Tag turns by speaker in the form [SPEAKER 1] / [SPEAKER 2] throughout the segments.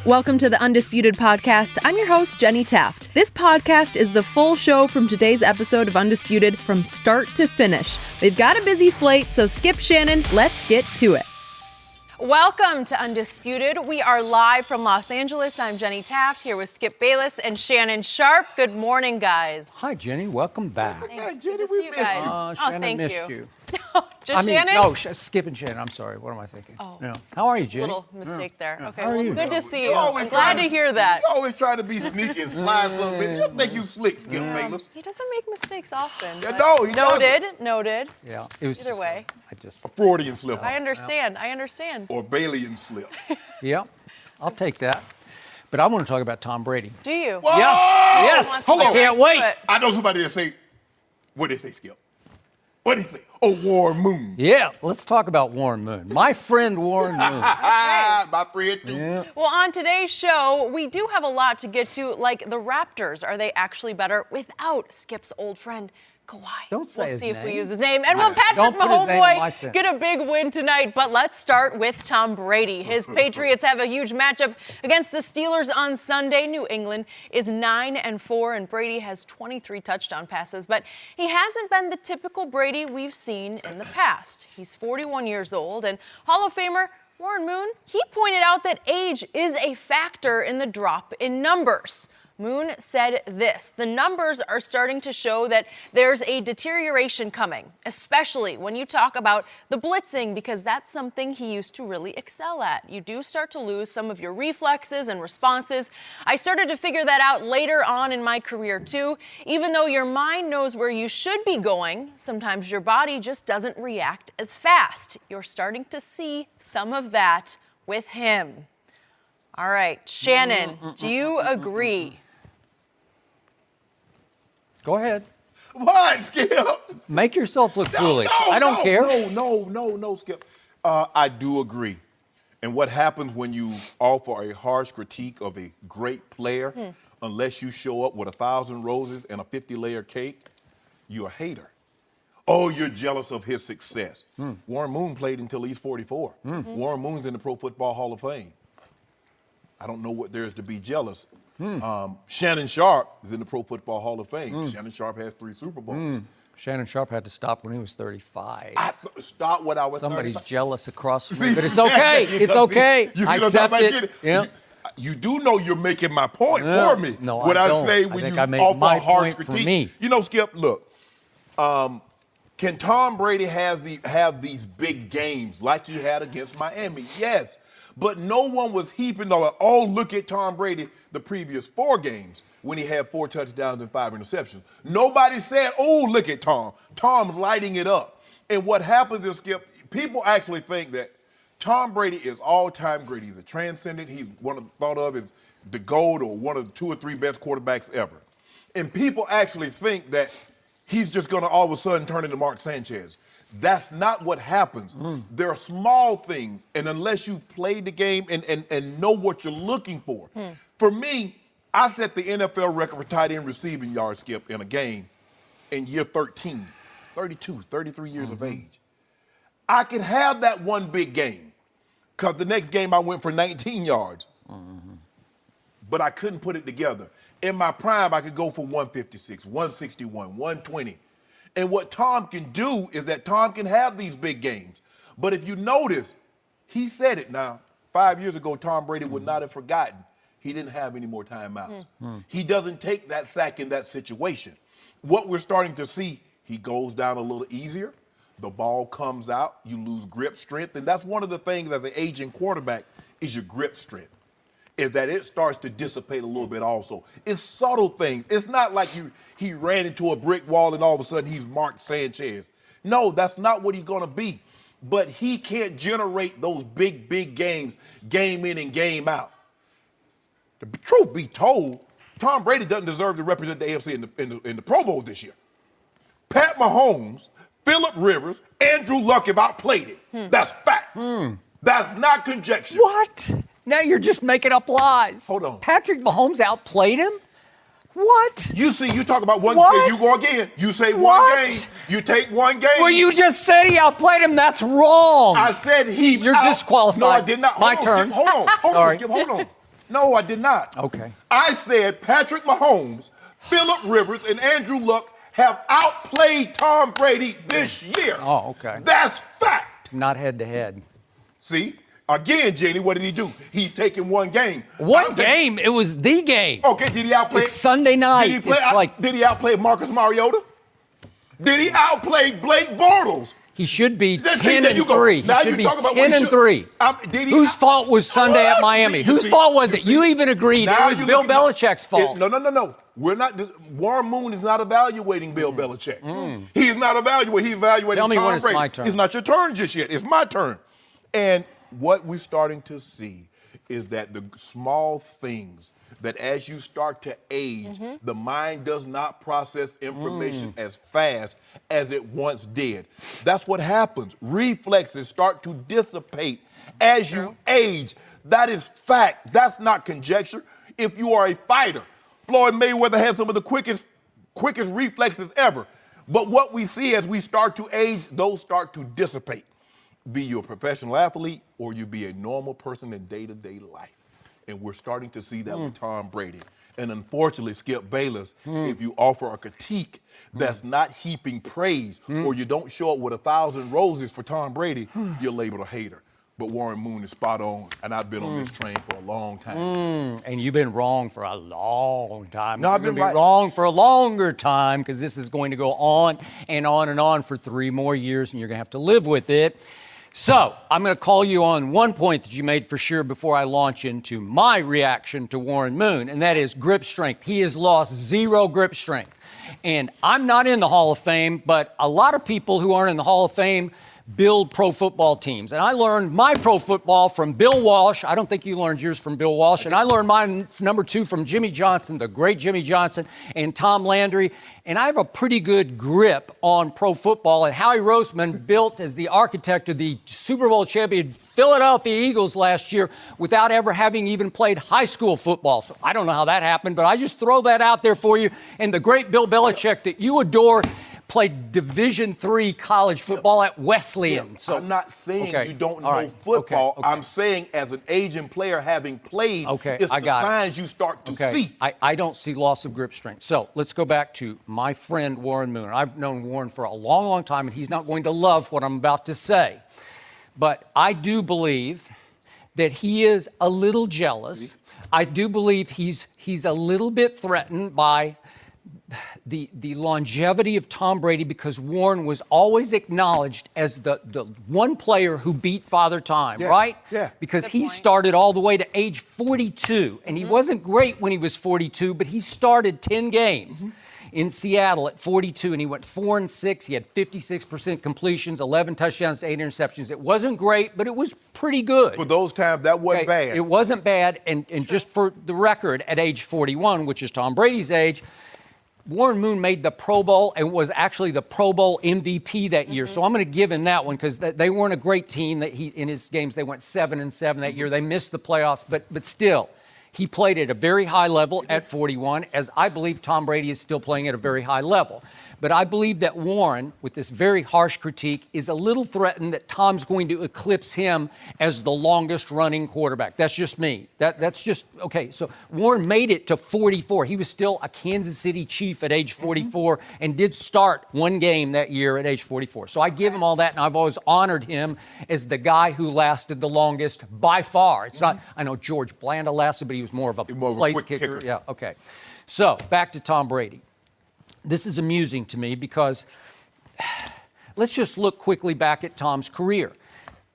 [SPEAKER 1] Welcome to the Undisputed podcast. I'm your host, Jenny Taft. This podcast is the full show from today's episode of Undisputed from start to finish. We've got a busy slate, so skip Shannon. Let's get to it. Welcome to Undisputed. We are live from Los Angeles. I'm Jenny Taft here with Skip Bayless and Shannon Sharpe. Good morning, guys.
[SPEAKER 2] Hi, Jenny. Welcome back.
[SPEAKER 1] Thanks. Good to see you guys.
[SPEAKER 2] Shannon missed you.
[SPEAKER 1] Shannon?
[SPEAKER 2] No, Skip and Shannon. I'm sorry. What am I thinking?
[SPEAKER 1] Oh.
[SPEAKER 2] No. How are you, Jenny?
[SPEAKER 1] Little mistake there. Okay,
[SPEAKER 2] How are
[SPEAKER 1] well,
[SPEAKER 2] you?
[SPEAKER 1] good to see you.
[SPEAKER 3] I'm
[SPEAKER 1] glad to hear that.
[SPEAKER 3] You always try to be sneaky and slide something in. You think you slick, Skip Bayless.
[SPEAKER 1] He doesn't make mistakes often.
[SPEAKER 3] Yeah, no, he doesn't.
[SPEAKER 1] Noted.
[SPEAKER 2] Yeah. It was
[SPEAKER 1] Either way.
[SPEAKER 3] A Freudian slip.
[SPEAKER 1] I understand.
[SPEAKER 3] Or Baileyan slip.
[SPEAKER 2] Yeah. I'll take that. But I want to talk about Tom Brady.
[SPEAKER 1] Do you?
[SPEAKER 3] Whoa!
[SPEAKER 2] Yes.
[SPEAKER 3] Hold on.
[SPEAKER 2] Can't wait.
[SPEAKER 3] I know somebody that say, what did they say, Skip? What did he say? Oh, Warren Moon.
[SPEAKER 2] Yeah. Let's talk about Warren Moon. My friend Warren Moon.
[SPEAKER 3] My friend, too.
[SPEAKER 2] Yeah.
[SPEAKER 1] Well, on today's show, we do have a lot to get to, like the Raptors. Are they actually better without Skip's old friend, Kawhi?
[SPEAKER 2] Don't say
[SPEAKER 1] We'll
[SPEAKER 2] his
[SPEAKER 1] see if we
[SPEAKER 2] name.
[SPEAKER 1] use his name. And will Patrick
[SPEAKER 2] Don't put his name in my
[SPEAKER 1] Mahomes
[SPEAKER 2] sentence.
[SPEAKER 1] get a big win tonight? But let's start with Tom Brady. His Patriots have a huge matchup against the Steelers on Sunday. New England is 9-4, and Brady has 23 touchdown passes. But he hasn't been the typical Brady we've seen in the past. He's 41 years old, and Hall of Famer Warren Moon, he pointed out that age is a factor in the drop in numbers. Moon said this: the numbers are starting to show that there's a deterioration coming, especially when you talk about the blitzing, because that's something he used to really excel at. You do start to lose some of your reflexes and responses. I started to figure that out later on in my career too. Even though your mind knows where you should be going, sometimes your body just doesn't react as fast. You're starting to see some of that with him. All right, Shannon, do you agree?
[SPEAKER 2] Go ahead.
[SPEAKER 3] What, Skip?
[SPEAKER 2] Make yourself look foolish. I don't care.
[SPEAKER 3] No, Skip. I do agree. And what happens when you offer a harsh critique of a great player, unless you show up with 1,000 roses and a 50-layer cake, you're a hater. Oh, you're jealous of his success. Warren Moon played until he's 44. Warren Moon's in the Pro Football Hall of Fame. I don't know what there is to be jealous. Shannon Sharpe is in the Pro Football Hall of Fame. Shannon Sharpe has 3 Super Bowls.
[SPEAKER 2] Shannon Sharpe had to stop when he was 35.
[SPEAKER 3] Stop when I was
[SPEAKER 2] Somebody's
[SPEAKER 3] 35.
[SPEAKER 2] jealous across from me, but it's okay. It's okay. I accept it. Yeah.
[SPEAKER 3] You do know you're making my point for me.
[SPEAKER 2] No,
[SPEAKER 3] what
[SPEAKER 2] I
[SPEAKER 3] I
[SPEAKER 2] don't.
[SPEAKER 3] say
[SPEAKER 2] I
[SPEAKER 3] when
[SPEAKER 2] think
[SPEAKER 3] you
[SPEAKER 2] I made
[SPEAKER 3] offer
[SPEAKER 2] my
[SPEAKER 3] a harsh
[SPEAKER 2] point for
[SPEAKER 3] critique.
[SPEAKER 2] me.
[SPEAKER 3] You know, Skip, look. Can Tom Brady have these big games like he had against Miami? Yes. But no one was heaping on, oh, look at Tom Brady the previous 4 games when he had 4 touchdowns and 5 interceptions. Nobody said, oh, look at Tom. Tom's lighting it up. And what happens is, Skip, people actually think that Tom Brady is all-time great. He's a transcendent. He's thought of as the GOAT or one of the 2 or 3 best quarterbacks ever. And people actually think that he's just going to all of a sudden turn into Mark Sanchez. That's not what happens. There are small things, and unless you've played the game and know what you're looking for. For me, I set the NFL record for tight end receiving yards, Skip, in a game in year 13, 32, 33 years of age. I could have that one big game because the next game I went for 19 yards, but I couldn't put it together. In my prime, I could go for 156, 161, 120. And what Tom can do is that Tom can have these big games. But if you notice, he said it now. 5 years ago, Tom Brady would not have forgotten he didn't have any more timeouts. He doesn't take that sack in that situation. What we're starting to see, he goes down a little easier. The ball comes out. You lose grip strength. And that's one of the things as an aging quarterback is your grip strength, is that it starts to dissipate a little bit also. It's subtle things. It's not like he ran into a brick wall and all of a sudden he's Mark Sanchez. No, that's not what he's going to be. But he can't generate those big games, game in and game out. The truth be told, Tom Brady doesn't deserve to represent the AFC in the Pro Bowl this year. Pat Mahomes, Phillip Rivers, Andrew Luck have outplayed it. That's fact. That's not conjecture.
[SPEAKER 2] What? Now you're just making up lies.
[SPEAKER 3] Hold on.
[SPEAKER 2] Patrick Mahomes outplayed him? What?
[SPEAKER 3] You see, you talk about one
[SPEAKER 2] What?
[SPEAKER 3] game, you go again. You say
[SPEAKER 2] What?
[SPEAKER 3] one game, you take one game.
[SPEAKER 2] Well, you just said he outplayed him. That's wrong.
[SPEAKER 3] I said he.
[SPEAKER 2] You're disqualified.
[SPEAKER 3] No, I did not.
[SPEAKER 2] My
[SPEAKER 3] Hold on,
[SPEAKER 2] turn.
[SPEAKER 3] Skip, hold on,
[SPEAKER 2] Sorry.
[SPEAKER 3] Skip, hold on. No, I did not.
[SPEAKER 2] Okay.
[SPEAKER 3] I said Patrick Mahomes, Phillip Rivers, and Andrew Luck have outplayed Tom Brady this year.
[SPEAKER 2] Oh, okay.
[SPEAKER 3] That's fact.
[SPEAKER 2] Not head-to-head.
[SPEAKER 3] See? Again, Jenny, what did he do? He's taken one game.
[SPEAKER 2] What game? It was the game.
[SPEAKER 3] Okay, did he outplay?
[SPEAKER 2] It's Sunday night.
[SPEAKER 3] Did he outplay Marcus Mariota? Did he outplay Blake Bortles?
[SPEAKER 2] He should be
[SPEAKER 3] Then
[SPEAKER 2] 10-3. He should be 10-3. Whose fault was Sunday at Miami? Whose fault was it? You even agreed it was Bill Belichick's fault.
[SPEAKER 3] No. We're not. Warren Moon is not evaluating Bill Belichick. He's not evaluating. He's evaluating
[SPEAKER 2] Tell me
[SPEAKER 3] Tom
[SPEAKER 2] when it's
[SPEAKER 3] Brady.
[SPEAKER 2] my turn.
[SPEAKER 3] It's not your turn just yet. It's my turn. And what we're starting to see is that the small things that as you start to age, the mind does not process information as fast as it once did. That's what happens. Reflexes start to dissipate as you age. That is fact. That's not conjecture. If you are a fighter, Floyd Mayweather had some of the quickest reflexes ever. But what we see as we start to age, those start to dissipate. Be you a professional athlete or you be a normal person in day-to-day life. And we're starting to see that with Tom Brady. And unfortunately, Skip Bayless, if you offer a critique that's not heaping praise or you don't show up with 1,000 roses for Tom Brady, you're labeled a hater. But Warren Moon is spot on, and I've been on this train for a long time.
[SPEAKER 2] And you've been wrong for a long time.
[SPEAKER 3] No, I've been right.
[SPEAKER 2] Wrong for a longer time because this is going to go on and on and on for 3 more years, and you're going to have to live with it. So I'm going to call you on one point that you made for sure before I launch into my reaction to Warren Moon, and that is grip strength. He has lost 0 grip strength. And I'm not in the Hall of Fame, but a lot of people who aren't in the Hall of Fame build pro football teams. And I learned my pro football from Bill Walsh. I don't think you learned yours from Bill Walsh. And I learned mine, number 2, from Jimmy Johnson, the great Jimmy Johnson, and Tom Landry. And I have a pretty good grip on pro football. And Howie Roseman built as the architect of the Super Bowl champion Philadelphia Eagles last year without ever having even played high school football. So I don't know how that happened, but I just throw that out there for you. And the great Bill Belichick that you adore played Division III college football at Wesleyan.
[SPEAKER 3] Yeah,
[SPEAKER 2] so
[SPEAKER 3] I'm not saying you don't know
[SPEAKER 2] right.
[SPEAKER 3] football.
[SPEAKER 2] Okay.
[SPEAKER 3] I'm saying as an aging player having played, it's
[SPEAKER 2] I
[SPEAKER 3] the
[SPEAKER 2] got
[SPEAKER 3] signs you start to see.
[SPEAKER 2] I don't see loss of grip strength. So let's go back to my friend Warren Moon. I've known Warren for a long, long time, and he's not going to love what I'm about to say. But I do believe that he is a little jealous. I do believe he's a little bit threatened by the longevity of Tom Brady because Warren was always acknowledged as the one player who beat Father Time, right?
[SPEAKER 3] Yeah.
[SPEAKER 2] Because he started all the way to age 42, and he wasn't great when he was 42, but he started 10 games in Seattle at 42, and he went 4-6. He had 56% completions, 11 touchdowns, 8 interceptions. It wasn't great, but it was pretty good.
[SPEAKER 3] For those times, that wasn't bad.
[SPEAKER 2] It wasn't bad, and just for the record, at age 41, which is Tom Brady's age, Warren Moon made the Pro Bowl and was actually the Pro Bowl MVP that year. So I'm going to give him that one because they weren't a great team. That in his games, they went 7-7 that year. They missed the playoffs, but still, he played at a very high level at 41, as I believe Tom Brady is still playing at a very high level. But I believe that Warren, with this very harsh critique, is a little threatened that Tom's going to eclipse him as the longest running quarterback. That's just me. That's just, okay, so Warren made it to 44. He was still a Kansas City Chief at age 44 and did start one game that year at age 44. So I give him all that, and I've always honored him as the guy who lasted the longest by far. It's not, I know George Blanda lasted, but he was more of a place kicker. Yeah, okay. So back to Tom Brady. This is amusing to me because let's just look quickly back at Tom's career.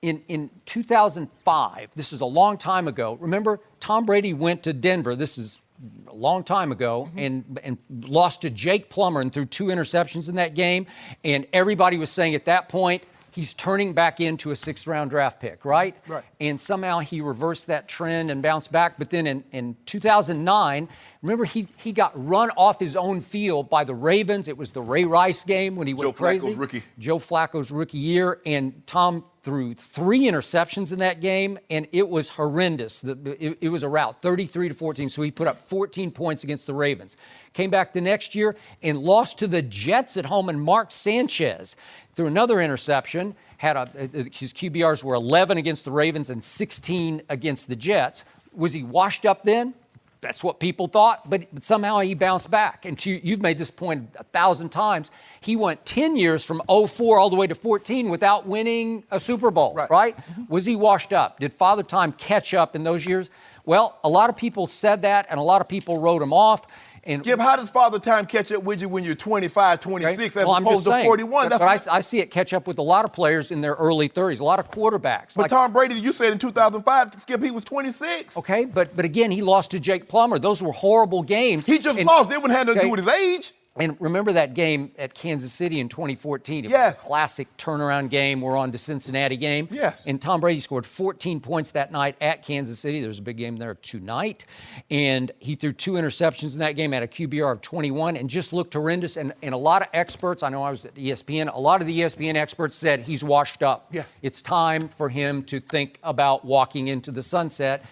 [SPEAKER 2] In 2005, this is a long time ago, remember Tom Brady went to Denver, this is a long time ago, and lost to Jake Plummer and threw 2 interceptions in that game, and everybody was saying at that point, he's turning back into a 6th-round draft pick, right?
[SPEAKER 3] Right.
[SPEAKER 2] And somehow he reversed that trend and bounced back. But then in 2009, remember he got run off his own field by the Ravens. It was the Ray Rice game when he went crazy. Joe Flacco's rookie year. And Tom threw 3 interceptions in that game, and it was horrendous. It was a rout, 33-14. So he put up 14 points against the Ravens. Came back the next year and lost to the Jets at home, and Mark Sanchez threw another interception. His QBRs were 11 against the Ravens and 16 against the Jets. Was he washed up then? That's what people thought, but somehow he bounced back. And you've made this point 1,000 times. He went 10 years from 04 all the way to 14 without winning a Super Bowl, right? Was he washed up? Did Father Time catch up in those years? Well, a lot of people said that, and a lot of people wrote him off. And
[SPEAKER 3] Gib, how does Father Time catch up with you when you're 25, 26, as opposed to 41?
[SPEAKER 2] But I see it catch up with a lot of players in their early 30s, a lot of quarterbacks.
[SPEAKER 3] But Tom Brady, you said in 2005, Skip, he was 26.
[SPEAKER 2] Okay, but again, he lost to Jake Plummer. Those were horrible games.
[SPEAKER 3] He just lost. It wouldn't have nothing to do with his age.
[SPEAKER 2] And remember that game at Kansas City in 2014? It was a classic turnaround game. We're on to Cincinnati game.
[SPEAKER 3] Yes.
[SPEAKER 2] And Tom Brady scored 14 points that night at Kansas City. There's a big game there tonight. And he threw 2 interceptions in that game, had a QBR of 21, and just looked horrendous. And a lot of experts, I know I was at ESPN, a lot of the ESPN experts said he's washed up.
[SPEAKER 3] Yeah.
[SPEAKER 2] It's time for him to think about walking into the sunset.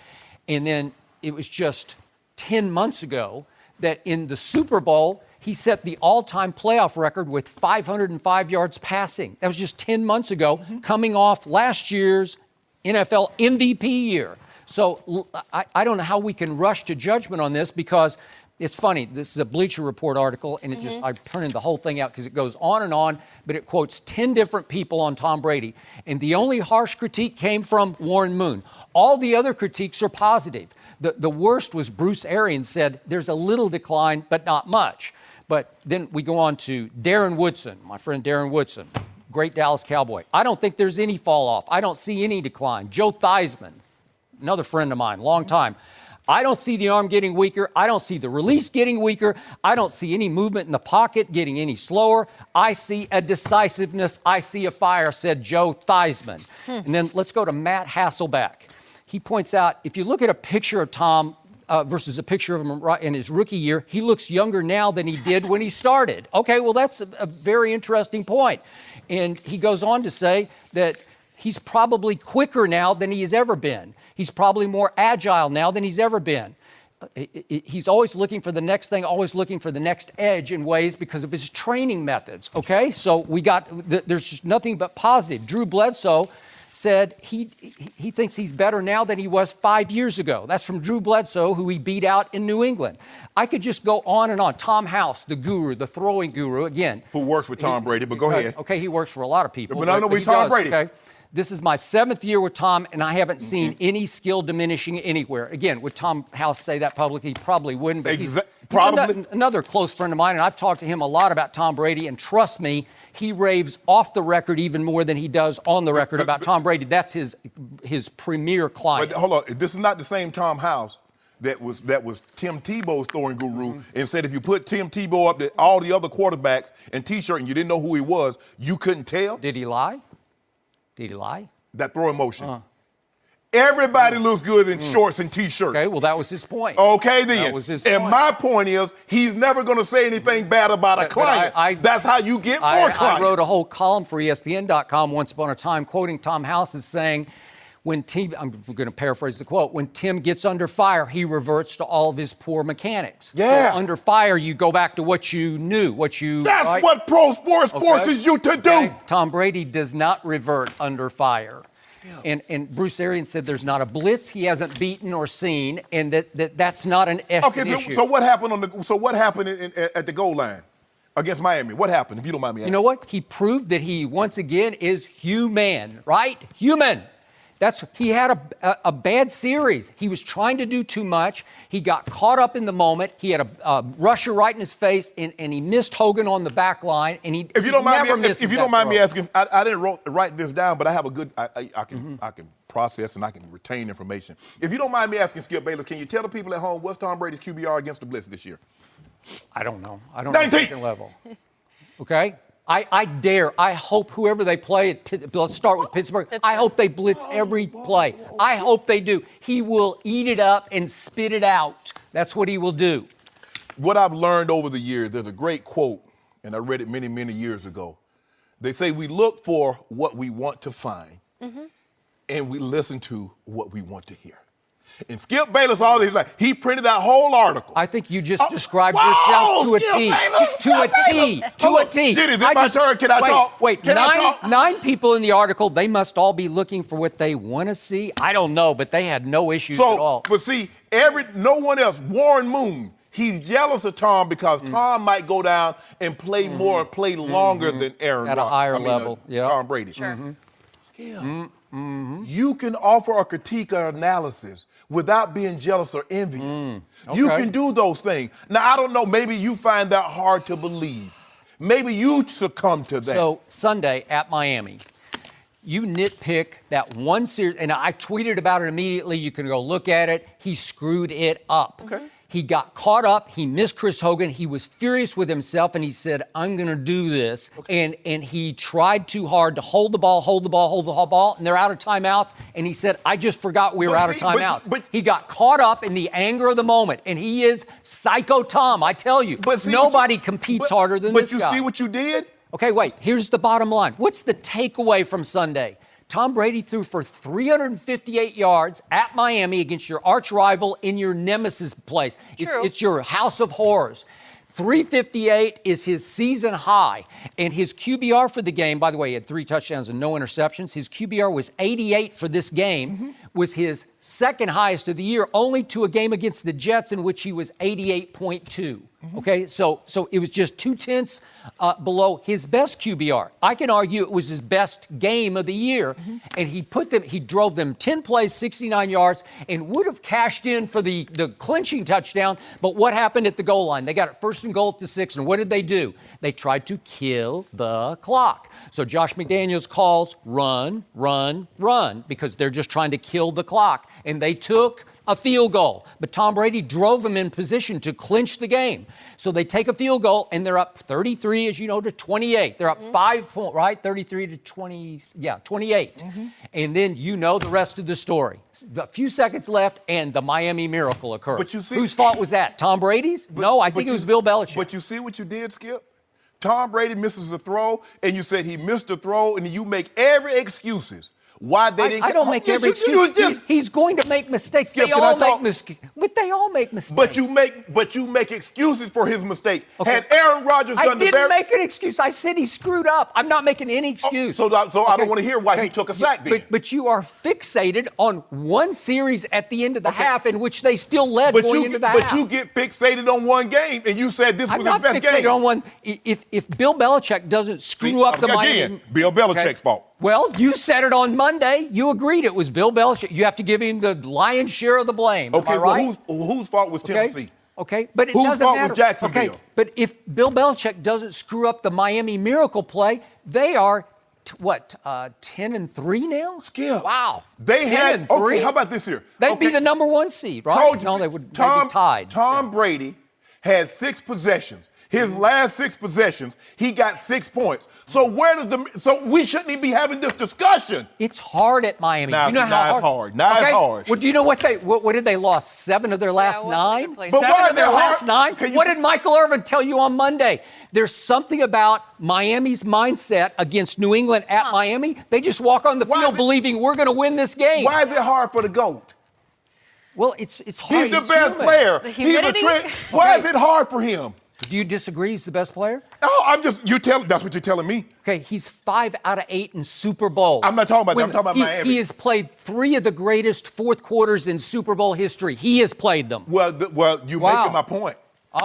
[SPEAKER 2] And then it was just 10 months ago that in the Super Bowl, he set the all-time playoff record with 505 yards passing. That was just 10 months ago, coming off last year's NFL MVP year. So I don't know how we can rush to judgment on this, because it's funny. This is a Bleacher Report article, and I printed the whole thing out because it goes on, but it quotes 10 different people on Tom Brady. And the only harsh critique came from Warren Moon. All the other critiques are positive. The worst was Bruce Arians said there's a little decline, but not much. But then we go on to Darren Woodson, my friend Darren Woodson, great Dallas Cowboy. I don't think there's any fall off. I don't see any decline. Joe Theismann, another friend of mine, long time. I don't see the arm getting weaker. I don't see the release getting weaker. I don't see any movement in the pocket getting any slower. I see a decisiveness. I see a fire, said Joe Theismann. And then let's go to Matt Hasselbeck. He points out, if you look at a picture of Tom versus a picture of him in his rookie year, he looks younger now than he did when he started. Okay, well, that's a very interesting point. And he goes on to say that he's probably quicker now than he has ever been. He's probably more agile now than he's ever been. He's always looking for the next thing, always looking for the next edge in ways because of his training methods, okay? So there's just nothing but positive. Drew Bledsoe said he thinks he's better now than he was 5 years ago. That's from Drew Bledsoe, who he beat out in New England. I could just go on and on. Tom House, the guru, the throwing guru, again.
[SPEAKER 3] Who works for Tom Brady, but go ahead.
[SPEAKER 2] Okay, he works for a lot of people.
[SPEAKER 3] But I know we Tom Brady.
[SPEAKER 2] Okay? This is my 7th year with Tom, and I haven't seen any skill diminishing anywhere. Again, would Tom House say that publicly? He probably wouldn't, but he's another close friend of mine, and I've talked to him a lot about Tom Brady, and trust me, he raves off the record even more than he does on the record about Tom Brady. That's his premier client.
[SPEAKER 3] But hold on, this is not the same Tom House that was Tim Tebow's throwing guru, and said if you put Tim Tebow up to all the other quarterbacks in T-shirt and you didn't know who he was, you couldn't tell.
[SPEAKER 2] Did he lie? Did he lie?
[SPEAKER 3] That throwing motion. Everybody looks good in shorts and T-shirts.
[SPEAKER 2] Okay, well, that was his point.
[SPEAKER 3] Okay, then.
[SPEAKER 2] That was his point.
[SPEAKER 3] And my point is, he's never going to say anything bad about a client. That's how you get more clients.
[SPEAKER 2] I wrote a whole column for ESPN.com once upon a time quoting Tom House as saying, I'm going to paraphrase the quote, when Tim gets under fire, he reverts to all of his poor mechanics.
[SPEAKER 3] Yeah.
[SPEAKER 2] So under fire, you go back to what you knew,
[SPEAKER 3] That's what pro sports forces you to do.
[SPEAKER 2] Okay. Tom Brady does not revert under fire. Yeah. And Bruce Arians said there's not a blitz he hasn't beaten or seen, and that's not an issue.
[SPEAKER 3] So what happened at the goal line against Miami? What happened, if you don't mind me asking?
[SPEAKER 2] You know what? He proved that he, once again, is human, right? Human. He had a bad series. He was trying to do too much. He got caught up in the moment. He had a rusher right in his face, and he missed Hogan on the back line. And
[SPEAKER 3] if you don't mind me asking, I didn't write this down, but I have a good. I can process and I can retain information. If you don't mind me asking, Skip Bayless, can you tell the people at home what's Tom Brady's QBR against the blitz this year?
[SPEAKER 2] I don't know. I don't know the second level. Okay. I hope whoever they play, let's start with Pittsburgh. I hope they blitz every play. I hope they do. He will eat it up and spit it out. That's what he will do.
[SPEAKER 3] What I've learned over the years, there's a great quote, and I read it many, many years ago. They say we look for what we want to find, and we listen to what we want to hear. And Skip Bayless, all these, like, he printed that whole article.
[SPEAKER 2] I think you just described yourself to a T. To a T. To a T.
[SPEAKER 3] Did it? My turn. Can I talk?
[SPEAKER 2] Wait,
[SPEAKER 3] Can I talk?
[SPEAKER 2] nine people in the article, they must all be looking for what they want to see. I don't know, but they had no issues at all.
[SPEAKER 3] But see, no one else, Warren Moon, he's jealous of Tom because Tom might go down and play longer than Aaron
[SPEAKER 2] at a higher level.
[SPEAKER 3] Tom Brady.
[SPEAKER 1] Sure.
[SPEAKER 3] Skip, you can offer a critique or analysis without being jealous or envious. You can do those things. Now, I don't know, maybe you find that hard to believe. Maybe you succumb to that.
[SPEAKER 2] So, Sunday at Miami, you nitpick that one series, and I tweeted about it immediately. You can go look at it. He screwed it up.
[SPEAKER 3] Okay.
[SPEAKER 2] He got caught up. He missed Chris Hogan. He was furious with himself, and he said, I'm going to do this. Okay. And he tried too hard to hold the ball, and they're out of timeouts. And he said, I just forgot we were out of timeouts. But he got caught up in the anger of the moment, and he is Psycho Tom, I tell you. Nobody competes harder than this guy.
[SPEAKER 3] But you see what you did?
[SPEAKER 2] Okay, wait. Here's the bottom line. What's the takeaway from Sunday? Tom Brady threw for 358 yards at Miami against your arch rival in your nemesis place. It's your house of horrors. 358 is his season high. And his QBR for the game, by the way, he had 3 touchdowns and no interceptions. His QBR was 88 for this game, was his second highest of the year, only to a game against the Jets in which he was 88.2. Okay, so it was just 0.2 below his best QBR. I can argue it was his best game of the year, and he drove them 10 plays, 69 yards, and would have cashed in for the clinching touchdown. But what happened at the goal line? They got it first and goal at the 6, and what did they do? They tried to kill the clock. So Josh McDaniels calls run, because they're just trying to kill the clock, and they took a field goal. But Tom Brady drove them in position to clinch the game. So they take a field goal, and they're up 33, as you know, to 28. They're up 5 points, right? 33 to 28. And then you know the rest of the story. A few seconds left, and the Miami miracle occurred.
[SPEAKER 3] But you see,
[SPEAKER 2] whose fault was that? Tom Brady's? No, I think it was Bill Belichick.
[SPEAKER 3] But you see what you did, Skip? Tom Brady misses a throw, and you said he missed a throw, and you make every excuses. Why they didn't?
[SPEAKER 2] I don't make every excuse. He's going to make mistakes.
[SPEAKER 3] Skip,
[SPEAKER 2] they all make mistakes. But they all make mistakes.
[SPEAKER 3] But you make excuses for his mistake. Okay. Had Aaron Rodgers done the
[SPEAKER 2] I didn't make an excuse. I said he screwed up. I'm not making any excuse.
[SPEAKER 3] So I don't want to hear why he took a sack then.
[SPEAKER 2] But you are fixated on one series at the end of the half in which they still led going into the half.
[SPEAKER 3] But you get fixated on one game, and you said this was his best game.
[SPEAKER 2] I'm not fixated on one. If Bill Belichick doesn't screw up the Miami,
[SPEAKER 3] Bill Belichick's fault.
[SPEAKER 2] Well, you said it on Monday. You agreed it was Bill Belichick. You have to give him the lion's share of the blame.
[SPEAKER 3] Okay,
[SPEAKER 2] am I right?
[SPEAKER 3] Well, whose fault was Tennessee?
[SPEAKER 2] Okay, but it
[SPEAKER 3] whose
[SPEAKER 2] doesn't
[SPEAKER 3] fault
[SPEAKER 2] matter.
[SPEAKER 3] was Jacksonville?
[SPEAKER 2] Okay, but if Bill Belichick doesn't screw up the Miami miracle play, they are 10-3 now?
[SPEAKER 3] Skip.
[SPEAKER 2] Wow.
[SPEAKER 3] They had 10-3. Okay, how about this here?
[SPEAKER 2] They'd be the number 1 seed, right? No, they would be tied.
[SPEAKER 3] Tom Brady had 6 possessions. His last 6 possessions, he got 6 points. So we shouldn't even be having this discussion.
[SPEAKER 2] It's hard at Miami.
[SPEAKER 3] Now,
[SPEAKER 2] you know how hard.
[SPEAKER 3] Now it's hard.
[SPEAKER 2] Well, do you know what did they lost 7 of their last 9?
[SPEAKER 3] But why are they
[SPEAKER 2] last 9? What did Michael Irvin tell you on Monday? There's something about Miami's mindset against New England at Miami. They just walk on the field believing we're going to win this game.
[SPEAKER 3] Why is it hard for the GOAT?
[SPEAKER 2] Well, it's hard.
[SPEAKER 3] He's the best player. Why is it hard for him?
[SPEAKER 2] Do you disagree he's the best player?
[SPEAKER 3] No, that's what you're telling me.
[SPEAKER 2] Okay, he's 5 out of 8 in Super Bowls.
[SPEAKER 3] I'm not talking about that. I'm talking about Miami.
[SPEAKER 2] He has played 3 of the greatest fourth quarters in Super Bowl history. He has played them.
[SPEAKER 3] Well, you're making my point.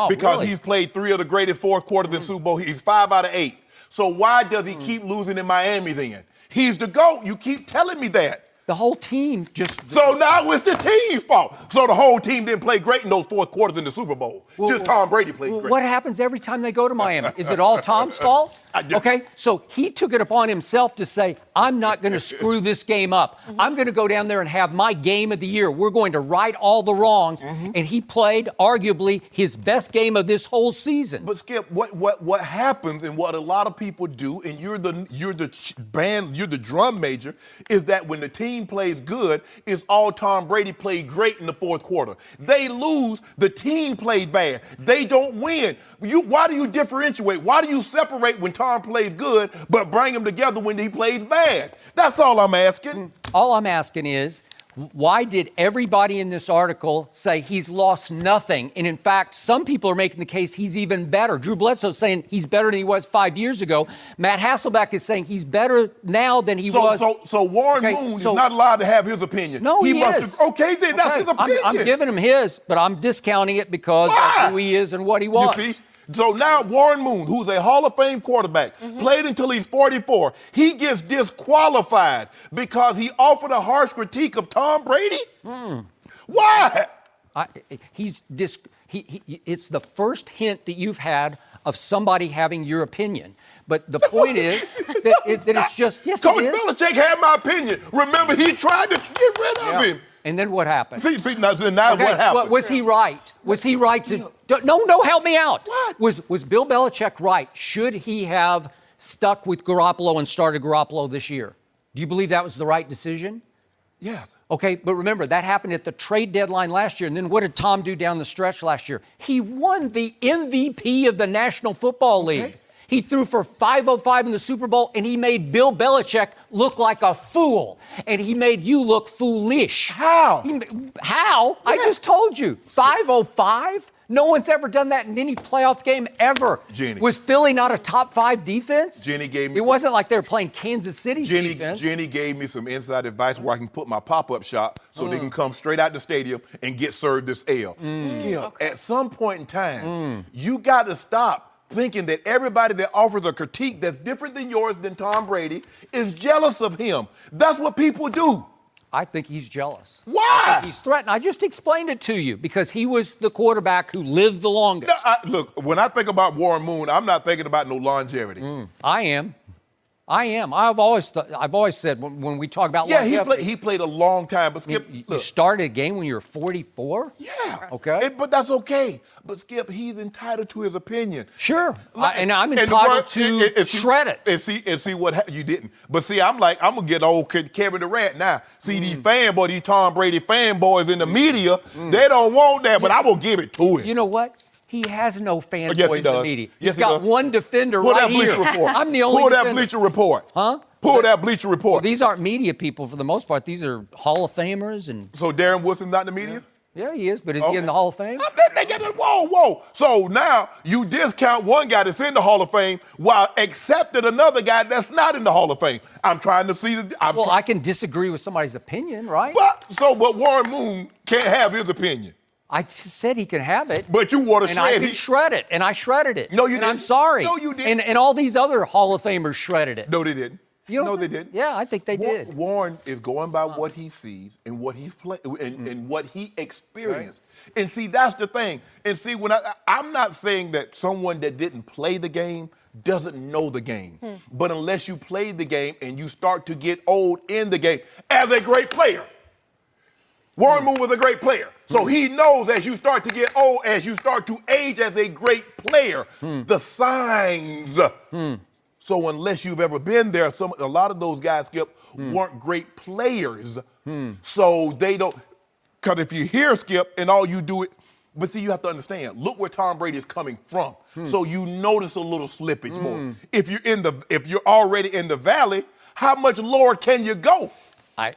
[SPEAKER 3] Because
[SPEAKER 2] really?
[SPEAKER 3] He's played 3 of the greatest fourth quarters in Super Bowl. He's 5 out of 8. So why does he keep losing in Miami then? He's the GOAT. You keep telling me that.
[SPEAKER 2] The whole team just...
[SPEAKER 3] So now it's the team's fault. So the whole team didn't play great in those fourth quarters in the Super Bowl. Just Tom Brady played great.
[SPEAKER 2] What happens every time they go to Miami? Is it all Tom's fault? Okay, so he took it upon himself to say, I'm not going to screw this game up. I'm going to go down there and have my game of the year. We're going to right all the wrongs. And he played arguably his best game of this whole season.
[SPEAKER 3] But Skip, what happens and what a lot of people do, and you're the drum major, is that when the team plays good, it's all Tom Brady played great in the fourth quarter. They lose, the team played bad. They don't win. Why do you differentiate? Why do you separate when Tom plays good, but bring him together when he plays bad? That's all I'm asking.
[SPEAKER 2] All I'm asking is, Why did everybody in this article say he's lost nothing? And in fact, some people are making the case he's even better. Drew Bledsoe's saying he's better than he was 5 years ago. Matt Hasselbeck is saying he's better now than he was.
[SPEAKER 3] So Warren Moon is not allowed to have his opinion.
[SPEAKER 2] No, he is.
[SPEAKER 3] Okay, then that's his opinion.
[SPEAKER 2] I'm giving him his, but I'm discounting it because of who he is and what he was.
[SPEAKER 3] You see? So now Warren Moon, who's a Hall of Fame quarterback, played until he's 44. He gets disqualified because he offered a harsh critique of Tom Brady? Why?
[SPEAKER 2] It's the first hint that you've had of somebody having your opinion. But the point is that it's just, yes,
[SPEAKER 3] Coach
[SPEAKER 2] it is.
[SPEAKER 3] Belichick had my opinion. Remember, he tried to get rid of him.
[SPEAKER 2] And then what happened?
[SPEAKER 3] See, now what happened?
[SPEAKER 2] Was he right? Was he right to... No, help me out.
[SPEAKER 3] What?
[SPEAKER 2] Was Bill Belichick right? Should he have stuck with Garoppolo and started Garoppolo this year? Do you believe that was the right decision?
[SPEAKER 3] Yes.
[SPEAKER 2] Okay, but remember, that happened at the trade deadline last year. And then what did Tom do down the stretch last year? He won the MVP of the National Football League.
[SPEAKER 3] Okay.
[SPEAKER 2] He threw for 505 in the Super Bowl, and he made Bill Belichick look like a fool. And he made you look foolish.
[SPEAKER 3] How?
[SPEAKER 2] How? I just told you. 505? No one's ever done that in any playoff game ever.
[SPEAKER 3] Jenny.
[SPEAKER 2] Was Philly not a top 5 defense?
[SPEAKER 3] Jenny gave me
[SPEAKER 2] It wasn't like they were playing Kansas City's defense.
[SPEAKER 3] Jenny gave me some inside advice where I can put my pop-up shop so they can come straight out the stadium and get served this ale. Skip, at some point in time, you got to stop thinking that everybody that offers a critique that's different than yours, than Tom Brady, is jealous of him. That's what people do.
[SPEAKER 2] I think he's jealous.
[SPEAKER 3] Why?
[SPEAKER 2] I think he's threatened. I just explained it to you because he was the quarterback who lived the longest.
[SPEAKER 3] Look, when I think about Warren Moon, I'm not thinking about no longevity.
[SPEAKER 2] I am. I've always said when we talk about longevity.
[SPEAKER 3] he played a long time, but Skip,
[SPEAKER 2] You started a game when you were 44?
[SPEAKER 3] Yeah.
[SPEAKER 2] Okay.
[SPEAKER 3] But that's okay. But Skip, he's entitled to his opinion.
[SPEAKER 2] Sure. And I'm entitled to shred it.
[SPEAKER 3] And see what you didn't. But see, I'm gonna get old Kevin Durant now. See these fanboys, these Tom Brady fanboys in the media, they don't want that, but I will give it to him.
[SPEAKER 2] You know what? He has no fanboys
[SPEAKER 3] Yes, he
[SPEAKER 2] in the
[SPEAKER 3] does.
[SPEAKER 2] media.
[SPEAKER 3] Yes,
[SPEAKER 2] He's got
[SPEAKER 3] he does.
[SPEAKER 2] one defender
[SPEAKER 3] Pull
[SPEAKER 2] right
[SPEAKER 3] that Bleacher
[SPEAKER 2] here.
[SPEAKER 3] Report.
[SPEAKER 2] I'm the only
[SPEAKER 3] Pull that
[SPEAKER 2] defender.
[SPEAKER 3] Bleacher Report.
[SPEAKER 2] Huh?
[SPEAKER 3] Pull that Bleacher Report.
[SPEAKER 2] Well, these aren't media people for the most part. These are Hall of Famers. And
[SPEAKER 3] So Darren Woodson's not in the media?
[SPEAKER 2] yeah, he is. But is he in the Hall of Fame?
[SPEAKER 3] Whoa. So now you discount one guy that's in the Hall of Fame while accepting another guy that's not in the Hall of Fame. I'm trying to see
[SPEAKER 2] I can disagree with somebody's opinion, right?
[SPEAKER 3] But Warren Moon can't have his opinion.
[SPEAKER 2] I just said he can have it.
[SPEAKER 3] But you want to
[SPEAKER 2] and
[SPEAKER 3] shred
[SPEAKER 2] I
[SPEAKER 3] it.
[SPEAKER 2] can shred it, and I shredded it.
[SPEAKER 3] No, you
[SPEAKER 2] and
[SPEAKER 3] didn't.
[SPEAKER 2] I'm sorry.
[SPEAKER 3] No, you didn't.
[SPEAKER 2] And all these other Hall of Famers shredded it.
[SPEAKER 3] No, they didn't. No, they didn't.
[SPEAKER 2] Yeah, I think they did.
[SPEAKER 3] Warren is going by what he sees and what he's played and what he experienced. Right. And see, that's the thing. And see, when I'm not saying that someone that didn't play the game doesn't know the game. But unless you played the game and you start to get old in the game as a great player. Warren Moon was a great player. So he knows as you start to get old, as you start to age as a great player, the signs. So unless you've ever been there, a lot of those guys, Skip, weren't great players. So they don't, because if you hear Skip and all you do it, but see, you have to understand, look where Tom Brady is coming from. So you notice a little slippage more. If you're already in the valley, how much lower can you go?
[SPEAKER 2] I'm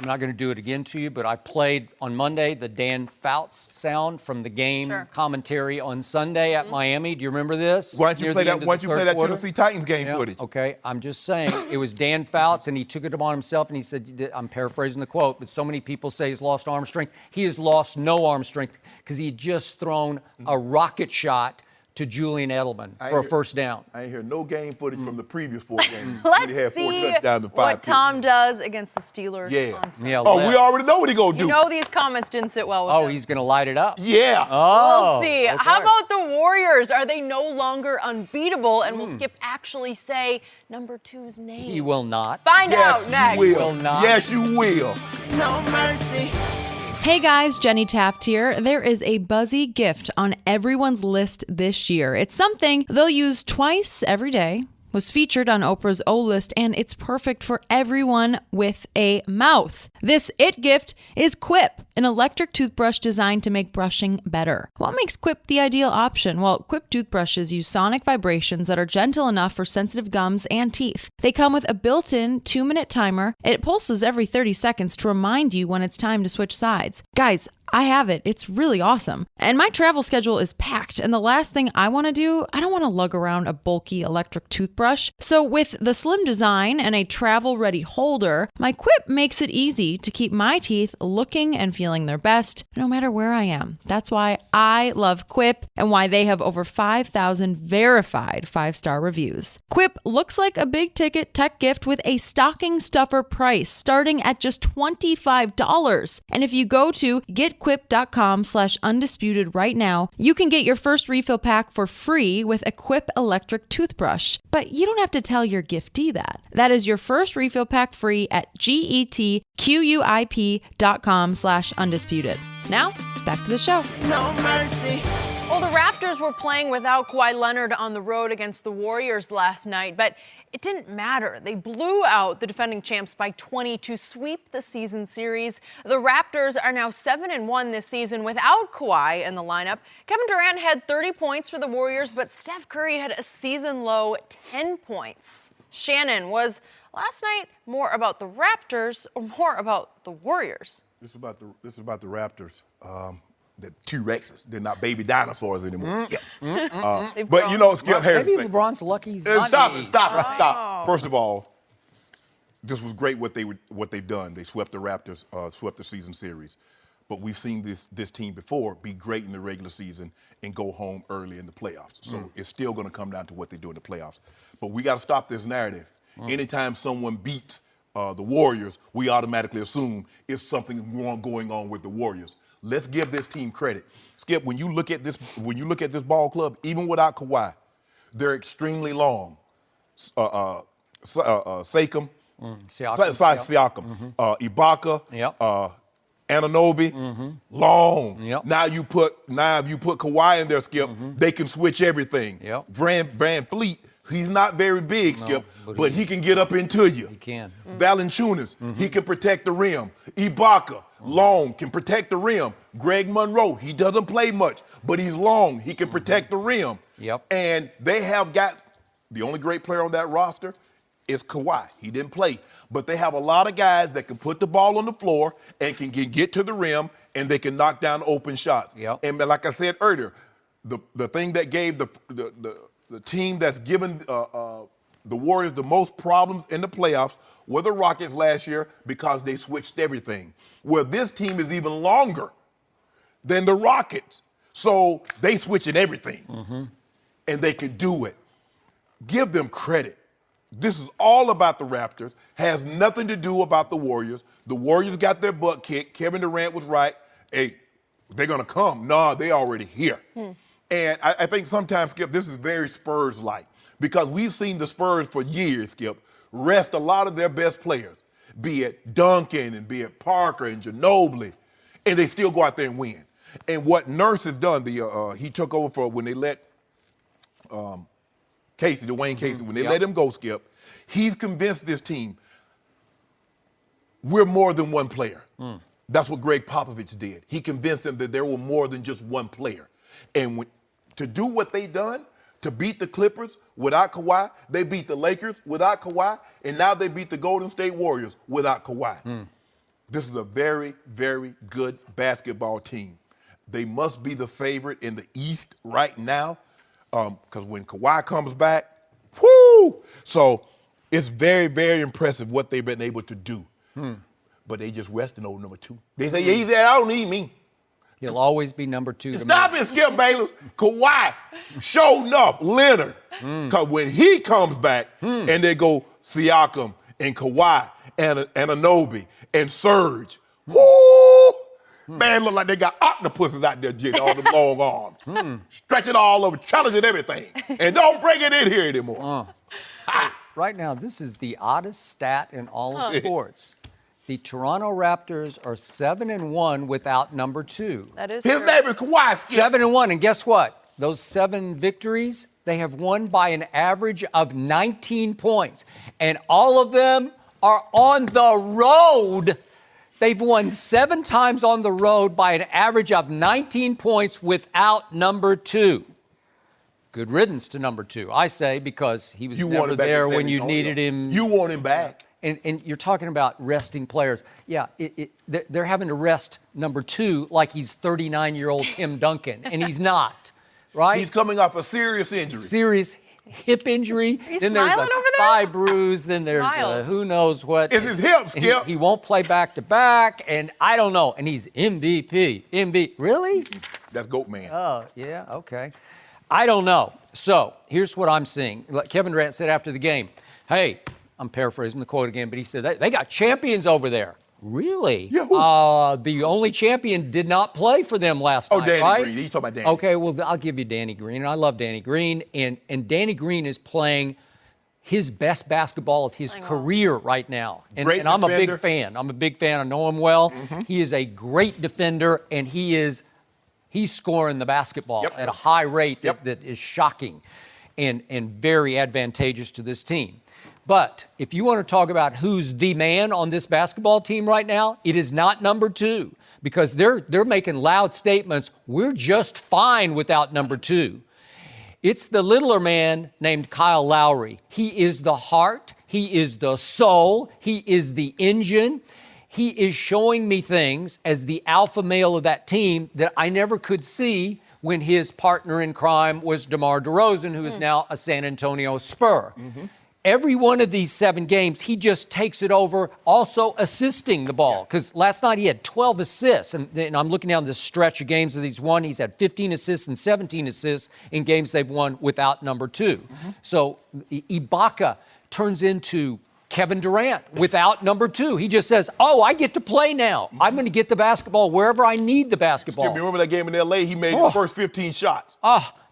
[SPEAKER 2] not going to do it again to you, but I played on Monday the Dan Fouts sound from the game commentary on Sunday at Miami. Do you remember this?
[SPEAKER 3] Why don't you play that Tennessee Titans game footage?
[SPEAKER 2] Okay, I'm just saying it was Dan Fouts, and he took it upon himself, and he said, I'm paraphrasing the quote, but so many people say he's lost arm strength. He has lost no arm strength because he had just thrown a rocket shot to Julian Edelman for a first down.
[SPEAKER 3] I ain't hear no game footage from the previous 4 games.
[SPEAKER 1] Let's see what Tom does against the Steelers on Sunday.
[SPEAKER 2] Yeah,
[SPEAKER 3] we already know what he's going to do.
[SPEAKER 1] You know these comments didn't sit well with him.
[SPEAKER 2] He's going to light it up.
[SPEAKER 3] Yeah.
[SPEAKER 1] We'll see. Okay. How about the Warriors? Are they no longer unbeatable? And will Skip actually say number 2's name?
[SPEAKER 2] He will not.
[SPEAKER 1] Find out next.
[SPEAKER 3] You will. Yes, you will.
[SPEAKER 4] No mercy.
[SPEAKER 5] Hey guys, Jenny Taft here. There is a buzzy gift on everyone's list this year. It's something they'll use twice every day, was featured on Oprah's O List, and it's perfect for everyone with a mouth. This it gift is Quip, an electric toothbrush designed to make brushing better. What makes Quip the ideal option? Well, Quip toothbrushes use sonic vibrations that are gentle enough for sensitive gums and teeth. They come with a built-in 2-minute timer. It pulses every 30 seconds to remind you when it's time to switch sides. Guys, I have it. It's really awesome. And my travel schedule is packed. And the last thing I want to do, I don't want to lug around a bulky electric toothbrush. So with the slim design and a travel-ready holder, my Quip makes it easy to keep my teeth looking and feeling their best no matter where I am. That's why I love Quip and why they have over 5,000 verified 5-star reviews. Quip looks like a big-ticket tech gift with a stocking stuffer price starting at just $25. And if you go to getquip.com/undisputed right now, you can get your first refill pack for free with a Quip electric toothbrush. But you don't have to tell your giftee that. That is your first refill pack free at getquip.com/undisputed. Now, back to the show.
[SPEAKER 4] No mercy.
[SPEAKER 1] Well, the Raptors were playing without Kawhi Leonard on the road against the Warriors last night, but it didn't matter. They blew out the defending champs by 20 to sweep the season series. The Raptors are now 7-1 this season without Kawhi in the lineup. Kevin Durant had 30 points for the Warriors, but Steph Curry had a season-low 10 points. Shannon, was last night more about the Raptors or more about the Warriors?
[SPEAKER 3] This is about the Raptors. The T-Rexes. They're not baby dinosaurs anymore. Skip. But you know, Skip, here's
[SPEAKER 2] Maybe
[SPEAKER 3] the thing.
[SPEAKER 2] LeBron's lucky he's not.
[SPEAKER 3] Stop. First of all, this was great what they've done. They swept the Raptors, swept the season series. But we've seen this team before be great in the regular season and go home early in the playoffs. So it's still going to come down to what they do in the playoffs. But we got to stop this narrative. Anytime someone beats the Warriors, we automatically assume it's something wrong going on with the Warriors. Let's give this team credit. Skip, when you look at this ball club, even without Kawhi, they're extremely long. Siakam, Ibaka, Anunoby, long.
[SPEAKER 2] Yep.
[SPEAKER 3] Now you put Kawhi in there, Skip. They can switch everything.
[SPEAKER 2] Yep.
[SPEAKER 3] Van Fleet, he's not very big, Skip, but he can get up into you.
[SPEAKER 2] He can.
[SPEAKER 3] Valanciunas, he can protect the rim. Ibaka, long, can protect the rim. Greg Monroe, he doesn't play much, but he's long. He can protect the rim.
[SPEAKER 2] Yep.
[SPEAKER 3] And they have got the only great player on that roster is Kawhi. He didn't play. But they have a lot of guys that can put the ball on the floor and can get to the rim and they can knock down open shots.
[SPEAKER 2] Yep.
[SPEAKER 3] And like I said earlier, the thing that gave the team that's given the Warriors the most problems in the playoffs were the Rockets last year because they switched everything. Well, this team is even longer than the Rockets. So they switching everything. And they can do it. Give them credit. This is all about the Raptors. Has nothing to do about the Warriors. The Warriors got their butt kicked. Kevin Durant was right. Hey, they're going to come. No, they already here. And I think sometimes, Skip, this is very Spurs-like because we've seen the Spurs for years, Skip, rest a lot of their best players, be it Duncan and be it Parker and Ginobili, and they still go out there and win. And what Nurse has done, he took over for when they let Dwayne Casey, when they let him go, Skip, he's convinced this team we're more than one player. That's what Greg Popovich did. He convinced them that there were more than just one player. And to do what they done, to beat the Clippers without Kawhi, they beat the Lakers without Kawhi, and now they beat the Golden State Warriors without Kawhi. This is a very, very good basketball team. They must be the favorite in the East right now because when Kawhi comes back, whoo! So it's very, very impressive what they've been able to do. But they just resting old number 2. They say, yeah, he said, I don't need me.
[SPEAKER 2] He'll always be number 2 to me.
[SPEAKER 3] Stop it, Skip Bayless. Kawhi, show enough, Leonard. Because when he comes back and they go Siakam and Kawhi and Anunoby and Serge, whoo! Man, look like they got octopuses out there, Jay, all them long arms. Stretch it all over, challenging everything. And don't bring it in here anymore.
[SPEAKER 2] Right now, this is the oddest stat in all of sports. The Toronto Raptors are 7-1 without number 2.
[SPEAKER 1] That is
[SPEAKER 3] His
[SPEAKER 1] true.
[SPEAKER 3] name is Kawhi, Skip.
[SPEAKER 2] 7-1, and guess what? those 7 victories, they have won by an average of 19 points. And all of them are on the road. They've won 7 times on the road by an average of 19 points without number 2. Good riddance to number 2, I say, because he was never there when you needed him.
[SPEAKER 3] You want him back.
[SPEAKER 2] And you're talking about resting players. Yeah, they're having to rest number 2 like he's 39-year-old Tim Duncan, and he's not, right?
[SPEAKER 3] He's coming off a serious injury.
[SPEAKER 2] Serious hip injury. Then there's a thigh bruise. Then there's who knows what.
[SPEAKER 3] It's his hip, Skip.
[SPEAKER 2] He won't play back-to-back, and I don't know. And he's MVP. Really?
[SPEAKER 3] That's GOAT man.
[SPEAKER 2] Oh, yeah, okay. I don't know. So here's what I'm seeing. Like Kevin Durant said after the game, hey, I'm paraphrasing the quote again, but he said, they got champions over there. Really?
[SPEAKER 3] Yeah,
[SPEAKER 2] the only champion did not play for them last night,
[SPEAKER 3] Danny
[SPEAKER 2] right?
[SPEAKER 3] Green. He's talking about Danny.
[SPEAKER 2] Okay, well, I'll give you Danny Green. And I love Danny Green. And Danny Green is playing his best basketball of his career right now. And I'm a big fan. I'm a big fan. I know him well. Mm-hmm. He is a great defender, and he's scoring the basketball at a high rate that is shocking and very advantageous to this team. But if you want to talk about who's the man on this basketball team right now, it is not number 2, because they're making loud statements. We're just fine without number 2. It's the littler man named Kyle Lowry. He is the heart. He is the soul. He is the engine. He is showing me things as the alpha male of that team that I never could see when his partner in crime was DeMar DeRozan, who is now a San Antonio Spur. Mm-hmm. Every one of these 7 games, he just takes it over, also assisting the ball. Because last night he had 12 assists. And I'm looking down this stretch of games that he's won. He's had 15 assists and 17 assists in games they've won without number 2. Mm-hmm. So Ibaka turns into Kevin Durant without number 2. He just says, I get to play now. I'm going to get the basketball wherever I need the basketball.
[SPEAKER 3] Skip, remember that game in L.A.? He made the first 15 shots.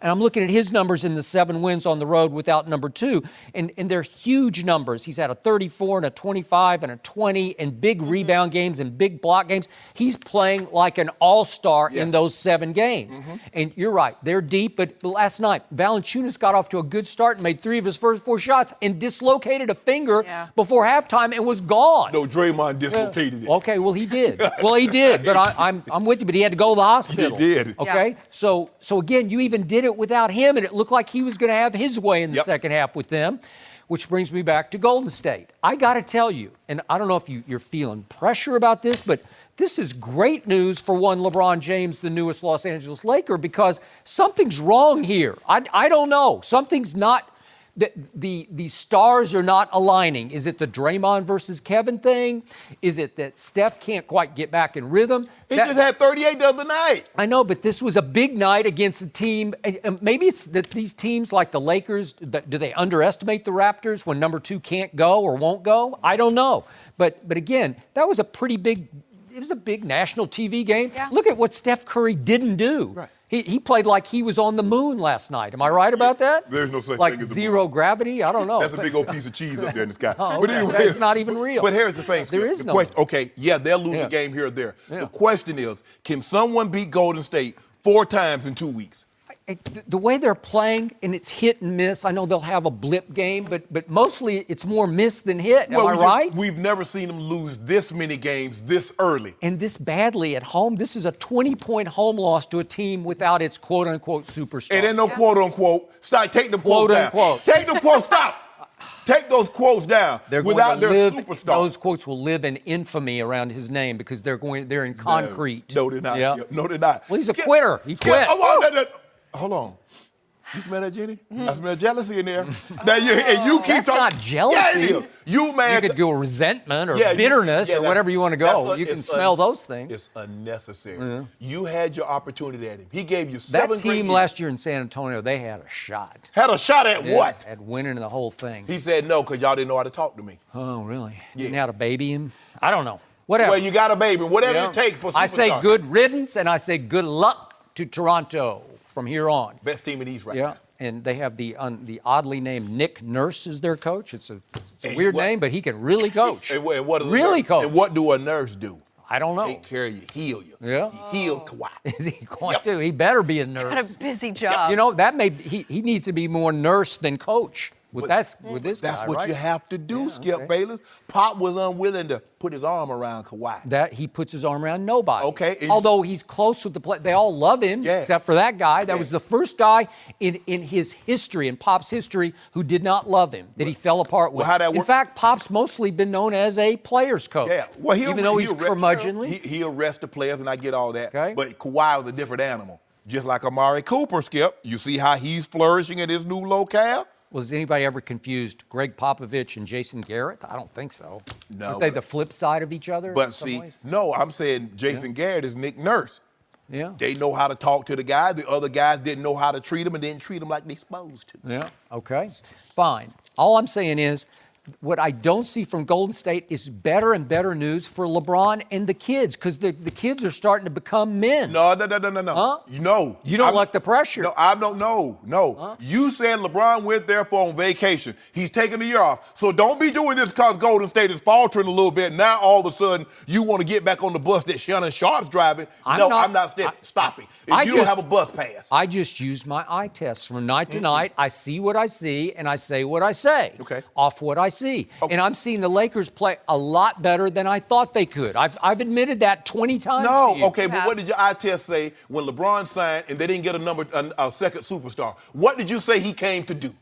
[SPEAKER 2] And I'm looking at his numbers in the 7 wins on the road without number 2, and they're huge numbers. He's had a 34 and a 25 and a 20 and big rebound games and big block games. He's playing like an all-star in those 7 games. Mm-hmm. And you're right, they're deep, but last night, Valanciunas got off to a good start and made 3 of his first 4 shots and dislocated a finger before halftime and was gone.
[SPEAKER 3] No, Draymond dislocated it.
[SPEAKER 2] Okay, well, he did. But I'm with you, but he had to go to the hospital.
[SPEAKER 3] He did.
[SPEAKER 2] Okay? Yeah. So again, you even did it without him, and it looked like he was going to have his way in the second half with them, which brings me back to Golden State. I got to tell you, and I don't know if you're feeling pressure about this, but this is great news for one LeBron James, the newest Los Angeles Laker, because something's wrong here. I don't know. Something's not. The stars are not aligning. Is it the Draymond versus Kevin thing? Is it that Steph can't quite get back in rhythm?
[SPEAKER 3] He just had 38 the other night.
[SPEAKER 2] I know, but this was a big night against a team. Maybe it's that these teams like the Lakers, do they underestimate the Raptors when number 2 can't go or won't go? I don't know. But again, that was a pretty big, it was a big national TV game. Yeah. Look at what Steph Curry didn't do. Right. He played like he was on the moon last night. Am I right about that?
[SPEAKER 3] There's no such
[SPEAKER 2] like
[SPEAKER 3] thing as
[SPEAKER 2] zero gravity? I don't know.
[SPEAKER 3] That's a big old piece of cheese up there in the sky.
[SPEAKER 2] But
[SPEAKER 3] anyway,
[SPEAKER 2] that's not even real.
[SPEAKER 3] But here's the thing.
[SPEAKER 2] There is no
[SPEAKER 3] question. Okay, they'll lose a game here or there. Yeah. The question is, can someone beat Golden State 4 times in 2 weeks?
[SPEAKER 2] The way they're playing, and it's hit and miss. I know they'll have a blip game, but mostly it's more miss than hit. Am I right?
[SPEAKER 3] We've never seen them lose this many games this early.
[SPEAKER 2] And this badly at home. This is a 20-point home loss to a team without its quote-unquote superstar.
[SPEAKER 3] And then no quote-unquote. Stop, take them quotes down.
[SPEAKER 2] Quote-unquote.
[SPEAKER 3] Take them quotes, stop. Take those quotes down without their superstar.
[SPEAKER 2] Those quotes will live in infamy around his name because they're in concrete.
[SPEAKER 3] No, they're not. Yeah. No, they're not.
[SPEAKER 2] Well, he's a quitter. He quit.
[SPEAKER 3] Hold on. You smell that, Jenny? Mm-hmm. I smell jealousy in there. Now you keep
[SPEAKER 2] That's
[SPEAKER 3] talking.
[SPEAKER 2] not jealousy.
[SPEAKER 3] Yeah, it is. You
[SPEAKER 2] could go resentment or bitterness or whatever you want to go. You can smell those things.
[SPEAKER 3] It's unnecessary. Mm-hmm. You had your opportunity at him. He gave you 7
[SPEAKER 2] That team last year in San Antonio, they had a shot.
[SPEAKER 3] Had a shot at what?
[SPEAKER 2] At winning the whole thing.
[SPEAKER 3] He said no because y'all didn't know how to talk to me.
[SPEAKER 2] Oh, really? Yeah. Didn't know how to baby him? I don't know. Whatever.
[SPEAKER 3] Well, you got a baby. Whatever it takes for superstar.
[SPEAKER 2] I say good riddance and I say good luck to Toronto from here on.
[SPEAKER 3] Best team in the East right now.
[SPEAKER 2] And they have the oddly named Nick Nurse as their coach. It's a weird name, but he can really coach.
[SPEAKER 3] And what
[SPEAKER 2] really coach.
[SPEAKER 3] And what do a nurse do?
[SPEAKER 2] I don't know.
[SPEAKER 3] Take care of you, heal you.
[SPEAKER 2] Yeah.
[SPEAKER 3] He healed Kawhi.
[SPEAKER 2] Is he going to? He better be a nurse.
[SPEAKER 1] Got a busy job.
[SPEAKER 2] You know, that may he needs to be more nurse than coach. With this
[SPEAKER 3] That's
[SPEAKER 2] guy,
[SPEAKER 3] what
[SPEAKER 2] right?
[SPEAKER 3] you have to do, Skip
[SPEAKER 2] okay.
[SPEAKER 3] Bayless. Pop was unwilling to put his arm around Kawhi.
[SPEAKER 2] That he puts his arm around nobody.
[SPEAKER 3] Okay.
[SPEAKER 2] Although he's close with the play, they all love him,
[SPEAKER 3] Yeah.
[SPEAKER 2] except for that guy. That
[SPEAKER 3] Yeah.
[SPEAKER 2] was the first guy in his history, in Pop's history, who did not love him, that he fell apart with.
[SPEAKER 3] Well, how that
[SPEAKER 2] in
[SPEAKER 3] work-
[SPEAKER 2] fact, Pop's mostly been known as a player's coach.
[SPEAKER 3] Yeah. Well,
[SPEAKER 2] even though he's curmudgeonly.
[SPEAKER 3] He arrests the players, and I get all that.
[SPEAKER 2] Okay.
[SPEAKER 3] But Kawhi was a different animal. Just like Amari Cooper, Skip. You see how he's flourishing in his new locale?
[SPEAKER 2] Was anybody ever confused Greg Popovich and Jason Garrett? I don't think so.
[SPEAKER 3] No.
[SPEAKER 2] Aren't they the flip side of each other? in
[SPEAKER 3] But
[SPEAKER 2] some
[SPEAKER 3] see,
[SPEAKER 2] ways?
[SPEAKER 3] no, I'm saying Jason Garrett is Nick Nurse.
[SPEAKER 2] Yeah.
[SPEAKER 3] They know how to talk to the guy. The other guys didn't know how to treat him and didn't treat him like they're supposed to.
[SPEAKER 2] Yeah. Okay. Fine. All I'm saying is, what I don't see from Golden State is better and better news for LeBron and the kids, because the kids are starting to become men.
[SPEAKER 3] No.
[SPEAKER 2] Huh?
[SPEAKER 3] No.
[SPEAKER 2] You don't like the pressure.
[SPEAKER 3] No, I don't know. No.
[SPEAKER 2] Huh?
[SPEAKER 3] You said LeBron went there for on vacation. He's taking the year off. So don't be doing this because Golden State is faltering a little bit. Now all of a sudden you want to get back on the bus that Shannon Sharpe's driving. I'm not stopping. If you don't have a bus pass.
[SPEAKER 2] I just use my eye test from night to night. I see what I see, and I say what I say.
[SPEAKER 3] Okay.
[SPEAKER 2] Off what I see.
[SPEAKER 3] Okay.
[SPEAKER 2] And I'm seeing the Lakers play a lot better than I thought they could. I've admitted that 20 times to you.
[SPEAKER 3] No, okay, but what did your eye test say when LeBron signed and they didn't get a second superstar? What did you say he came to do?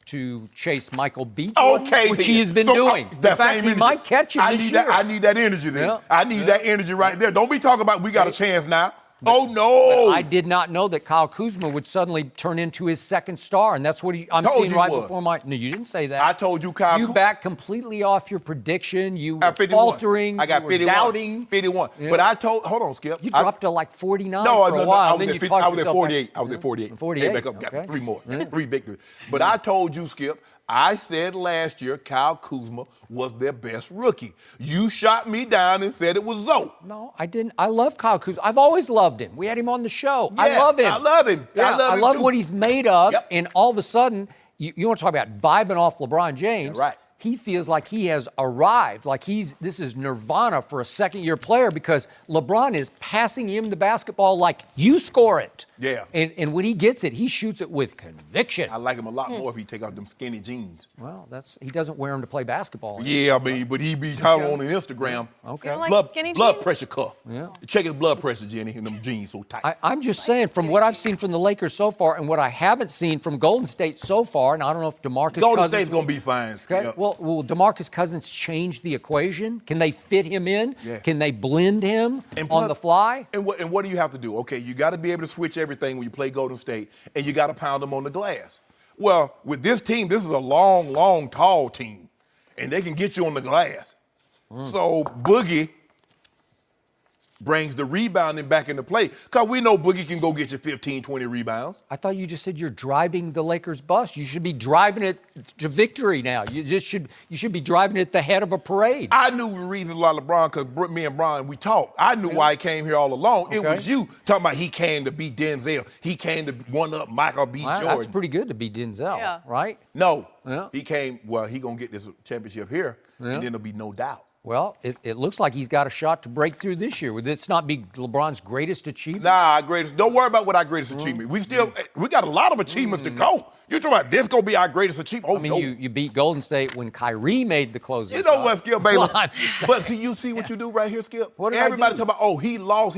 [SPEAKER 2] To chase Michael Beach,
[SPEAKER 3] Okay,
[SPEAKER 2] which
[SPEAKER 3] then.
[SPEAKER 2] he has been
[SPEAKER 3] So,
[SPEAKER 2] doing. In
[SPEAKER 3] that
[SPEAKER 2] fact,
[SPEAKER 3] same
[SPEAKER 2] he
[SPEAKER 3] energy.
[SPEAKER 2] might catch him this year.
[SPEAKER 3] I need that energy there.
[SPEAKER 2] Yeah.
[SPEAKER 3] I need that energy right there. Don't be talking about we got a chance now. Oh, no.
[SPEAKER 2] I did not know that Kyle Kuzma would suddenly turn into his second star, and that's what I'm
[SPEAKER 3] Told
[SPEAKER 2] seeing
[SPEAKER 3] you
[SPEAKER 2] right
[SPEAKER 3] would.
[SPEAKER 2] before my. No, you didn't say that.
[SPEAKER 3] I told you Kyle
[SPEAKER 2] You
[SPEAKER 3] Kuzma.
[SPEAKER 2] backed completely off your prediction. You were
[SPEAKER 3] At 51.
[SPEAKER 2] faltering.
[SPEAKER 3] I got
[SPEAKER 2] you were
[SPEAKER 3] 51.
[SPEAKER 2] doubting.
[SPEAKER 3] 51.
[SPEAKER 2] Yeah.
[SPEAKER 3] But I told, hold on, Skip.
[SPEAKER 2] You dropped to like 49
[SPEAKER 3] No,
[SPEAKER 2] for a
[SPEAKER 3] no,
[SPEAKER 2] while,
[SPEAKER 3] I
[SPEAKER 2] and
[SPEAKER 3] was
[SPEAKER 2] then
[SPEAKER 3] at
[SPEAKER 2] you
[SPEAKER 3] 50,
[SPEAKER 2] talked
[SPEAKER 3] I was at
[SPEAKER 2] yourself
[SPEAKER 3] 48.
[SPEAKER 2] back.
[SPEAKER 3] I was at 48.
[SPEAKER 2] 48.
[SPEAKER 3] Came back up, got
[SPEAKER 2] Okay.
[SPEAKER 3] 3 more. 3 victories. But I told you, Skip, I said last year Kyle Kuzma was their best rookie. You shot me down and said it was Zoe.
[SPEAKER 2] No, I didn't. I love Kyle Kuzma. I've always loved him. We had him on the show. I
[SPEAKER 3] Yeah,
[SPEAKER 2] love him.
[SPEAKER 3] I love him.
[SPEAKER 2] Yeah,
[SPEAKER 3] I love him too.
[SPEAKER 2] what he's made of.
[SPEAKER 3] Yep.
[SPEAKER 2] And all of a sudden, you want to talk about vibing off LeBron James.
[SPEAKER 3] Yeah, right.
[SPEAKER 2] He feels like he has arrived, like this is nirvana for a second-year player because LeBron is passing him the basketball like you score it.
[SPEAKER 3] Yeah.
[SPEAKER 2] And when he gets it, he shoots it with conviction.
[SPEAKER 3] I like him a lot more if he take off them skinny jeans.
[SPEAKER 2] Well, he doesn't wear them to play basketball.
[SPEAKER 3] Yeah, I mean, but he be out on Instagram.
[SPEAKER 2] Okay.
[SPEAKER 1] You don't like
[SPEAKER 3] blood,
[SPEAKER 1] skinny
[SPEAKER 3] blood
[SPEAKER 1] jeans?
[SPEAKER 3] pressure cuff.
[SPEAKER 2] Yeah.
[SPEAKER 3] Check his blood pressure, Jenny, and them jeans so tight.
[SPEAKER 2] I'm just saying, from what I've seen from the Lakers so far and what I haven't seen from Golden State so far, and I don't know if DeMarcus
[SPEAKER 3] Golden
[SPEAKER 2] Cousins...
[SPEAKER 3] State's going to be fine.
[SPEAKER 2] Okay.
[SPEAKER 3] Skip.
[SPEAKER 2] Well, will DeMarcus Cousins change the equation? Can they fit him in?
[SPEAKER 3] Yeah.
[SPEAKER 2] Can they blend him
[SPEAKER 3] And
[SPEAKER 2] on
[SPEAKER 3] plus-
[SPEAKER 2] the fly?
[SPEAKER 3] And what do you have to do? Okay, you got to be able to switch everything when you play Golden State, and you got to pound them on the glass. Well, with this team, this is a long, tall team, and they can get you on the glass. So Boogie brings the rebounding back into play because we know Boogie can go get you 15, 20 rebounds.
[SPEAKER 2] I thought you just said you're driving the Lakers bus. You should be driving it to victory now. You should be driving it the head of a parade.
[SPEAKER 3] I knew the reason why LeBron, because me and Brian, we talked. I knew why he came here all along. It
[SPEAKER 2] Okay.
[SPEAKER 3] was you talking about he came to beat Denzel. He came to one-up Michael B.
[SPEAKER 2] Well,
[SPEAKER 3] Jordan.
[SPEAKER 2] that's pretty good to be Denzel,
[SPEAKER 1] Yeah.
[SPEAKER 2] right?
[SPEAKER 3] No.
[SPEAKER 2] Yeah.
[SPEAKER 3] He came, he going to get this championship here, and then there'll be no doubt.
[SPEAKER 2] Well, it looks like he's got a shot to break through this year. Would this not be LeBron's greatest achievement?
[SPEAKER 3] Nah, don't worry about what our greatest achievement. We got a lot of achievements to go. You talking about this gonna be our greatest achievement? Oh,
[SPEAKER 2] I mean,
[SPEAKER 3] no.
[SPEAKER 2] you beat Golden State when Kyrie made the closing
[SPEAKER 3] You know
[SPEAKER 2] shot.
[SPEAKER 3] what, Skip Bayless?
[SPEAKER 2] Well, I'm just saying.
[SPEAKER 3] But you see what you do right here, Skip?
[SPEAKER 2] What did I
[SPEAKER 3] Everybody
[SPEAKER 2] do?
[SPEAKER 3] talk about, oh, he lost.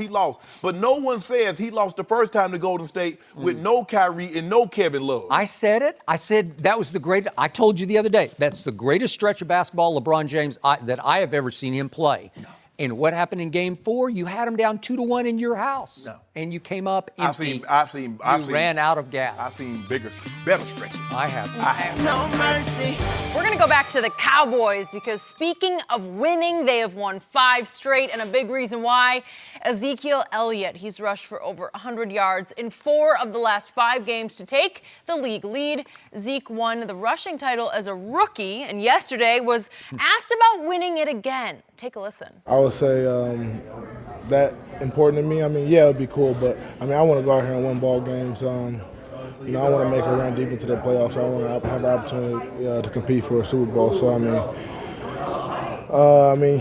[SPEAKER 3] But no one says he lost the first time to Golden State with no Kyrie and no Kevin Love.
[SPEAKER 2] I said it. I said that was the greatest. I told you the other day, that's the greatest stretch of basketball LeBron James that I have ever seen him play. No. And what happened in Game 4? You had him down 2-1 in your house.
[SPEAKER 3] No.
[SPEAKER 2] And you came up empty.
[SPEAKER 3] I've seen.
[SPEAKER 2] You ran out of gas.
[SPEAKER 3] I've seen better stretches.
[SPEAKER 2] I have.
[SPEAKER 4] No mercy.
[SPEAKER 1] We're going to go back to the Cowboys because speaking of winning, they have won 5 straight, and a big reason why, Ezekiel Elliott. He's rushed for over 100 yards in 4 of the last 5 games to take the league lead. Zeke won the rushing title as a rookie, and yesterday was asked about winning it again. Take a listen.
[SPEAKER 6] I would say that important to me. I mean, yeah, it'd be cool, but I mean, I want to go out here and win ball games. You know, I want to make a run deep into the playoffs. I want to have an opportunity to compete for a Super Bowl. So I mean,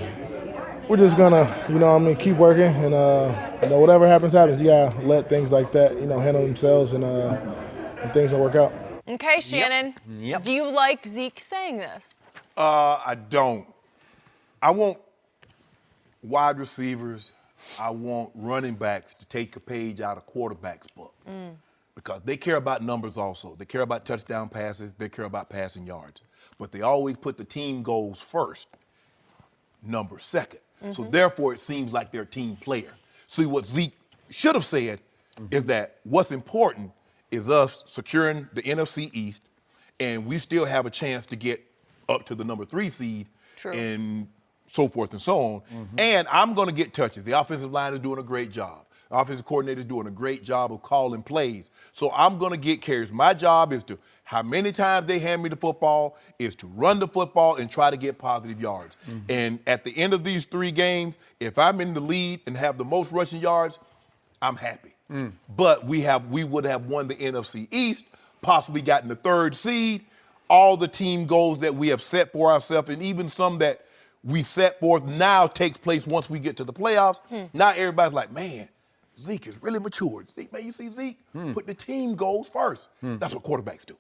[SPEAKER 6] we're just gonna, keep working and whatever happens. You gotta let things like that, handle themselves and things will work out.
[SPEAKER 1] Okay, Shannon.
[SPEAKER 2] Yep.
[SPEAKER 1] Do you like Zeke saying this?
[SPEAKER 3] I don't. I want wide receivers, I want running backs to take a page out of quarterback's book because they care about numbers also. They care about touchdown passes. They care about passing yards. But they always put the team goals first, number second. So therefore, it seems like they're a team player. See, what Zeke should have said is that what's important is us securing the NFC East, and we still have a chance to get up to the number 3 seed and so forth and so on. And I'm going to get touches. The offensive line is doing a great job. The offensive coordinator is doing a great job of calling plays. So I'm going to get carries. My job is to, how many times they hand me the football, is to run the football and try to get positive yards. And at the end of these 3 games, if I'm in the lead and have the most rushing yards, I'm happy. But we would have won the NFC East, possibly gotten the 3rd seed. All the team goals that we have set for ourselves, and even some that we set forth now takes place once we get to the playoffs. Now everybody's like, man, Zeke is really matured. Zeke, man, you see Zeke? Put the team goals first. That's what quarterbacks do.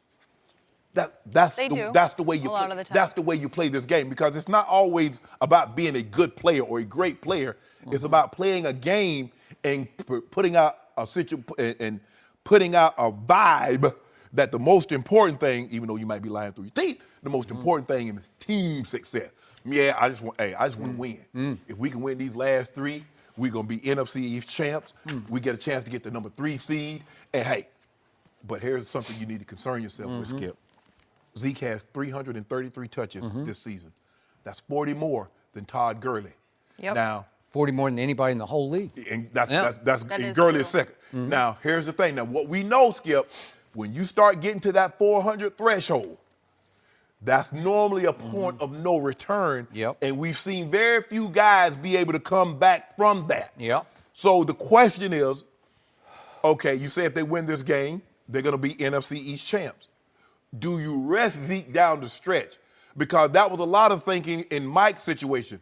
[SPEAKER 3] That's the way you play. That's the way you play this game, because it's not always about being a good player or a great player. It's about playing a game and putting out a vibe that the most important thing, even though you might be lying through your teeth, the most important thing is team success. Yeah, I just want to win. If we can win these last 3, we're going to be NFC East champs. We get a chance to get the number 3 seed. And hey, but here's something you need to concern yourself with, Skip. Zeke has 333 touches this season. That's 40 more than Todd Gurley. Now,
[SPEAKER 2] 40 more than anybody in the whole league.
[SPEAKER 3] And that's Gurley is second. Now, here's the thing. Now, what we know, Skip, when you start getting to that 400 threshold, that's normally a point of no return. And we've seen very few guys be able to come back from that. So the question is, okay, you say if they win this game, they're going to be NFC East champs. Do you rest Zeke down the stretch? Because that was a lot of thinking in Mike's situation.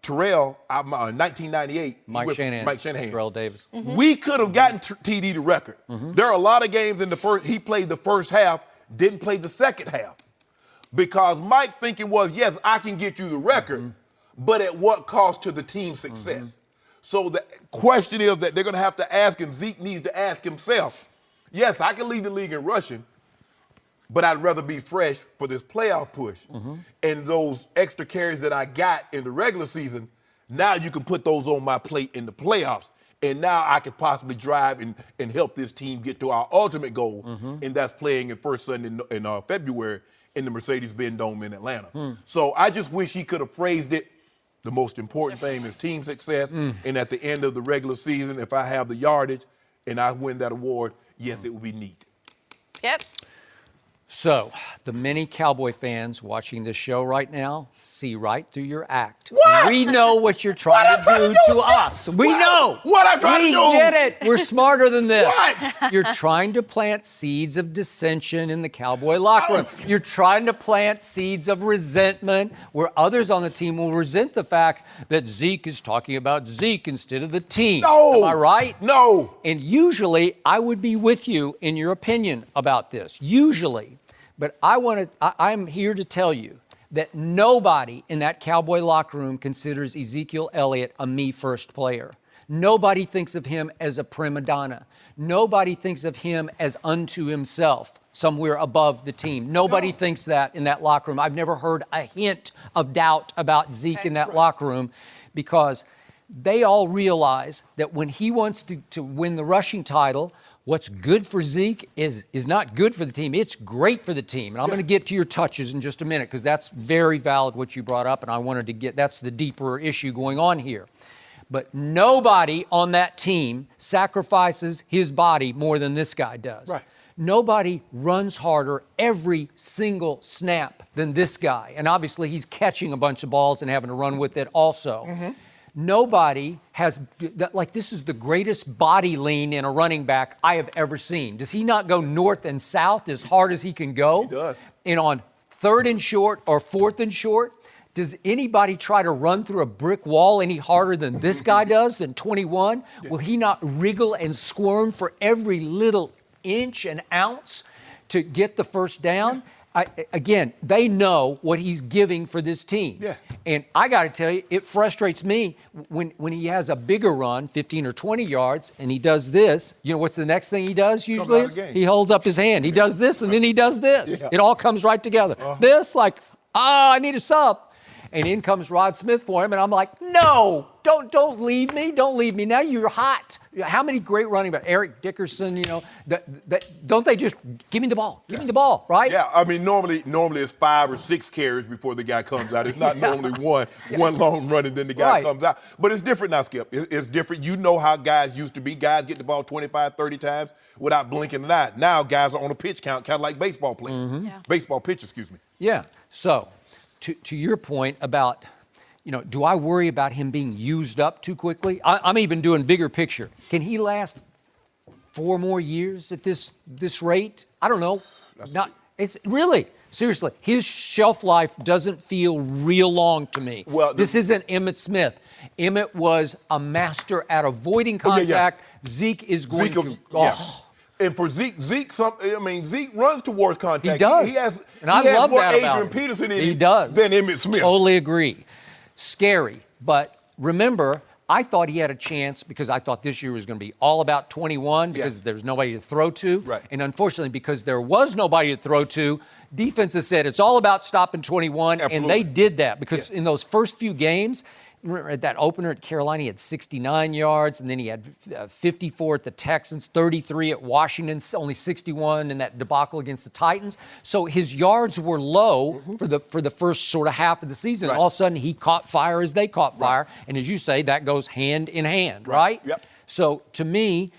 [SPEAKER 3] Terrell, 1998.
[SPEAKER 2] Mike Shanahan. Terrell Davis.
[SPEAKER 3] We could have gotten TD the record. There are a lot of games in the first, he played the first half, didn't play the second half. Because Mike thinking was, yes, I can get you the record, but at what cost to the team's success? So the question is that they're going to have to ask, and Zeke needs to ask himself, yes, I can lead the league in rushing, but I'd rather be fresh for this playoff push. And those extra carries that I got in the regular season, now you can put those on my plate in the playoffs. And now I could possibly drive and help this team get to our ultimate goal, and that's playing in first Sunday in February in the Mercedes-Benz Dome in Atlanta. So I just wish he could have phrased it. The most important thing is team success. And at the end of the regular season, if I have the yardage and I win that award, yes, it would be neat.
[SPEAKER 2] So, the many Cowboy fans watching this show right now see right through your act.
[SPEAKER 3] What?
[SPEAKER 2] We know what you're trying to do to us. We know.
[SPEAKER 3] What I'm trying to do?
[SPEAKER 2] We get it. We're smarter than this.
[SPEAKER 3] What?
[SPEAKER 2] You're trying to plant seeds of dissension in the Cowboy locker room. You're trying to plant seeds of resentment where others on the team will resent the fact that Zeke is talking about Zeke instead of the team.
[SPEAKER 3] No.
[SPEAKER 2] Am I right?
[SPEAKER 3] No.
[SPEAKER 2] And usually, I would be with you in your opinion about this. Usually. But I'm here to tell you that nobody in that Cowboy locker room considers Ezekiel Elliott a me-first player. Nobody thinks of him as a prima donna. Nobody thinks of him as unto himself, somewhere above the team. Nobody thinks that in that locker room. I've never heard a hint of doubt about Zeke in that locker room, because they all realize that when he wants to win the rushing title, what's good for Zeke is not good for the team. It's great for the team. And I'm going to get to your touches in just a minute, because that's very valid what you brought up, and I wanted to get, that's the deeper issue going on here. But nobody on that team sacrifices his body more than this guy does.
[SPEAKER 3] Right.
[SPEAKER 2] Nobody runs harder every single snap than this guy. And obviously he's catching a bunch of balls and having to run with it also. Nobody has, like, this is the greatest body lean in a running back I have ever seen. Does he not go north and south as hard as he can go?
[SPEAKER 3] He does.
[SPEAKER 2] And on 3rd and short or 4th and short, Does anybody try to run through a brick wall any harder than this guy does, than 21? Yeah. Will he not wriggle and squirm for every little inch and ounce to get the first down? Again, they know what he's giving for this team.
[SPEAKER 3] Yeah.
[SPEAKER 2] And I got to tell you, it frustrates me when he has a bigger run, 15 or 20 yards, and he does this. You know what's the next thing he does usually? He holds up his hand. He does this, and then he does this. Yeah. It all comes right together. This, like, I need a sub. And in comes Rod Smith for him, and I'm like, no, don't leave me. Don't leave me. Now you're hot. How many great running backs? Eric Dickerson, you know, that don't they just give me the ball? Give me the ball, right?
[SPEAKER 3] Yeah, I mean, normally it's 5 or 6 carries before the guy comes out. It's not normally one long run and then the guy comes out. But it's different now, Skip. It's different. You know how guys used to be. Guys get the ball 25, 30 times without blinking an eye. Now guys are on a pitch count, kind of like baseball players. Mm-hmm. Yeah. Baseball pitch, excuse me.
[SPEAKER 2] Yeah, so to your point about, you know, do I worry about him being used up too quickly? I'm even doing bigger picture. Can he last 4 more years at this rate? I don't know. It's really, seriously, his shelf life doesn't feel real long to me. Well, this isn't Emmitt Smith. Emmitt was a master at avoiding contact. Zeke is going to.
[SPEAKER 3] And for Zeke runs towards contact.
[SPEAKER 2] He does.
[SPEAKER 3] He has
[SPEAKER 2] love
[SPEAKER 3] more
[SPEAKER 2] that
[SPEAKER 3] Adrian
[SPEAKER 2] about him.
[SPEAKER 3] Peterson in
[SPEAKER 2] he
[SPEAKER 3] him
[SPEAKER 2] does.
[SPEAKER 3] than Emmitt Smith.
[SPEAKER 2] Totally agree. Scary. But remember, I thought he had a chance because I thought this year was going to be all about 21 because there's nobody to throw to.
[SPEAKER 3] Right.
[SPEAKER 2] And unfortunately, because there was nobody to throw to, defenses said it's all about stopping 21. Absolutely. And they did that because in those first few games, remember at that opener at Carolina, he had 69 yards, and then he had 54 at the Texans, 33 at Washington, only 61 in that debacle against the Titans. So his yards were low for the first sort of half of the season. All of a sudden, he caught fire as they caught fire. And as you say, that goes hand in hand, right?
[SPEAKER 3] Yep.
[SPEAKER 2] So to me,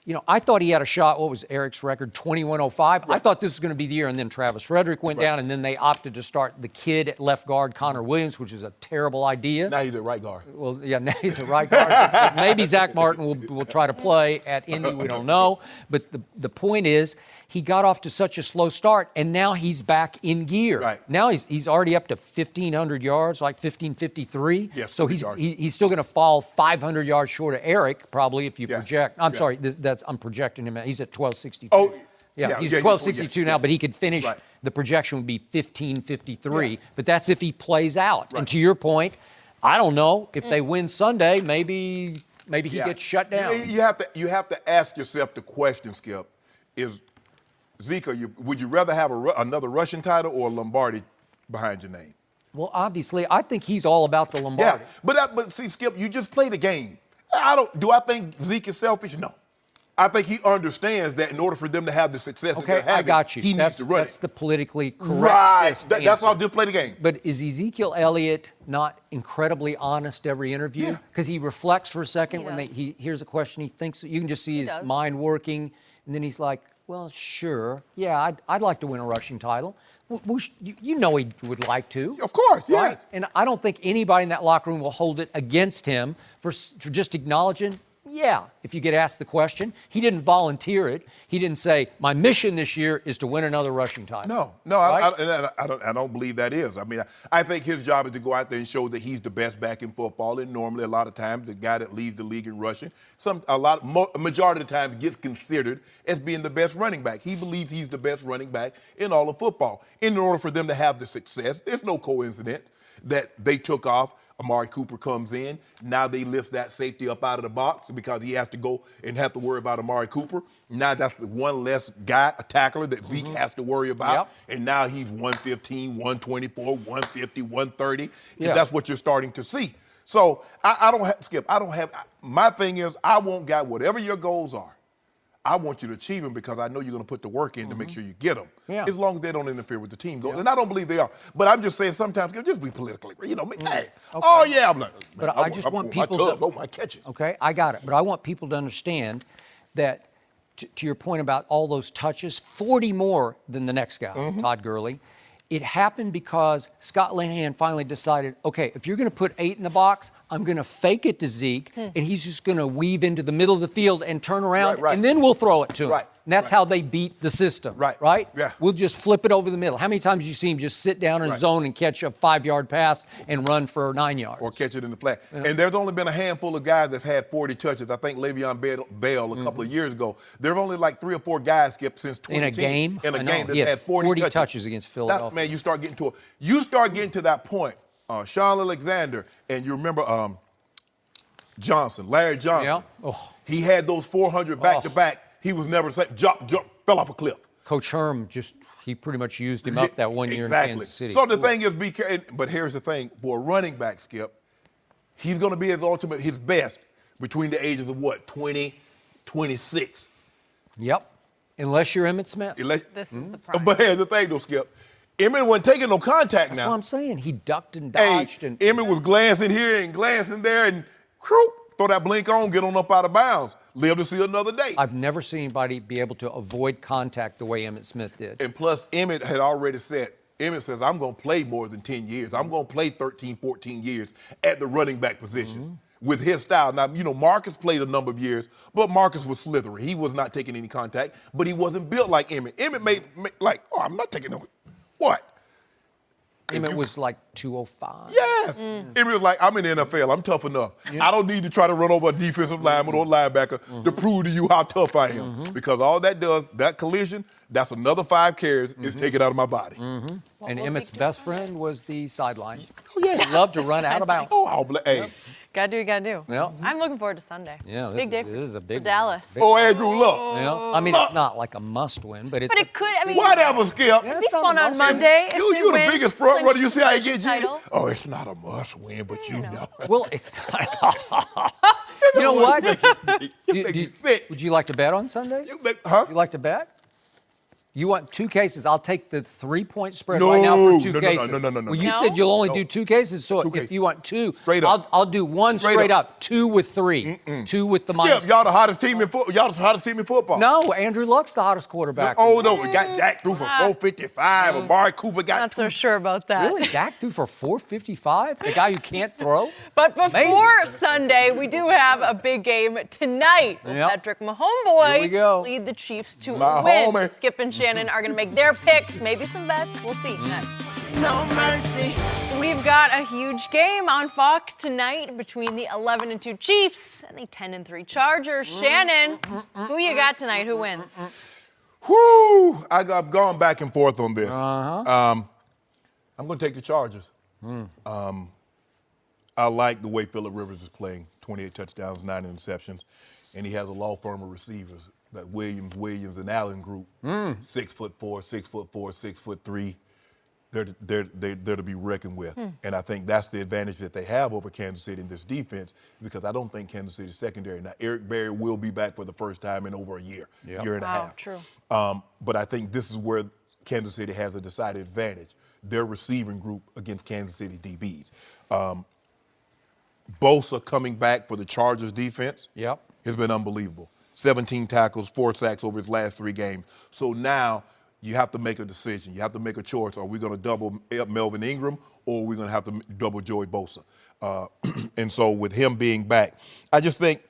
[SPEAKER 2] you know, I thought he had a shot. What was Eric's record? 21.05. I thought this was going to be the year, and then Travis Frederick went down, and then they opted to start the kid at left guard, Connor Williams, which is a terrible idea.
[SPEAKER 3] Now he's at right guard.
[SPEAKER 2] Well, yeah, now he's at right guard. Maybe Zach Martin will try to play at Indy. We don't know. But the point is, he got off to such a slow start, and now he's back in gear.
[SPEAKER 3] Right.
[SPEAKER 2] Now he's already up to 1,500 yards, like 1,553.
[SPEAKER 3] Yes,
[SPEAKER 2] so he's still going to fall 500 yards short of Eric, probably, if you project. I'm sorry, I'm projecting him. He's at 1,262.
[SPEAKER 3] Oh,
[SPEAKER 2] he's 1,262 now, but he could finish. Right. The projection would be 1,553. But that's if he plays out. Right. And to your point, I don't know if they win Sunday. Maybe he gets shut down.
[SPEAKER 3] You have to ask yourself the question, Skip, is Zeke, would you rather have another rushing title or a Lombardi behind your name?
[SPEAKER 2] Well, obviously, I think he's all about the Lombardi.
[SPEAKER 3] Yeah, but see, Skip, you just played a game. Do I think Zeke is selfish? No. I think he understands that in order for them to have the success that they're having,
[SPEAKER 2] I got you.
[SPEAKER 3] He needs to run
[SPEAKER 2] That's the politically correct.
[SPEAKER 3] Right. That's why I just play the game.
[SPEAKER 2] But is Ezekiel Elliott not incredibly honest every interview? Because he reflects for a second when he hears a question. He thinks you can just see his mind working, and then he's like, "Well, sure, yeah, I'd like to win a rushing title." You know he would like to.
[SPEAKER 3] Of course,
[SPEAKER 2] right?
[SPEAKER 3] Yes.
[SPEAKER 2] And I don't think anybody in that locker room will hold it against him for just acknowledging. Yeah, if you get asked the question. He didn't volunteer it. He didn't say, my mission this year is to win another rushing title.
[SPEAKER 3] No,
[SPEAKER 2] right?
[SPEAKER 3] I don't believe that is. I mean, I think his job is to go out there and show that he's the best back in football, and normally a lot of times the guy that leads the league in rushing, a majority of the time gets considered as being the best running back. He believes he's the best running back in all of football. In order for them to have the success, there's no coincidence that they took off. Amari Cooper comes in. Now they lift that safety up out of the box because he has to go and have to worry about Amari Cooper. Now that's the one less guy, a tackler that Zeke has to worry about. Yep. And now he's 115, 124, 150, 130. Yeah. And that's what you're starting to see. So I don't have, Skip, my thing is I want guy, whatever your goals are, I want you to achieve them because I know you're going to put the work in to make sure you get them. Yeah. As long as they don't interfere with the team goals. Yeah. And I don't believe they are. But I'm just saying sometimes, just be politically, hey, okay. Oh, yeah. I'm like,
[SPEAKER 2] but I just want people to,
[SPEAKER 3] my catches.
[SPEAKER 2] Okay, I got it. But I want people to understand that, to your point about all those touches, 40 more than the next guy, Todd Gurley. It happened because Scott Linehan finally decided, okay, if you're going to put 8 in the box, I'm going to fake it to Zeke, and he's just going to weave into the middle of the field and turn around, and then we'll throw it to him.
[SPEAKER 3] Right.
[SPEAKER 2] And that's how they beat the system. Right?
[SPEAKER 3] Yeah.
[SPEAKER 2] We'll just flip it over the middle. How many times you see him just sit down in zone and catch a 5-yard pass and run for 9 yards?
[SPEAKER 3] Or catch it in the flat. Yeah. And there's only been a handful of guys that have had 40 touches. I think Le'Veon Bell a couple of years ago. There have only like 3 or 4 guys, Skip, since 2010.
[SPEAKER 2] In a game
[SPEAKER 3] that's had 40
[SPEAKER 2] touches against Philadelphia.
[SPEAKER 3] Man, you start getting to that point. Sean Alexander, and you remember Larry Johnson.
[SPEAKER 2] Yeah. Oh.
[SPEAKER 3] He had those 400 back-to-back. He was never the same. Fell off a cliff.
[SPEAKER 2] Coach Herm he pretty much used him up that one year in Kansas City.
[SPEAKER 3] So the thing is, but here's the thing. For a running back, Skip, he's going to be his best between the ages of 20, 26.
[SPEAKER 2] Yep. Unless you're Emmitt Smith.
[SPEAKER 1] This is the prime.
[SPEAKER 3] But here's the thing, though, Skip. Emmett wasn't taking no contact now.
[SPEAKER 2] That's what I'm saying. He ducked and dodged.
[SPEAKER 3] Emmett was glancing here and glancing there and throw that blink on, get on up out of bounds. Live to see another day.
[SPEAKER 2] I've never seen anybody be able to avoid contact the way Emmitt Smith did.
[SPEAKER 3] And plus, Emmett had already said, Emmett says, I'm going to play more than 10 years. I'm going to play 13, 14 years at the running back position with his style. Now, Marcus played a number of years, but Marcus was slithery. He was not taking any contact, but he wasn't built like Emmett. Emmett made I'm not taking no. What?
[SPEAKER 2] Emmett was like 205.
[SPEAKER 3] Yes. Emmett was like, I'm in the NFL. I'm tough enough. Yep. I don't need to try to run over a defensive lineman or linebacker to prove to you how tough I am. Because all that does, that collision, that's another 5 carries is taken out of my body.
[SPEAKER 2] And Emmett's best friend was the sideline.
[SPEAKER 3] Oh, yeah.
[SPEAKER 2] He loved to run out of bounds.
[SPEAKER 3] Hey.
[SPEAKER 1] Gotta do what you gotta do.
[SPEAKER 2] Yep.
[SPEAKER 1] I'm looking forward to Sunday.
[SPEAKER 2] Yeah,
[SPEAKER 1] big day
[SPEAKER 2] this is a big
[SPEAKER 1] for Dallas.
[SPEAKER 2] Big
[SPEAKER 3] Andrew Luck.
[SPEAKER 2] Yeah. I mean, it's not like a must-win, but it's.
[SPEAKER 1] But it could. I mean,
[SPEAKER 3] whatever, Skip.
[SPEAKER 1] It'd be fun on Monday.
[SPEAKER 3] You the biggest front runner. You see how he gets you?
[SPEAKER 1] Title.
[SPEAKER 3] Oh, it's not a must-win, but you know.
[SPEAKER 2] Well, it's not. You know what? Would you like to bet on Sunday? You like to bet? You want 2 cases? I'll take the 3-point spread right now for 2 cases.
[SPEAKER 3] No.
[SPEAKER 2] Well, you said you'll only do 2 cases, so if you want 2,
[SPEAKER 3] straight up.
[SPEAKER 2] I'll do 1 straight up. 2 with 3. 2 with the minus.
[SPEAKER 3] Y'all the hottest team in football. Y'all the hottest team in football.
[SPEAKER 2] No, Andrew Luck's the hottest quarterback.
[SPEAKER 3] Oh no, we got Dak threw for 455. Amari Cooper got.
[SPEAKER 1] Not so sure about that.
[SPEAKER 2] Really, Dak threw for 455? The guy who can't throw?
[SPEAKER 1] But before Sunday, we do have a big game tonight. Patrick Mahomes lead the Chiefs to a win.
[SPEAKER 3] Homie.
[SPEAKER 1] Skip and Shannon are going to make their picks, maybe some bets. We'll see next.
[SPEAKER 4] No mercy.
[SPEAKER 1] We've got a huge game on Fox tonight between the 11-2 Chiefs and the 10-3 Chargers. Shannon, who you got tonight? Who wins?
[SPEAKER 3] Whoo! I've gone back and forth on this. I'm going to take the Chargers. I like the way Phillip Rivers is playing. 28 touchdowns, 9 interceptions, and he has a law firm of receivers. That Williams, and Allen group, 6'4", 6'4", 6'3". They're to be reckoned with, and I think that's the advantage that they have over Kansas City in this defense because I don't think Kansas City's secondary. Now Eric Berry will be back for the first time in over a year and a half.
[SPEAKER 1] True.
[SPEAKER 3] But I think this is where Kansas City has a decided advantage. Their receiving group against Kansas City DBs. Bosa coming back for the Chargers defense. Has been unbelievable. 17 tackles, 4 sacks over his last 3 games. So now you have to make a decision. You have to make a choice. Are we going to double Melvin Ingram or are we going to have to double Joey Bosa? And so with him being back, I just think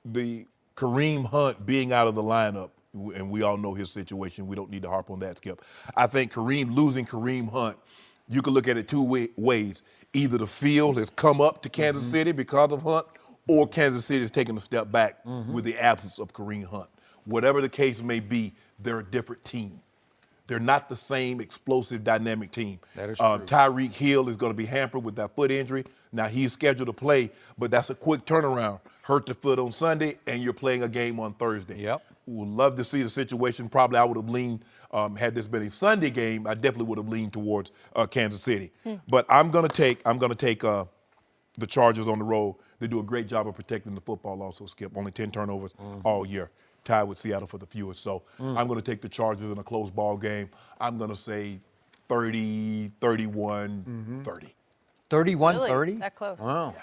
[SPEAKER 3] the Kareem Hunt being out of the lineup, and we all know his situation. We don't need to harp on that, Skip. I think losing Kareem Hunt, you could look at it 2 ways. Either the field has come up to Kansas City because of Hunt, or Kansas City is taking a step back with the absence of Kareem Hunt. Whatever the case may be, they're a different team. They're not the same explosive, dynamic team.
[SPEAKER 2] That is true.
[SPEAKER 3] Tyreek Hill is going to be hampered with that foot injury. Now, he's scheduled to play, but that's a quick turnaround. Hurt the foot on Sunday, and you're playing a game on Thursday. Would love to see the situation. Probably I would have leaned, had this been a Sunday game, I definitely would have leaned towards Kansas City. But I'm going to take the Chargers on the road. They do a great job of protecting the football also, Skip. Only 10 turnovers all year, tied with Seattle for the fewest. So I'm going to take the Chargers in a close ball game. I'm going to say 30, 31, 30.
[SPEAKER 2] 31-30?
[SPEAKER 1] Really? That close.
[SPEAKER 2] Wow. Yeah.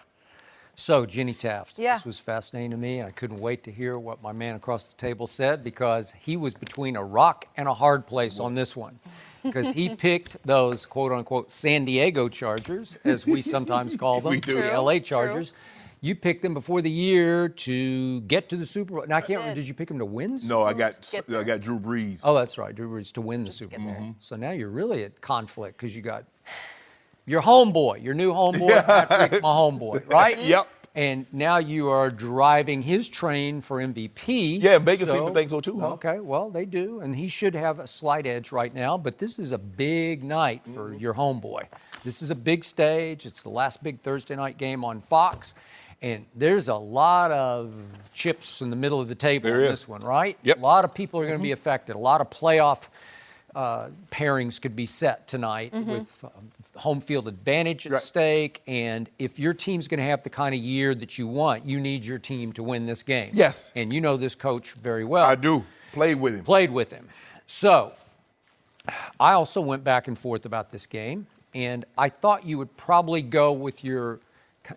[SPEAKER 2] So, Jenny Taft,
[SPEAKER 1] Yeah.
[SPEAKER 2] this was fascinating to me, and I couldn't wait to hear what my man across the table said because he was between a rock and a hard place on this one. Because he picked those quote-unquote San Diego Chargers, as we sometimes call them,
[SPEAKER 3] We do.
[SPEAKER 2] the LA Chargers. You picked them before the year to get to the Super Bowl. Now, I can't remember, did you pick them to win? the Super
[SPEAKER 3] No,
[SPEAKER 2] Bowl?
[SPEAKER 3] I got Drew Brees.
[SPEAKER 2] Oh, that's right. Drew Brees to win the Super Bowl. So now you're really at conflict because you got your homeboy, your new homeboy, Patrick, my homeboy, right?
[SPEAKER 3] Yep.
[SPEAKER 2] And now you are driving his train for MVP.
[SPEAKER 3] Yeah, Vegas seems to think so too, huh?
[SPEAKER 2] Okay, well, they do. And he should have a slight edge right now. But this is a big night for your homeboy. This is a big stage. It's the last big Thursday night game on Fox. And there's a lot of chips in the middle of the table
[SPEAKER 3] There
[SPEAKER 2] on
[SPEAKER 3] is.
[SPEAKER 2] this one, right?
[SPEAKER 3] Yep.
[SPEAKER 2] A lot of people are going to be affected. A lot of playoff pairings could be set tonight with home field advantage at stake. And if your team's going to have the kind of year that you want, you need your team to win this game.
[SPEAKER 3] Yes.
[SPEAKER 2] And you know this coach very well.
[SPEAKER 3] I do. Played with him.
[SPEAKER 2] Played with him. So I also went back and forth about this game. And I thought you would probably go with your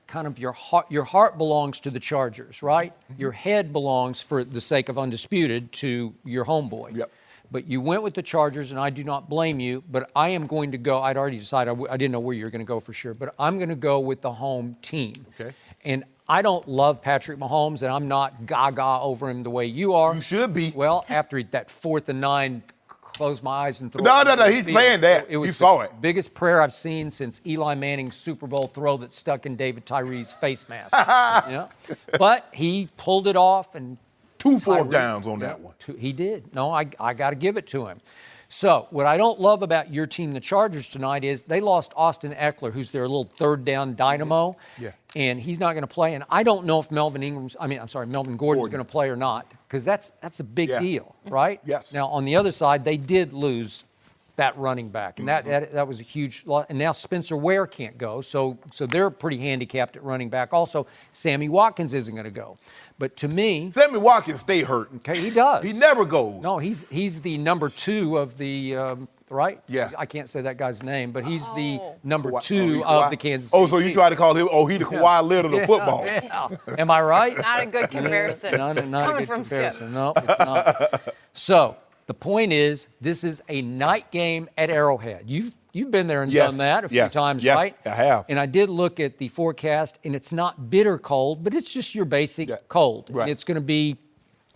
[SPEAKER 2] kind of your heart. Your heart belongs to the Chargers, right? Your head belongs, for the sake of Undisputed, to your homeboy.
[SPEAKER 3] Yep.
[SPEAKER 2] But you went with the Chargers, and I do not blame you. But I am going to go. I'd already decided. I didn't know where you were going to go for sure. But I'm going to go with the home team.
[SPEAKER 3] Okay.
[SPEAKER 2] And I don't love Patrick Mahomes, and I'm not gaga over him the way you are.
[SPEAKER 3] You should be.
[SPEAKER 2] Well, after that 4th and 9. Close my eyes and throw
[SPEAKER 3] No,
[SPEAKER 2] it.
[SPEAKER 3] no, no, he's playing that.
[SPEAKER 2] It was
[SPEAKER 3] You saw
[SPEAKER 2] the
[SPEAKER 3] it.
[SPEAKER 2] biggest prayer I've seen since Eli Manning's Super Bowl throw that stuck in David Tyree's face mask. Yeah. But he pulled it off, and
[SPEAKER 3] 2 fourth downs on that one.
[SPEAKER 2] he did. No, I got to give it to him. So what I don't love about your team, the Chargers, tonight is they lost Austin Eckler, who's their little third down dynamo.
[SPEAKER 3] Yeah.
[SPEAKER 2] And he's not going to play. And I don't know if Melvin Gordon's going to play or not, because that's a big deal, right?
[SPEAKER 3] Yes.
[SPEAKER 2] Now, on the other side, they did lose that running back, and that was a huge loss. And now Spencer Ware can't go, so they're pretty handicapped at running back. Also, Sammy Watkins isn't going to go. But to me,
[SPEAKER 3] Sammy Watkins stay hurt.
[SPEAKER 2] okay, he does.
[SPEAKER 3] He never goes.
[SPEAKER 2] No, he's the number 2 of the right.
[SPEAKER 3] Yeah.
[SPEAKER 2] I can't say that guy's name, but he's the number
[SPEAKER 3] Kawhi-
[SPEAKER 2] 2
[SPEAKER 3] Kawhi-
[SPEAKER 2] of the Kansas City.
[SPEAKER 3] Oh, so you try to call him? Oh, he the Kawhi Leonard of football.
[SPEAKER 2] Yeah. Am I right?
[SPEAKER 1] Not a good comparison.
[SPEAKER 2] Not a
[SPEAKER 1] Coming
[SPEAKER 2] good
[SPEAKER 1] from
[SPEAKER 2] comparison.
[SPEAKER 1] Skip.
[SPEAKER 2] No, it's not. So the point is, this is a night game at Arrowhead. You've been there and
[SPEAKER 3] Yes.
[SPEAKER 2] done that a few
[SPEAKER 3] Yes.
[SPEAKER 2] times,
[SPEAKER 3] Yes,
[SPEAKER 2] right?
[SPEAKER 3] I have.
[SPEAKER 2] And I did look at the forecast, and it's not bitter cold, but it's just your basic cold.
[SPEAKER 3] Right.
[SPEAKER 2] And it's going to be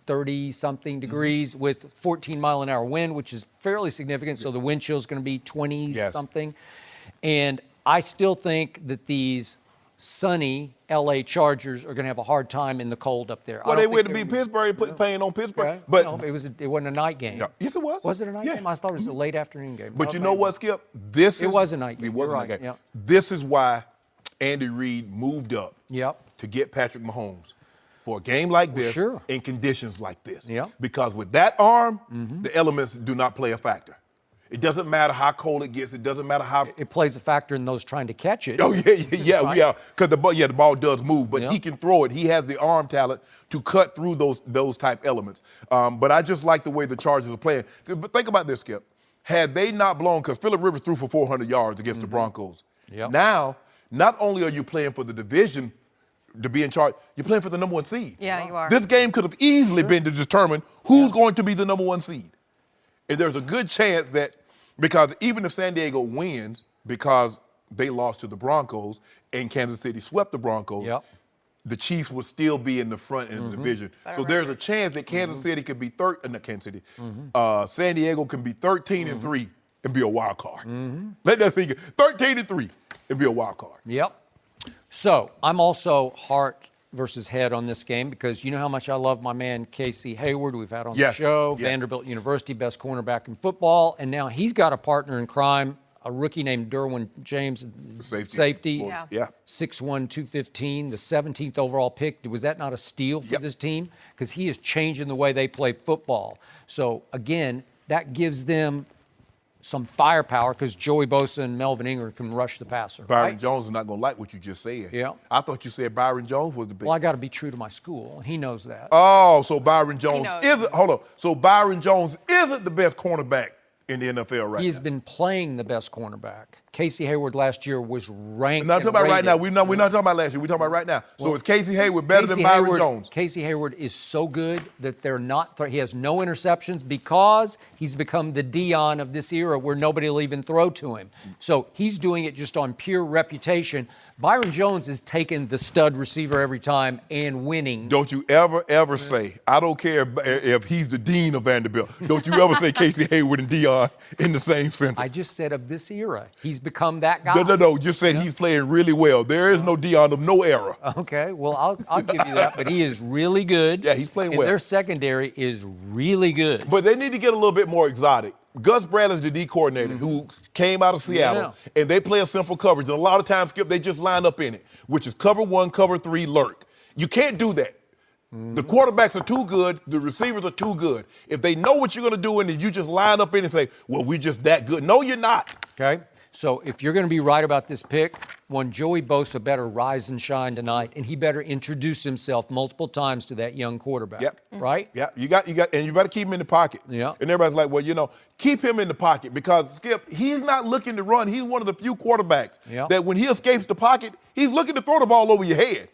[SPEAKER 2] 30-something degrees with 14-mile-an-hour wind, which is fairly significant. So the wind chill is going to be 20-something. And I still think that these sunny L.A. Chargers are going to have a hard time in the cold up there.
[SPEAKER 3] Well, they went to beat Pittsburgh, put pain on Pittsburgh.
[SPEAKER 2] Okay.
[SPEAKER 3] But
[SPEAKER 2] No, it wasn't a night game.
[SPEAKER 3] No. Yes, it was.
[SPEAKER 2] Was it a night
[SPEAKER 3] Yeah.
[SPEAKER 2] game? I thought it was a late afternoon game.
[SPEAKER 3] But
[SPEAKER 2] No,
[SPEAKER 3] you
[SPEAKER 2] it
[SPEAKER 3] know
[SPEAKER 2] might
[SPEAKER 3] what, Skip? This
[SPEAKER 2] It
[SPEAKER 3] is
[SPEAKER 2] was a night game.
[SPEAKER 3] It was
[SPEAKER 2] You're
[SPEAKER 3] a night
[SPEAKER 2] right.
[SPEAKER 3] game.
[SPEAKER 2] Yep.
[SPEAKER 3] This is why Andy Reid moved up
[SPEAKER 2] Yep.
[SPEAKER 3] to get Patrick Mahomes for a game like this
[SPEAKER 2] sure.
[SPEAKER 3] in conditions like this.
[SPEAKER 2] Yep.
[SPEAKER 3] Because with that arm, the elements do not play a factor. It doesn't matter how cold it gets. It doesn't matter how.
[SPEAKER 2] It plays a factor in those trying to catch it.
[SPEAKER 3] Oh yeah.
[SPEAKER 2] Right.
[SPEAKER 3] Because the ball does move, but
[SPEAKER 2] Yeah.
[SPEAKER 3] he can throw it. He has the arm talent to cut through those type elements. But I just like the way the Chargers are playing. But think about this, Skip. Had they not blown, because Phillip Rivers threw for 400 yards against the Broncos.
[SPEAKER 2] Yep.
[SPEAKER 3] Now, not only are you playing for the division to be in charge, you're playing for the number 1 seed.
[SPEAKER 1] Yeah, you are.
[SPEAKER 3] This game could have easily been to determine who's going to be the number 1 seed. And there's a good chance that, because even if San Diego wins, because they lost to the Broncos and Kansas City swept the Broncos,
[SPEAKER 2] Yep.
[SPEAKER 3] the Chiefs would still be in the front in the division. So there's a chance that Kansas City could be San Diego can be 13-3 and be a wild card. Let that sink in. 13-3 and be a wild card.
[SPEAKER 2] Yep. So I'm also heart versus head on this game, because you know how much I love my man Casey Hayward. We've had on the
[SPEAKER 3] Yes.
[SPEAKER 2] show.
[SPEAKER 3] Yeah.
[SPEAKER 2] Vanderbilt University, best cornerback in football. And now he's got a partner in crime, a rookie named Derwin James, safety.
[SPEAKER 3] Of course. Yeah.
[SPEAKER 2] 6'1", 215, the 17th overall pick. Was that not a steal for this team? Because he is changing the way they play football. So, again, that gives them some firepower, because Joey Bosa and Melvin Ingram can rush the passer.
[SPEAKER 3] Byron
[SPEAKER 2] right?
[SPEAKER 3] Jones is not going to like what you just said.
[SPEAKER 2] Yeah.
[SPEAKER 3] I thought you said Byron Jones was the big.
[SPEAKER 2] Well, I got to be true to my school, and he knows that.
[SPEAKER 3] Oh, so Byron Jones
[SPEAKER 1] knows.
[SPEAKER 3] isn't. Hold on. So Byron Jones isn't the best cornerback in the NFL right
[SPEAKER 2] He has
[SPEAKER 3] now.
[SPEAKER 2] been playing the best cornerback. Casey Hayward last year was ranked.
[SPEAKER 3] We're not talking about right now.
[SPEAKER 2] rated.
[SPEAKER 3] We're not talking about last year. We're talking about right now. So is Casey Hayward better than Byron Jones?
[SPEAKER 2] Casey Hayward is so good that they're not. He has no interceptions, because he's become the Dion of this era, where nobody will even throw to him. So he's doing it just on pure reputation. Byron Jones is taking the stud receiver every time and winning.
[SPEAKER 3] Don't you ever say, I don't care if he's the dean of Vanderbilt. Don't you ever say Casey Hayward and Dion in the same sentence.
[SPEAKER 2] I just said of this era. He's become that guy.
[SPEAKER 3] No. Just said he's playing really well. There is no Dion of no era.
[SPEAKER 2] Okay, well, I'll give you that, but he is really good.
[SPEAKER 3] Yeah, he's playing
[SPEAKER 2] and
[SPEAKER 3] well.
[SPEAKER 2] Their secondary is really good.
[SPEAKER 3] But they need to get a little bit more exotic. Gus Bradley's the D coordinator who came out of Seattle, and they play a simple coverage. And a lot of times, Skip, they just line up in it, which is cover 1, cover 3, lurk. You can't do that. The quarterbacks are too good. The receivers are too good. If they know what you're going to do and then you just line up in and say, well, we're just that good. No, you're not.
[SPEAKER 2] Okay, so if you're going to be right about this pick, Joey Bosa better rise and shine tonight, and he better introduce himself multiple times to that young quarterback.
[SPEAKER 3] Yep.
[SPEAKER 2] Right?
[SPEAKER 3] Yeah, you got, and you better keep him in the pocket.
[SPEAKER 2] Yeah.
[SPEAKER 3] And everybody's like, well, keep him in the pocket because Skip, he's not looking to run. He's one of the few quarterbacks that when he escapes the pocket, he's looking to throw the ball over your head.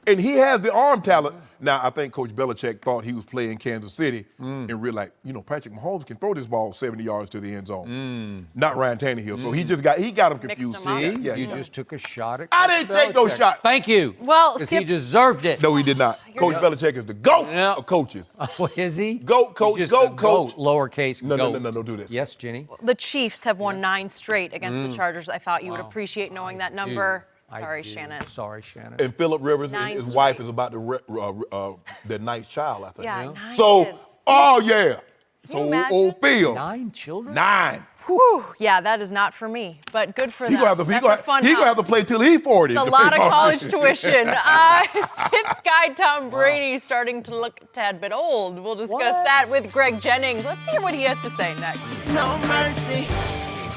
[SPEAKER 3] And he has the arm talent. Now, I think Coach Belichick thought he was playing Kansas City and realized, Patrick Mahomes can throw this ball 70 yards to the end zone. Not Ryan Tannehill. So he got him confused.
[SPEAKER 2] You just took a shot at
[SPEAKER 3] I didn't take no shot.
[SPEAKER 2] Thank you.
[SPEAKER 1] Well,
[SPEAKER 2] because he deserved it.
[SPEAKER 3] No, he did not. Coach Belichick is the GOAT of coaches.
[SPEAKER 2] Oh, is he?
[SPEAKER 3] GOAT, coach,
[SPEAKER 2] He's
[SPEAKER 3] GOAT, coach.
[SPEAKER 2] Lowercase
[SPEAKER 3] No,
[SPEAKER 2] goat.
[SPEAKER 3] don't do this.
[SPEAKER 2] Yes, Jenny?
[SPEAKER 1] The Chiefs have won 9 straight against the Chargers. I thought you would appreciate knowing that number. Sorry, Shannon.
[SPEAKER 2] Sorry, Shannon.
[SPEAKER 3] And Phillip Rivers,
[SPEAKER 1] 9
[SPEAKER 3] his
[SPEAKER 1] straight.
[SPEAKER 3] wife is about to their 9th child, I think.
[SPEAKER 1] Yeah, 9
[SPEAKER 3] So,
[SPEAKER 1] kids.
[SPEAKER 3] oh yeah.
[SPEAKER 1] you
[SPEAKER 3] So
[SPEAKER 1] imagine?
[SPEAKER 3] old Phil.
[SPEAKER 2] 9 children?
[SPEAKER 3] 9.
[SPEAKER 1] Whew, yeah, that is not for me, but good for them.
[SPEAKER 3] He gonna have to play till he's 40.
[SPEAKER 1] It's a lot of college tuition. Skip's guy Tom Brady starting to look a tad bit old. We'll discuss that with Greg Jennings. Let's hear what he has to say next.
[SPEAKER 4] No mercy.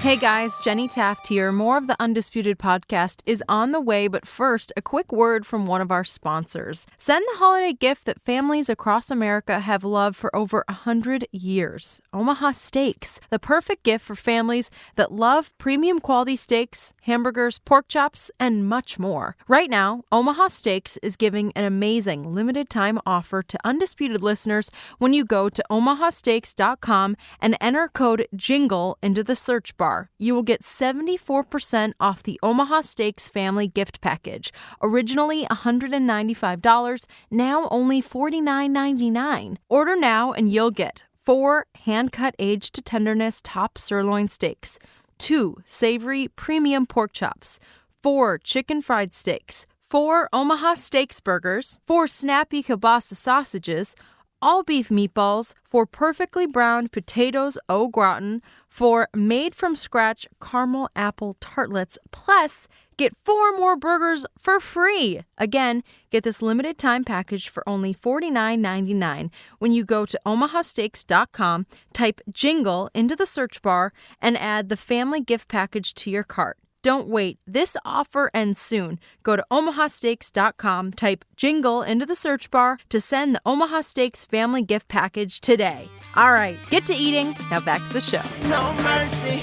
[SPEAKER 5] Hey guys, Jenny Taft here. More of the Undisputed podcast is on the way, but first, a quick word from one of our sponsors. Send the holiday gift that families across America have loved for over 100 years. Omaha Steaks, the perfect gift for families that love premium quality steaks, hamburgers, pork chops, and much more. Right now, Omaha Steaks is giving an amazing limited time offer to Undisputed listeners when you go to omahasteaks.com and enter code JINGLE into the search bar. You will get 74% off the Omaha Steaks family gift package. Originally $195, now only $49.99. Order now and you'll get 4 hand-cut aged to tenderness top sirloin steaks, 2 savory premium pork chops, 4 chicken fried steaks, 4 Omaha Steaks burgers, 4 snappy kielbasa sausages, all beef meatballs, 4 perfectly browned potatoes au gratin, 4 made-from-scratch caramel apple tartlets, plus get 4 more burgers for free. Again, get this limited-time package for only $49.99 when you go to omahasteaks.com, type JINGLE into the search bar, and add the family gift package to your cart. Don't wait. This offer ends soon. Go to omahasteaks.com, type JINGLE into the search bar to send the Omaha Steaks family gift package today. All right, get to eating. Now back to the show.
[SPEAKER 4] No mercy.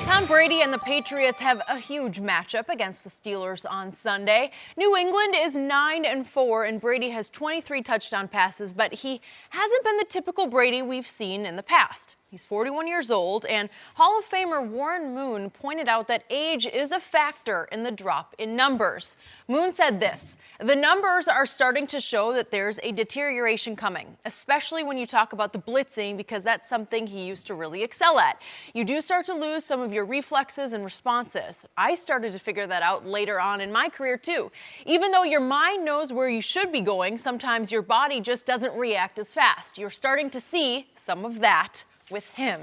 [SPEAKER 1] Tom Brady and the Patriots have a huge matchup against the Steelers on Sunday. New England is 9-4, and Brady has 23 touchdown passes, but he hasn't been the typical Brady we've seen in the past. He's 41 years old, and Hall of Famer Warren Moon pointed out that age is a factor in the drop in numbers. Moon said this: "The numbers are starting to show that there's a deterioration coming, especially when you talk about the blitzing, because that's something he used to really excel at. You do start to lose some of your reflexes and responses. I started to figure that out later on in my career too. Even though your mind knows where you should be going, sometimes your body just doesn't react as fast. You're starting to see some of that with him."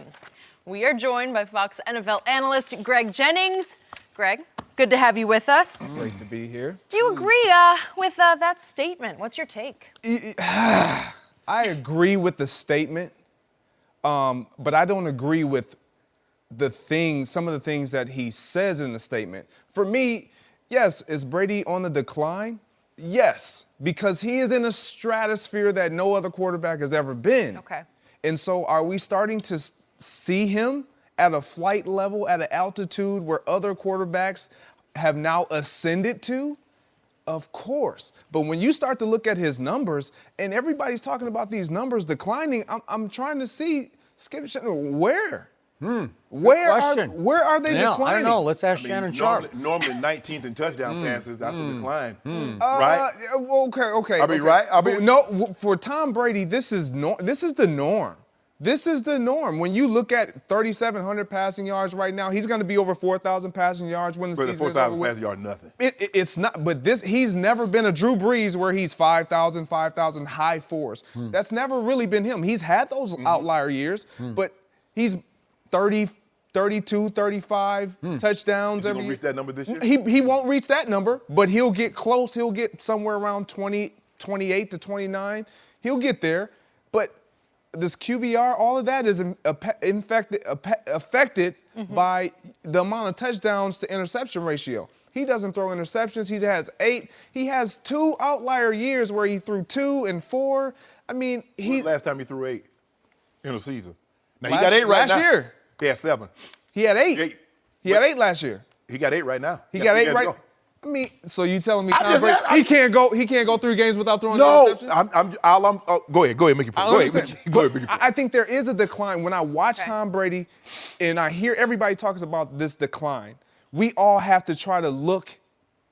[SPEAKER 1] We are joined by Fox NFL analyst Greg Jennings. Greg, good to have you with us.
[SPEAKER 7] Great to be here.
[SPEAKER 1] Do you agree with that statement? What's your take?
[SPEAKER 7] I agree with the statement, but I don't agree with some of the things that he says in the statement. For me, yes, is Brady on the decline? Yes, because he is in a stratosphere that no other quarterback has ever been.
[SPEAKER 1] Okay.
[SPEAKER 7] And so are we starting to see him at a flight level, at an altitude where other quarterbacks have now ascended to? Of course. But when you start to look at his numbers, and everybody's talking about these numbers declining, I'm trying to see, Skip, where? Where are they
[SPEAKER 2] Yeah,
[SPEAKER 7] declining?
[SPEAKER 2] I don't know. Let's ask Shannon Sharpe.
[SPEAKER 3] Normally 19th in touchdown passes, that's a decline. Right?
[SPEAKER 7] Okay.
[SPEAKER 3] I mean, right? I mean,
[SPEAKER 7] no, for Tom Brady, this is the norm. This is the norm. When you look at 3,700 passing yards right now, he's going to be over 4,000 passing yards when the season is over.
[SPEAKER 3] 4,000 passing yards, nothing.
[SPEAKER 7] It's not, but he's never been a Drew Brees where he's 5,000, high fours. That's never really been him. He's had those outlier years, but he's 30, 32, 35 touchdowns every year.
[SPEAKER 3] Reach that number this year?
[SPEAKER 7] He won't reach that number, but he'll get close. He'll get somewhere around 20, 28 to 29. He'll get there, but this QBR, all of that is affected by the amount of touchdowns to interception ratio. He doesn't throw interceptions. He has 8. He has 2 outlier years where he threw 2 and 4. I mean,
[SPEAKER 3] When was the last time he threw 8 in a season? Now, he
[SPEAKER 7] Last-
[SPEAKER 3] got 8 right
[SPEAKER 7] last
[SPEAKER 3] now.
[SPEAKER 7] year.
[SPEAKER 3] He had 7.
[SPEAKER 7] he had 8.
[SPEAKER 3] 8.
[SPEAKER 7] He had 8 last year.
[SPEAKER 3] He got 8 right now.
[SPEAKER 7] He got 8 right.
[SPEAKER 3] Go.
[SPEAKER 7] I mean, so you telling me
[SPEAKER 3] I'm
[SPEAKER 7] Tom
[SPEAKER 3] just-
[SPEAKER 7] Brady,
[SPEAKER 3] I'm-
[SPEAKER 7] he can't go 3 games without throwing
[SPEAKER 3] No,
[SPEAKER 7] interceptions?
[SPEAKER 3] go ahead, make your point. Go ahead,
[SPEAKER 7] understand.
[SPEAKER 3] make your point.
[SPEAKER 7] I think there is a decline. When I watch Tom Brady and I hear everybody talks about this decline, we all have to try to look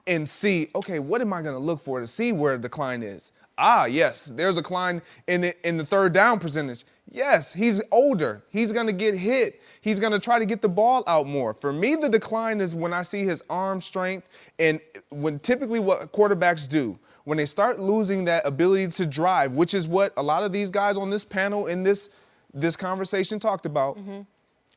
[SPEAKER 7] and see, okay, what am I going to look for to see where the decline is? Yes, there's a decline in the third down percentage. Yes, he's older. He's going to get hit. He's going to try to get the ball out more. For me, the decline is when I see his arm strength and when typically what quarterbacks do, when they start losing that ability to drive, which is what a lot of these guys on this panel in this conversation talked about,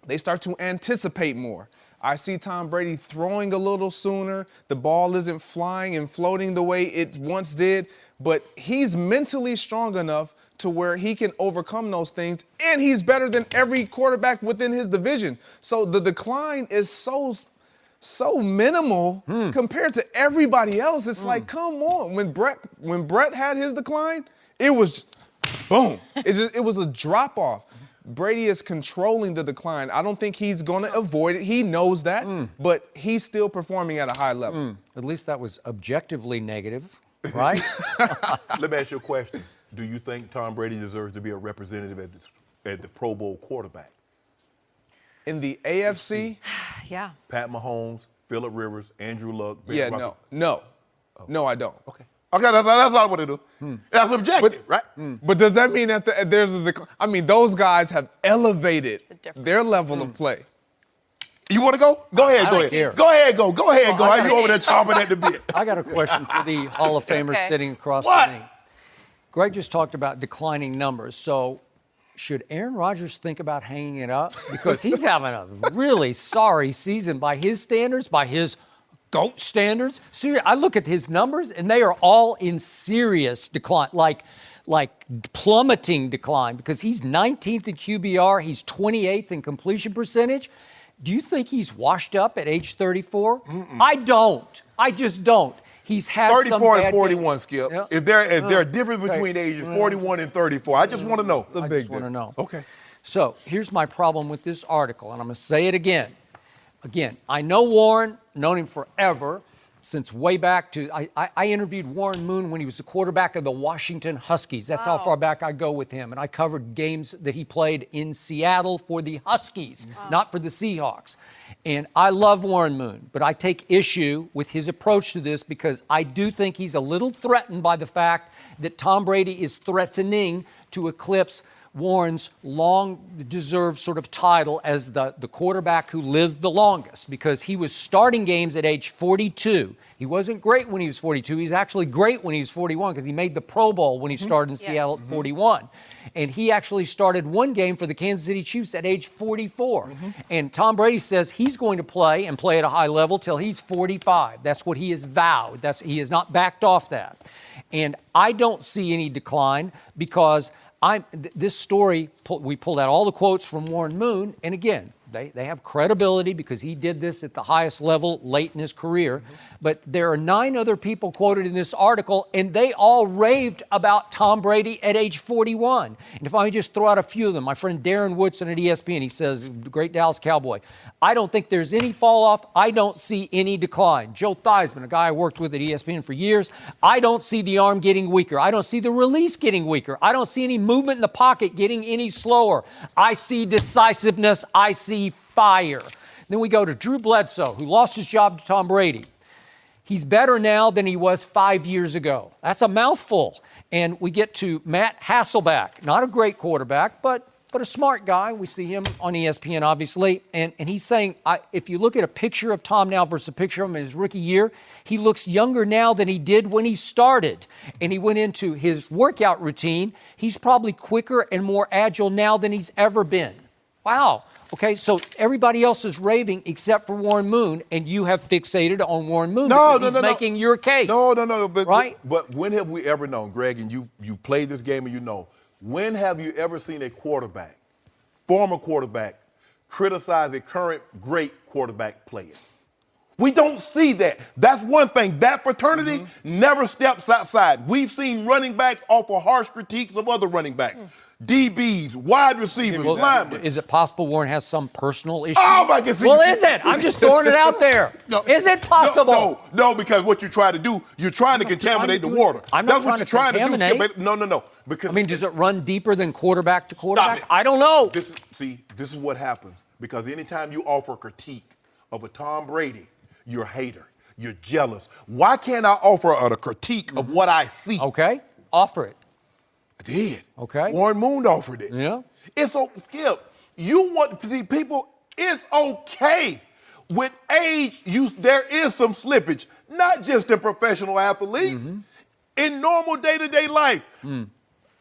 [SPEAKER 7] they start to anticipate more. I see Tom Brady throwing a little sooner. The ball isn't flying and floating the way it once did, but he's mentally strong enough to where he can overcome those things, and he's better than every quarterback within his division. So the decline is so minimal compared to everybody else. It's like, come on. When Brett had his decline, it was just, boom. It was a drop off. Brady is controlling the decline. I don't think he's going to avoid it. He knows that, but he's still performing at a high level.
[SPEAKER 2] At least that was objectively negative, right?
[SPEAKER 3] Let me ask you a question. Do you think Tom Brady deserves to be a representative at the Pro Bowl quarterback?
[SPEAKER 7] In the AFC,
[SPEAKER 1] Yeah.
[SPEAKER 3] Pat Mahomes, Phillip Rivers, Andrew Luck. Ben
[SPEAKER 7] yeah,
[SPEAKER 3] Roethlisberger.
[SPEAKER 7] no, I don't.
[SPEAKER 3] Okay, that's all I want to do. That's objective, right?
[SPEAKER 7] But does that mean that there's a decline? I mean, those guys have elevated
[SPEAKER 1] difference.
[SPEAKER 7] their level of play.
[SPEAKER 3] You want to go? Go ahead,
[SPEAKER 2] I
[SPEAKER 3] go
[SPEAKER 2] don't
[SPEAKER 3] ahead.
[SPEAKER 2] care.
[SPEAKER 3] Go ahead, go. Go ahead, go.
[SPEAKER 2] I
[SPEAKER 3] Are you over there chomping at the bit?
[SPEAKER 2] I got a question for the Hall of Famer
[SPEAKER 1] Okay.
[SPEAKER 2] sitting across
[SPEAKER 3] What?
[SPEAKER 2] from me. Greg just talked about declining numbers. So should Aaron Rodgers think about hanging it up? Because he's having a really sorry season by his standards, by his GOAT standards. Seriously, I look at his numbers, and they are all in serious decline, like plummeting decline, because he's 19th in QBR, he's 28th in completion percentage. Do you think he's washed up at age 34? I don't. I just don't. He's had
[SPEAKER 3] 34
[SPEAKER 2] some
[SPEAKER 3] and
[SPEAKER 2] bad
[SPEAKER 3] 41,
[SPEAKER 2] games.
[SPEAKER 3] Skip.
[SPEAKER 2] Yeah.
[SPEAKER 3] Is there a difference between ages 41 and 34? I just want to know.
[SPEAKER 2] I just want to know.
[SPEAKER 3] Okay.
[SPEAKER 2] So here's my problem with this article, and I'm going to say it again. Again, I know Warren, known him forever, since way back to, I interviewed Warren Moon when he was the quarterback of the Washington Huskies. That's how far back I go with him. And I covered games that he played in Seattle for the Huskies, not for the Seahawks. And I love Warren Moon, but I take issue with his approach to this because I do think he's a little threatened by the fact that Tom Brady is threatening to eclipse Warren's long-deserved sort of title as the quarterback who lived the longest, because he was starting games at age 42. He wasn't great when he was 42. He was actually great when he was 41 because he made the Pro Bowl when he started in Seattle at 41. And he actually started one game for the Kansas City Chiefs at age 44. And Tom Brady says he's going to play and play at a high level till he's 45. That's what he has vowed. He has not backed off that. And I don't see any decline because this story, we pulled out all the quotes from Warren Moon, and again, they have credibility because he did this at the highest level late in his career. But there are 9 other people quoted in this article, and they all raved about Tom Brady at age 41. And if I may just throw out a few of them, my friend Darren Woodson at ESPN, he says, great Dallas Cowboy, I don't think there's any fall off. I don't see any decline. Joe Theismann, a guy I worked with at ESPN for years, I don't see the arm getting weaker. I don't see the release getting weaker. I don't see any movement in the pocket getting any slower. I see decisiveness. I see see fire. Then we go to Drew Bledsoe, who lost his job to Tom Brady. He's better now than he was 5 years ago. That's a mouthful. And we get to Matt Hasselbeck, not a great quarterback, but a smart guy. We see him on ESPN, obviously. And he's saying, if you look at a picture of Tom now versus a picture of him in his rookie year, he looks younger now than he did when he started. And he went into his workout routine. He's probably quicker and more agile now than he's ever been. Wow. Okay, so everybody else is raving except for Warren Moon, and you have fixated on Warren Moon because he's making your case.
[SPEAKER 3] No.
[SPEAKER 2] Right?
[SPEAKER 3] But when have we ever known, Greg, and you played this game and you know, when have you ever seen a quarterback, former quarterback, criticize a current great quarterback player? We don't see that. That's one thing. That fraternity never steps outside. We've seen running backs offer harsh critiques of other running backs. DBs, wide receivers, linemen.
[SPEAKER 2] Is it possible Warren has some personal issue?
[SPEAKER 3] Oh, my God.
[SPEAKER 2] Well, is it? I'm just throwing it out there.
[SPEAKER 3] No,
[SPEAKER 2] is it possible?
[SPEAKER 3] No, because what you try to do, you're trying to contaminate the water.
[SPEAKER 2] I'm not
[SPEAKER 3] That's
[SPEAKER 2] trying to contaminate.
[SPEAKER 3] No. Because
[SPEAKER 2] I mean, does it run deeper than quarterback to quarterback? I don't know.
[SPEAKER 3] This is what happens. Because anytime you offer critique of a Tom Brady, you're a hater. You're jealous. Why can't I offer a critique of what I see?
[SPEAKER 2] Okay, offer it.
[SPEAKER 3] I did.
[SPEAKER 2] Okay.
[SPEAKER 3] Warren Moon offered it.
[SPEAKER 2] Yeah.
[SPEAKER 3] It's Skip. You want to see people, it's okay. With age, there is some slippage, not just in professional athletes, in normal day-to-day life.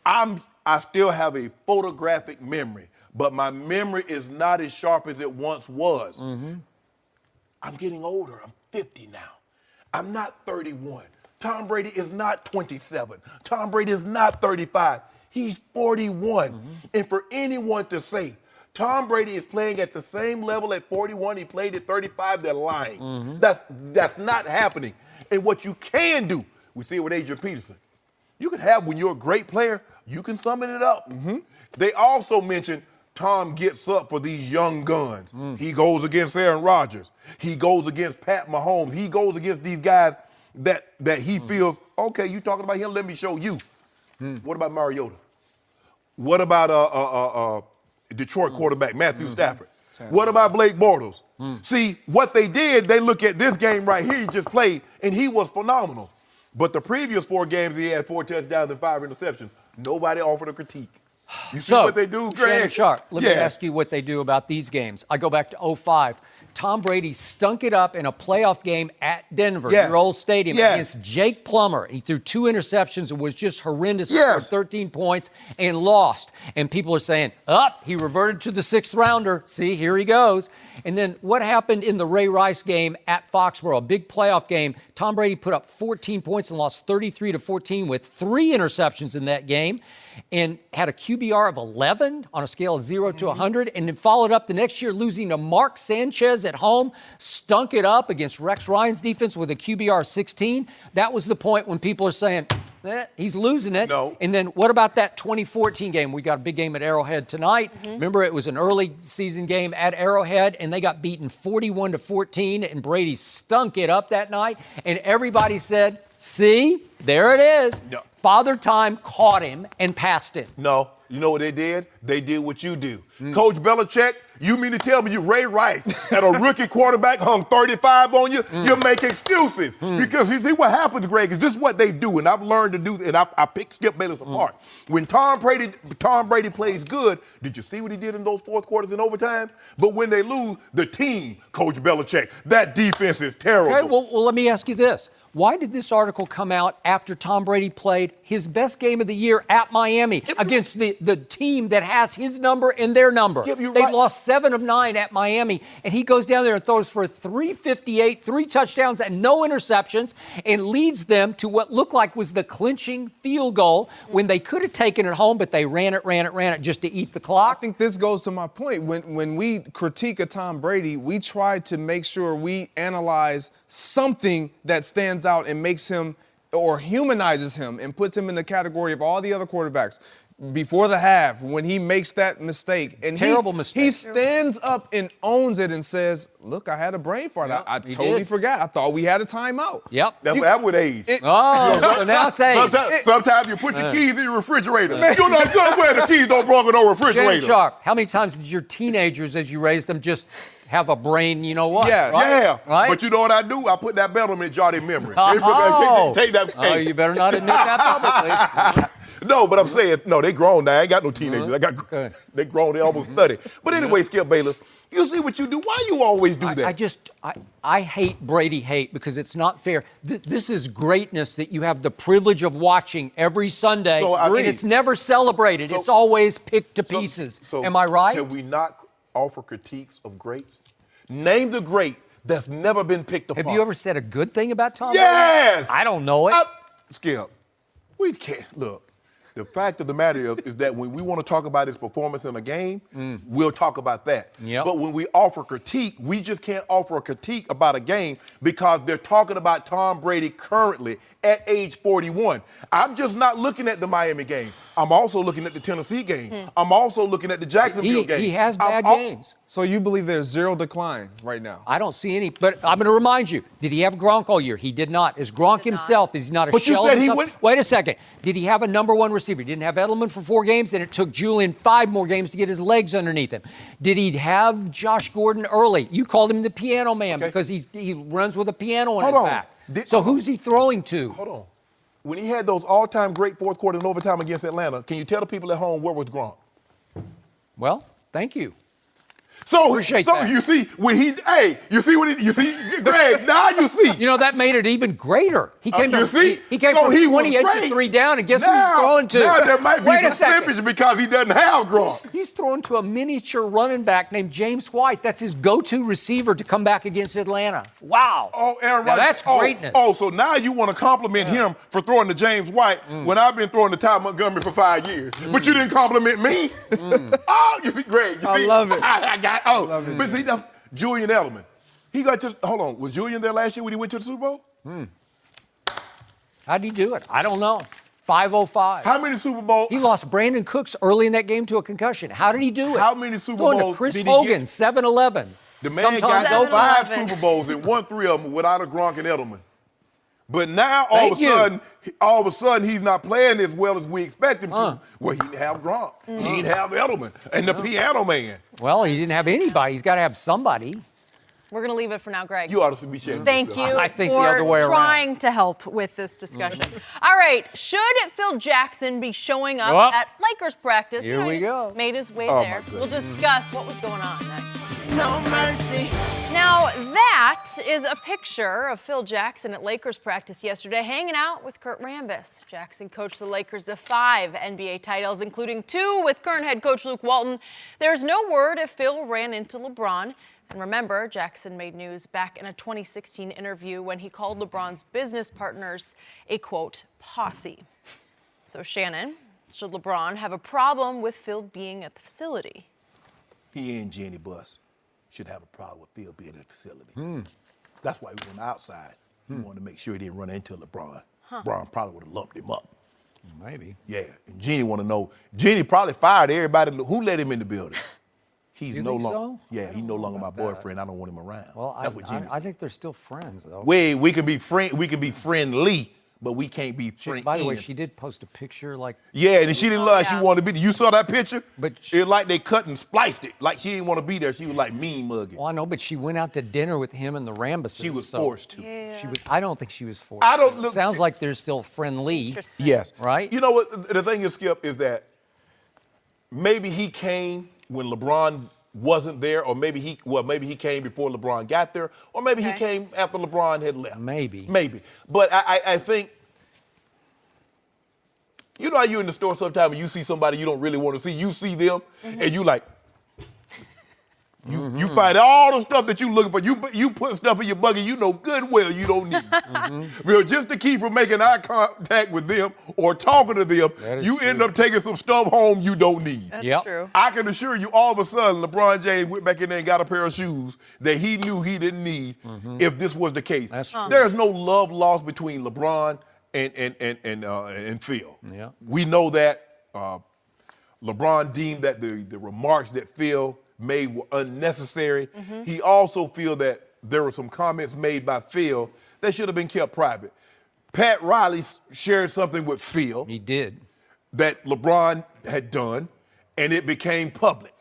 [SPEAKER 3] I still have a photographic memory, but my memory is not as sharp as it once was. I'm getting older. I'm 50 now. I'm not 31. Tom Brady is not 27. Tom Brady is not 35. He's 41. And for anyone to say Tom Brady is playing at the same level at 41 he played at 35, they're lying. That's not happening. And what you can do, we see it with Adrian Peterson. You can have, when you're a great player, you can summon it up. They also mentioned Tom gets up for these young guns. He goes against Aaron Rodgers. He goes against Pat Mahomes. He goes against these guys that he feels, okay, you talking about him, let me show you. What about Mariota? What about Detroit quarterback Matthew Stafford? What about Blake Bortles? See, what they did, they look at this game right here he just played, and he was phenomenal. But the previous 4 games, he had 4 touchdowns and 5 interceptions. Nobody offered a critique. You see what they do, Greg?
[SPEAKER 2] Shannon Sharpe, let me ask you what they do about these games. I go back to 2005. Tom Brady stunk it up in a playoff game at Denver, your old stadium, against Jake Plummer. He threw 2 interceptions and was just horrendous. Scored 13 points and lost. And people are saying, he reverted to the 6th rounder. See, here he goes. And then what happened in the Ray Rice game at Foxborough, a big playoff game? Tom Brady put up 14 points and lost 33-14 with 3 interceptions in that game and had a QBR of 11 on a scale of 0 to 100, and then followed up the next year losing to Mark Sanchez at home, stunk it up against Rex Ryan's defense with a QBR of 16. That was the point when people are saying, he's losing it.
[SPEAKER 3] No.
[SPEAKER 2] And then what about that 2014 game? We got a big game at Arrowhead tonight. Remember, it was an early season game at Arrowhead, and they got beaten 41-14, and Brady stunk it up that night, and everybody said, see, there it is.
[SPEAKER 3] No.
[SPEAKER 2] Father Time caught him and passed him.
[SPEAKER 3] No. You know what they did? They did what you do. Coach Belichick, you mean to tell me you Ray Rice and a rookie quarterback hung 35 on you? You make excuses. Because you see what happens, Greg, is this is what they do, and I've learned to do, and I pick Skip Bayless apart. When Tom Brady plays good, did you see what he did in those 4th quarters in overtime? But when they lose, the team, Coach Belichick, that defense is terrible.
[SPEAKER 2] Okay, well, let me ask you this. Why did this article come out after Tom Brady played his best game of the year at Miami against the team that has his number and their number? They lost 7 of 9 at Miami, and he goes down there and throws for 358, 3 touchdowns and no interceptions, and leads them to what looked like was the clinching field goal when they could have taken it home, but they ran it just to eat the clock.
[SPEAKER 7] I think this goes to my point. When we critique a Tom Brady, we try to make sure we analyze something that stands out and makes him or humanizes him and puts him in the category of all the other quarterbacks. Before the half, when he makes that mistake, and
[SPEAKER 2] Terrible mistake.
[SPEAKER 7] he stands up and owns it and says, "Look, I had a brain fart.
[SPEAKER 2] Yep,
[SPEAKER 7] I
[SPEAKER 2] he
[SPEAKER 7] totally
[SPEAKER 2] did.
[SPEAKER 7] forgot. I thought we had a timeout."
[SPEAKER 2] Yep.
[SPEAKER 3] That's with age.
[SPEAKER 2] So now it's age.
[SPEAKER 3] Sometimes you put your keys in your refrigerator. You're not good where the keys don't belong in no
[SPEAKER 2] Shannon
[SPEAKER 3] refrigerator.
[SPEAKER 2] Sharpe, how many times did your teenagers, as you raised them, just have a brain, you know what?
[SPEAKER 7] Yeah.
[SPEAKER 2] Right?
[SPEAKER 3] Yeah,
[SPEAKER 2] Right?
[SPEAKER 3] but you know what I do? I put that belt on me and jot in memory.
[SPEAKER 2] Oh.
[SPEAKER 3] Take that.
[SPEAKER 2] Oh, you better not admit that publicly.
[SPEAKER 3] No, but I'm saying, no, they grown now. I ain't got no teenagers.
[SPEAKER 2] Okay.
[SPEAKER 3] They grown. They almost 30. But anyway, Skip Bayless, you see what you do. Why you always do that?
[SPEAKER 2] I hate Brady hate because it's not fair. This is greatness that you have the privilege of watching every Sunday,
[SPEAKER 3] So,
[SPEAKER 2] and it's never celebrated. It's always picked to pieces.
[SPEAKER 3] So
[SPEAKER 2] Am I right?
[SPEAKER 3] Can we not offer critiques of greats? Name the great that's never been picked apart.
[SPEAKER 2] Have you ever said a good thing about Tom
[SPEAKER 3] Yes!
[SPEAKER 2] Brady? I don't know it.
[SPEAKER 3] Skip, we can't. Look, the fact of the matter is that when we want to talk about his performance in a game, we'll talk about that.
[SPEAKER 2] Yep.
[SPEAKER 3] But when we offer critique, we just can't offer a critique about a game because they're talking about Tom Brady currently at age 41. I'm just not looking at the Miami game. I'm also looking at the Tennessee game. I'm also looking at the Jacksonville game.
[SPEAKER 2] He has bad games.
[SPEAKER 7] So you believe there's zero decline right now?
[SPEAKER 2] I don't see any, but I'm going to remind you, did he have Gronk all year? He did not. Is Gronk himself, is he not a
[SPEAKER 3] But you
[SPEAKER 2] shell
[SPEAKER 3] said
[SPEAKER 2] of
[SPEAKER 3] he
[SPEAKER 2] himself?
[SPEAKER 3] went-
[SPEAKER 2] Wait a second. Did he have a number one receiver? He didn't have Edelman for 4 games, and it took Julian 5 more games to get his legs underneath him. Did he have Josh Gordon early? You called him the piano man because he runs with a piano on
[SPEAKER 3] Hold
[SPEAKER 2] his
[SPEAKER 3] on.
[SPEAKER 2] back. So who's he throwing to?
[SPEAKER 3] Hold on. When he had those all-time great fourth quarter and overtime against Atlanta, can you tell the people at home where was Gronk?
[SPEAKER 2] Well, thank you.
[SPEAKER 3] So
[SPEAKER 2] Appreciate that.
[SPEAKER 3] you see when you see Greg, now you see.
[SPEAKER 2] You know, that made it even greater. He came
[SPEAKER 3] you
[SPEAKER 2] from,
[SPEAKER 3] see?
[SPEAKER 2] he came
[SPEAKER 3] So
[SPEAKER 2] from
[SPEAKER 3] he was
[SPEAKER 2] 28 to
[SPEAKER 3] great.
[SPEAKER 2] 3 down, and guess who he's
[SPEAKER 3] Now-
[SPEAKER 2] throwing to?
[SPEAKER 3] Now there might be
[SPEAKER 2] Wait a
[SPEAKER 3] some
[SPEAKER 2] second.
[SPEAKER 3] slippage because he doesn't have Gronk.
[SPEAKER 2] He's throwing to a miniature running back named James White. That's his go-to receiver to come back against Atlanta. Wow.
[SPEAKER 3] Oh, Aaron
[SPEAKER 2] Now
[SPEAKER 3] Rodgers.
[SPEAKER 2] that's greatness.
[SPEAKER 3] Oh, so now you want to compliment him for throwing to James White when I've been throwing to Ty Montgomery for 5 years. But you didn't compliment me. Oh, you see, Greg.
[SPEAKER 7] I love it.
[SPEAKER 3] I got. But see, that's Julian Edelman. He got to. Hold on. Was Julian there last year when he went to the Super Bowl?
[SPEAKER 2] How'd he do it? I don't know. 505.
[SPEAKER 3] How many Super Bowls?
[SPEAKER 2] He lost Brandon Cooks early in that game to a concussion. How did he do it?
[SPEAKER 3] How many Super
[SPEAKER 2] Throwing to
[SPEAKER 3] Bowls
[SPEAKER 2] Chris
[SPEAKER 3] did he
[SPEAKER 2] Hogan,
[SPEAKER 3] get?
[SPEAKER 2] 7-11.
[SPEAKER 3] The man
[SPEAKER 2] Sometimes
[SPEAKER 3] got
[SPEAKER 2] over.
[SPEAKER 3] 5
[SPEAKER 1] 7-11.
[SPEAKER 3] Super Bowls and won 3 of them without a Gronk and Edelman. But now all
[SPEAKER 2] Thank
[SPEAKER 3] of
[SPEAKER 2] you.
[SPEAKER 3] a sudden, he's not playing as well as we expect him to. Well, he didn't have Gronk. He didn't have Edelman and the piano man.
[SPEAKER 2] Well, he didn't have anybody. He's got to have somebody.
[SPEAKER 1] We're going to leave it for now, Greg.
[SPEAKER 3] You ought to be shaking
[SPEAKER 1] Thank you
[SPEAKER 3] yourself.
[SPEAKER 2] I think
[SPEAKER 1] for
[SPEAKER 2] the other way around.
[SPEAKER 1] trying to help with this discussion. All right, should Phil Jackson be showing up
[SPEAKER 2] Oh.
[SPEAKER 1] at Lakers practice?
[SPEAKER 2] Here we
[SPEAKER 1] he just
[SPEAKER 2] go.
[SPEAKER 1] made his way
[SPEAKER 3] Oh,
[SPEAKER 1] there.
[SPEAKER 3] my goodness.
[SPEAKER 1] We'll discuss what was going on next.
[SPEAKER 4] No mercy.
[SPEAKER 1] Now, that is a picture of Phil Jackson at Lakers practice yesterday, hanging out with Kurt Rambis. Jackson coached the Lakers to 5 NBA titles, including 2 with current head coach Luke Walton. There's no word if Phil ran into LeBron. And remember, Jackson made news back in a 2016 interview when he called LeBron's business partners a, quote, posse. So, Shannon, should LeBron have a problem with Phil being at the facility?
[SPEAKER 3] He and Jenny Buss should have a problem with Phil being at the facility. That's why he was on the outside. He wanted to make sure he didn't run into LeBron. LeBron probably would have lumped him up.
[SPEAKER 2] Maybe.
[SPEAKER 3] Yeah, and Jenny want to know. Jenny probably fired everybody who let him in the building. He's
[SPEAKER 2] You
[SPEAKER 3] no
[SPEAKER 2] think
[SPEAKER 3] longer.
[SPEAKER 2] so?
[SPEAKER 3] Yeah, he's no longer my boyfriend. I don't want him around.
[SPEAKER 2] Well,
[SPEAKER 3] That's what Jenny
[SPEAKER 2] I
[SPEAKER 3] said.
[SPEAKER 2] think they're still friends, though.
[SPEAKER 3] We can be friendly, but we can't be friends.
[SPEAKER 2] By the way, she did post a picture like
[SPEAKER 3] Yeah, and she didn't look like
[SPEAKER 1] yeah.
[SPEAKER 3] she wanted to be there. You saw that picture?
[SPEAKER 2] But
[SPEAKER 3] It's like they cut and spliced it. Like she didn't want to be there. She was like mean mugging.
[SPEAKER 2] Well, I know, but she went out to dinner with him and the Rambuses.
[SPEAKER 3] She was
[SPEAKER 2] so
[SPEAKER 3] forced to.
[SPEAKER 2] She was. I don't think she was forced.
[SPEAKER 3] I don't
[SPEAKER 2] to.
[SPEAKER 3] look-
[SPEAKER 2] Sounds like they're still friendly.
[SPEAKER 1] Interesting.
[SPEAKER 3] Yes.
[SPEAKER 2] Right?
[SPEAKER 3] You know what? The thing is, Skip, is that maybe he came when LeBron wasn't there, or maybe he came before LeBron got there, or maybe he
[SPEAKER 1] Okay.
[SPEAKER 3] came after LeBron had left.
[SPEAKER 2] Maybe.
[SPEAKER 3] But I think, you know how you in the store sometimes and you see somebody you don't really want to see, you see them and you like, you find all the stuff that you looking for. You put stuff in your bucket you know good well you don't need. Well, just to keep from making eye contact with them or talking to them,
[SPEAKER 2] That is
[SPEAKER 3] you end
[SPEAKER 2] true.
[SPEAKER 3] up taking some stuff home you don't need.
[SPEAKER 1] That's
[SPEAKER 2] Yep.
[SPEAKER 1] true.
[SPEAKER 3] I can assure you, all of a sudden, LeBron James went back in there and got a pair of shoes that he knew he didn't need if this was the case.
[SPEAKER 2] That's true.
[SPEAKER 3] There's no love lost between LeBron and Phil.
[SPEAKER 2] Yeah.
[SPEAKER 3] We know that LeBron deemed that the remarks that Phil made were unnecessary. He also feel that there were some comments made by Phil that should have been kept private. Pat Riley shared something with Phil.
[SPEAKER 2] He did.
[SPEAKER 3] That LeBron had done, and it became public.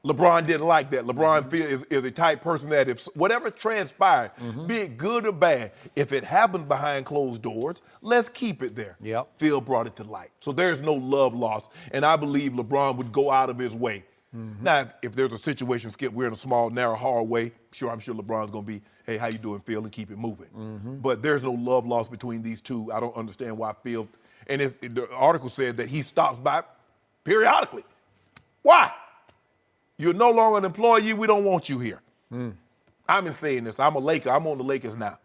[SPEAKER 3] LeBron didn't like that. LeBron is a type person that if whatever transpired, be it good or bad, if it happened behind closed doors, let's keep it there.
[SPEAKER 2] Yep.
[SPEAKER 3] Phil brought it to light. So there's no love lost, and I believe LeBron would go out of his way. Now, if there's a situation, Skip, we're in a small, narrow hallway, I'm sure LeBron's going to be, hey, how you doing, Phil, and keep it moving. But there's no love lost between these two. I don't understand why Phil, and the article said that he stops by periodically. Why? You're no longer an employee. We don't want you here. I've been saying this. I'm a Laker. I'm on the Lakers now.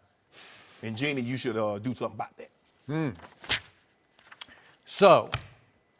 [SPEAKER 3] And, Jeannie, you should do something about that.
[SPEAKER 2] So,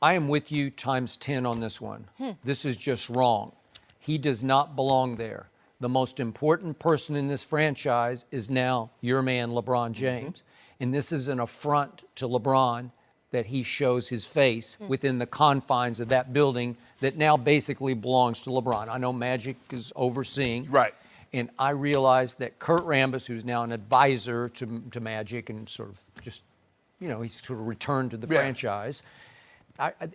[SPEAKER 2] I am with you times 10 on this one. This is just wrong. He does not belong there. The most important person in this franchise is now your man, LeBron James. And this is an affront to LeBron that he shows his face within the confines of that building that now basically belongs to LeBron. I know Magic is overseeing.
[SPEAKER 3] Right.
[SPEAKER 2] And I realize that Kurt Rambis, who's now an advisor to Magic and sort of just, he's sort of returned to the franchise.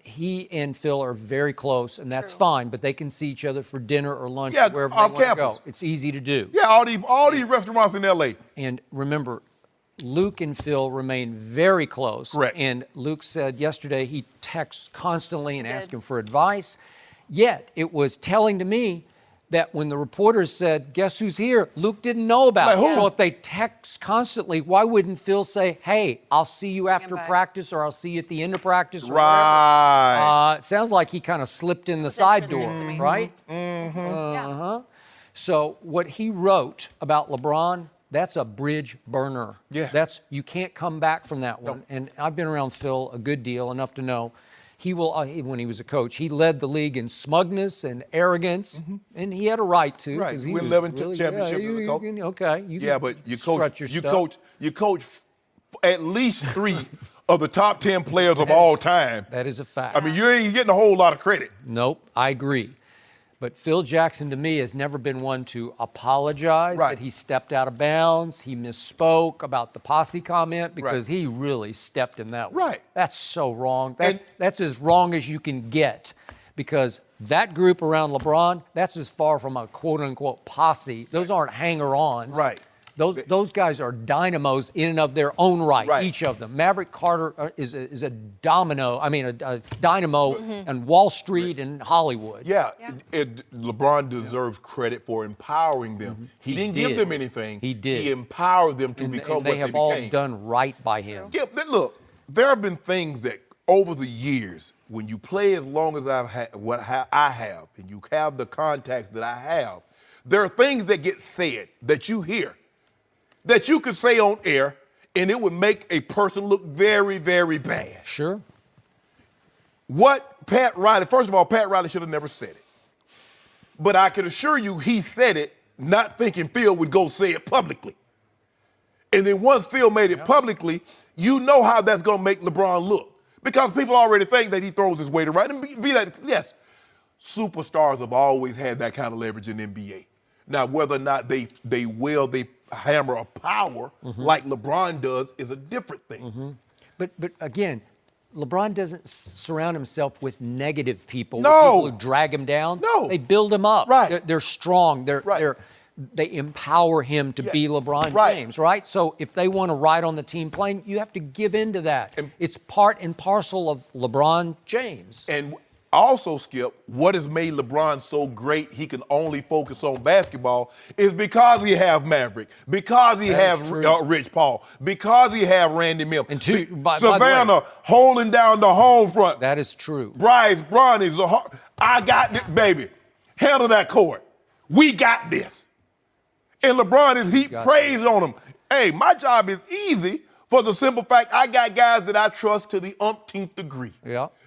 [SPEAKER 2] He and Phil are very close, and that's fine, but they can see each other for dinner or lunch wherever they want to go. It's easy to do.
[SPEAKER 3] Yeah, all these restaurants in L.A.
[SPEAKER 2] And remember, Luke and Phil remain very close.
[SPEAKER 3] Correct.
[SPEAKER 2] And Luke said yesterday he texts constantly and asks him for advice. Yet it was telling to me that when the reporters said, guess who's here? Luke didn't know about it. So if they text constantly, why wouldn't Phil say, hey, I'll see you after practice or I'll see you at the end of practice? Or
[SPEAKER 3] right.
[SPEAKER 2] It sounds like he kind of slipped in the side door, right? So what he wrote about LeBron, that's a bridge burner.
[SPEAKER 3] Yeah.
[SPEAKER 2] You can't come back from that one. And I've been around Phil a good deal, enough to know he will, when he was a coach, he led the league in smugness and arrogance, and he had a right to.
[SPEAKER 3] Right.
[SPEAKER 2] He
[SPEAKER 3] Win
[SPEAKER 2] was
[SPEAKER 3] 11
[SPEAKER 2] really,
[SPEAKER 3] championships as a coach.
[SPEAKER 2] But
[SPEAKER 3] you coach at least 3 of the top 10 players of all time.
[SPEAKER 2] That is a fact.
[SPEAKER 3] I mean, you ain't getting a whole lot of credit.
[SPEAKER 2] Nope, I agree. But Phil Jackson, to me, has never been one to apologize that he stepped out of bounds. He misspoke about the posse comment because he really stepped in that one.
[SPEAKER 3] Right.
[SPEAKER 2] That's so wrong. That's as wrong as you can get, because that group around LeBron, that's as far from a quote-unquote posse. Those aren't hanger-ons.
[SPEAKER 3] Right.
[SPEAKER 2] Those guys are dynamos in and of their own right, each of them. Maverick Carter is a dynamo on Wall Street and Hollywood.
[SPEAKER 3] LeBron deserves credit for empowering them. He didn't give them anything.
[SPEAKER 2] He did.
[SPEAKER 3] He empowered them to become what they became.
[SPEAKER 2] They have all done right by him.
[SPEAKER 3] Yeah, but look, there have been things that over the years, when you play as long as I have, and you have the contacts that I have, there are things that get said that you hear, that you could say on air, and it would make a person look very, very bad.
[SPEAKER 2] Sure.
[SPEAKER 3] What Pat Riley, first of all, Pat Riley should have never said it. But I can assure you he said it not thinking Phil would go say it publicly. And then once Phil made it publicly, you know how that's going to make LeBron look. Because people already think that he throws his weight around. And be like, yes, superstars have always had that kind of leverage in the NBA. Now, whether or not they hammer a power like LeBron does is a different thing.
[SPEAKER 2] But again, LeBron doesn't surround himself with negative people.
[SPEAKER 3] No.
[SPEAKER 2] People who drag him down.
[SPEAKER 3] No.
[SPEAKER 2] They build him up.
[SPEAKER 3] Right.
[SPEAKER 2] They're strong. They empower him to be LeBron James, right? So if they want to ride on the team plane, you have to give in to that. It's part and parcel of LeBron James.
[SPEAKER 3] And also, Skip, what has made LeBron so great he can only focus on basketball is because he have Maverick, because he have Rich Paul, because he have Randy Mill.
[SPEAKER 2] And
[SPEAKER 3] Savannah holding down the home front.
[SPEAKER 2] That is true.
[SPEAKER 3] Bryce Bronny is I got this, baby. Handle that court. We got this. And LeBron is heaped praise on him. Hey, my job is easy for the simple fact I got guys that I trust to the umpteenth degree.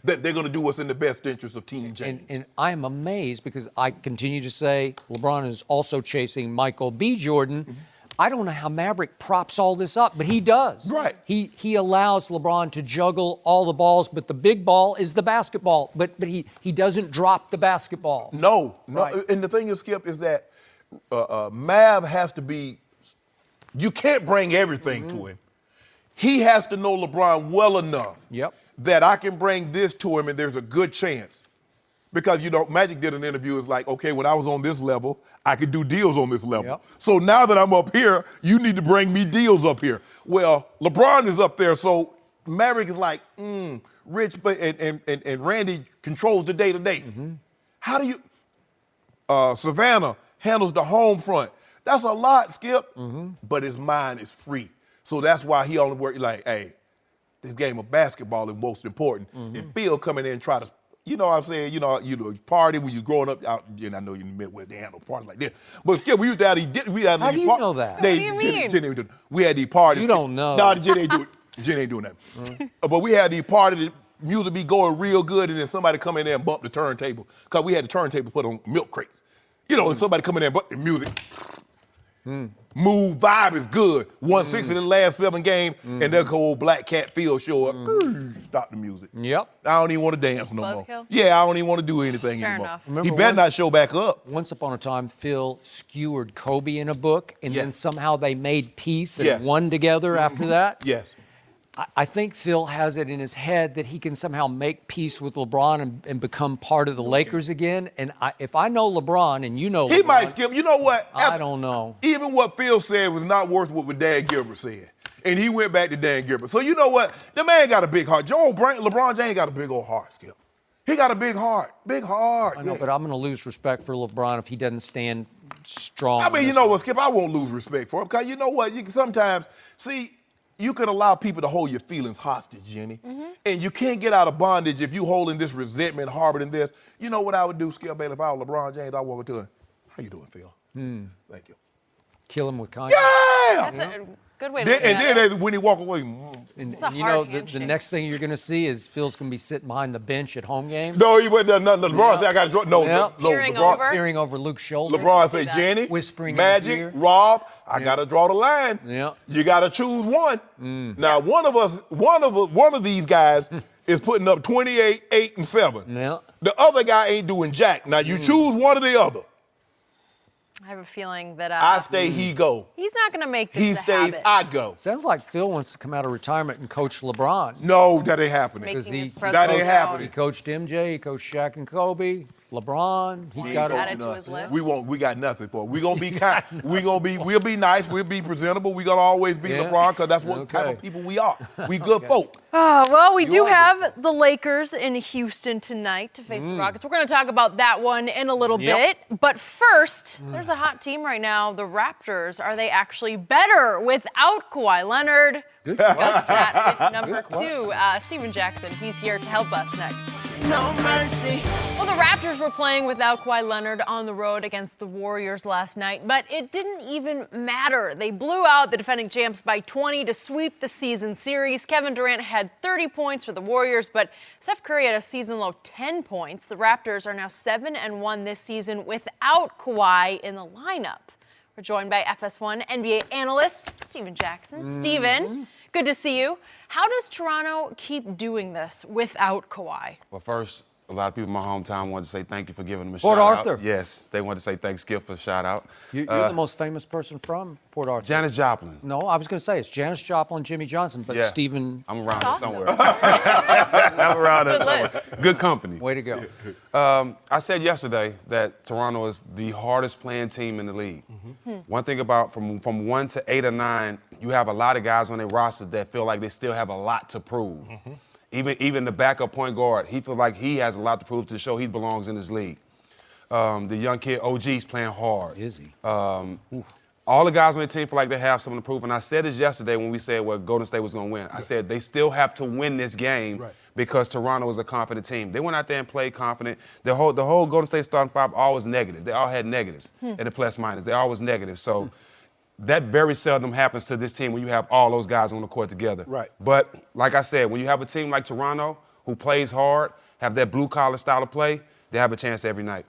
[SPEAKER 3] That they're going to do what's in the best interest of Team James.
[SPEAKER 2] And I'm amazed because I continue to say LeBron is also chasing Michael B. Jordan, I don't know how Maverick props all this up, but he does.
[SPEAKER 3] Right.
[SPEAKER 2] He allows LeBron to juggle all the balls, but the big ball is the basketball. But he doesn't drop the basketball.
[SPEAKER 3] No.
[SPEAKER 2] Right.
[SPEAKER 3] And the thing is, Skip, is that Mav has to be. You can't bring everything to him. He has to know LeBron well enough that I can bring this to him, and there's a good chance. Because, Magic did an interview. It's like, okay, when I was on this level, I could do deals on this level. So now that I'm up here, you need to bring me deals up here. Well, LeBron is up there, so Maverick is like, Rich, and Randy controls the day-to-day. How do you... Savannah handles the home front. That's a lot, Skip, but his mind is free. So that's why he only works like, hey, this game of basketball is most important. And Phil come in there and try to... You know what I'm saying? Party when you're growing up out, and I know you're in the Midwest, they handle parties like this. But still, we used to have these,
[SPEAKER 2] How do you know that?
[SPEAKER 1] What do you mean?
[SPEAKER 3] We had these parties.
[SPEAKER 2] You don't know.
[SPEAKER 3] No, Jen ain't doing it. Jen ain't doing that. But we had these parties, the music be going real good, and then somebody come in there and bump the turntable. Because we had the turntable put on milk crates. And somebody come in there and bump the music. Move, vibe is good. 1-6 in the last 7 games, and that old Black Cat Phil show up. Stop the music.
[SPEAKER 2] Yep.
[SPEAKER 3] I don't even want to dance no
[SPEAKER 1] Buzzkill?
[SPEAKER 3] more. Yeah, I don't even want to do anything
[SPEAKER 1] Fair
[SPEAKER 3] anymore.
[SPEAKER 1] enough.
[SPEAKER 3] He
[SPEAKER 2] Remember
[SPEAKER 3] better not show back up.
[SPEAKER 2] Once upon a time, Phil skewered Kobe in a book, and then somehow they made peace and
[SPEAKER 3] Yeah.
[SPEAKER 2] won together after that.
[SPEAKER 3] Yes.
[SPEAKER 2] I think Phil has it in his head that he can somehow make peace with LeBron and become part of the Lakers again. And if I know LeBron and you know
[SPEAKER 3] He
[SPEAKER 2] LeBron,
[SPEAKER 3] might skip. You know what?
[SPEAKER 2] I don't know.
[SPEAKER 3] Even what Phil said was not worth what Dan Gilbert said. And he went back to Dan Gilbert. So you know what? The man got a big heart. LeBron James got a big old heart, Skip. He got a big heart. Big heart.
[SPEAKER 2] I know, but I'm going to lose respect for LeBron if he doesn't stand strong.
[SPEAKER 3] I mean, you know what, Skip? I won't lose respect for him. Because you know what? You can sometimes, you could allow people to hold your feelings hostage, Jenny. And you can't get out of bondage if you holding this resentment, harboring this. You know what I would do, Skip Bayless, if I was LeBron James? I'd walk up to him. How you doing, Phil? Thank you.
[SPEAKER 2] Kill him with kindness.
[SPEAKER 3] Yeah!
[SPEAKER 1] That's a good way to look
[SPEAKER 3] And
[SPEAKER 1] at it.
[SPEAKER 3] then when he walk away,
[SPEAKER 2] And,
[SPEAKER 1] a
[SPEAKER 2] and you
[SPEAKER 1] hard
[SPEAKER 2] know, the
[SPEAKER 1] handshake.
[SPEAKER 2] next thing you're going to see is Phil's going to be sitting behind the bench at home games.
[SPEAKER 3] no, he went there. LeBron said, I got to draw. No,
[SPEAKER 2] Yep.
[SPEAKER 3] no,
[SPEAKER 1] Peering
[SPEAKER 3] LeBron.
[SPEAKER 1] over.
[SPEAKER 2] Peering over Luke's shoulder.
[SPEAKER 3] LeBron said,
[SPEAKER 1] that.
[SPEAKER 3] Jenny,
[SPEAKER 2] Whispering in his ear.
[SPEAKER 3] Magic, Rob, I got to draw the line.
[SPEAKER 2] Yeah.
[SPEAKER 3] You got to choose one. Now, one of these guys is putting up 28, 8, and 7.
[SPEAKER 2] Yeah.
[SPEAKER 3] The other guy ain't doing jack. Now, you choose one or the other.
[SPEAKER 1] I have a feeling that
[SPEAKER 3] I stay, he go.
[SPEAKER 1] he's not going to make this
[SPEAKER 3] He
[SPEAKER 1] a
[SPEAKER 3] stays,
[SPEAKER 1] habit.
[SPEAKER 3] I go.
[SPEAKER 2] Sounds like Phil wants to come out of retirement and coach LeBron.
[SPEAKER 3] No, that ain't happening.
[SPEAKER 1] Making
[SPEAKER 2] he-
[SPEAKER 1] his
[SPEAKER 2] that
[SPEAKER 1] presence
[SPEAKER 3] ain't
[SPEAKER 1] known.
[SPEAKER 3] happening.
[SPEAKER 2] He coached MJ, he coached Shaq and Kobe, LeBron. He's got
[SPEAKER 1] Add
[SPEAKER 2] it.
[SPEAKER 1] it to his list.
[SPEAKER 3] We got nothing for it. We gonna be kind. We'll be nice. We'll be presentable. We gonna always be
[SPEAKER 2] Yeah.
[SPEAKER 3] LeBron because that's what type of people we are. We good folk.
[SPEAKER 1] Well, we do
[SPEAKER 2] are
[SPEAKER 1] have the Lakers in Houston tonight to face the Rockets. We're going to talk about that one in a little
[SPEAKER 2] Yep.
[SPEAKER 1] bit. But first, there's a hot team right now, the Raptors. Are they actually better without Kawhi Leonard?
[SPEAKER 2] Good
[SPEAKER 1] Discuss that with number 2, Steven Jackson. He's here to help us next.
[SPEAKER 4] No mercy.
[SPEAKER 1] Well, the Raptors were playing without Kawhi Leonard on the road against the Warriors last night, but it didn't even matter. They blew out the defending champs by 20 to sweep the season series. Kevin Durant had 30 points for the Warriors, but Steph Curry had a season-low 10 points. The Raptors are now 7-1 this season without Kawhi in the lineup. We're joined by FS1 NBA analyst Steven Jackson. Steven, good to see you. How does Toronto keep doing this without Kawhi?
[SPEAKER 8] Well, first, a lot of people in my hometown wanted to say thank you for giving them a
[SPEAKER 2] Port
[SPEAKER 8] shout
[SPEAKER 2] Arthur.
[SPEAKER 8] out. Yes, they wanted to say thanks, Skip, for the shout out.
[SPEAKER 2] You're the most famous person from Port Arthur.
[SPEAKER 8] Janis Joplin.
[SPEAKER 2] No, I was going to say it's Janis Joplin, Jimmy Johnson, but
[SPEAKER 8] Yeah.
[SPEAKER 2] Stephen,
[SPEAKER 8] I'm around
[SPEAKER 1] That's
[SPEAKER 8] there
[SPEAKER 1] awesome.
[SPEAKER 8] somewhere. I'm around there
[SPEAKER 1] Good
[SPEAKER 8] somewhere.
[SPEAKER 1] list.
[SPEAKER 8] Good company.
[SPEAKER 2] way to go.
[SPEAKER 8] I said yesterday that Toronto is the hardest playing team in the league. One thing about from 1 to 8 or 9, you have a lot of guys on their rosters that feel like they still have a lot to prove. Even the backup point guard, he feels like he has a lot to prove to show he belongs in this league. The young kid OG's playing hard.
[SPEAKER 2] Is he?
[SPEAKER 8] All the guys on the team feel like they have something to prove. And I said this yesterday when we said, well, Golden State was going to win. I said they still have to win this game because Toronto is a confident team. They went out there and played confident. The whole Golden State starting 5 always negative. They all had negatives and the plus minus. They always negative. So that very seldom happens to this team when you have all those guys on the court together.
[SPEAKER 3] Right.
[SPEAKER 8] But like I said, when you have a team like Toronto who plays hard, have that blue collar style of play, they have a chance every night.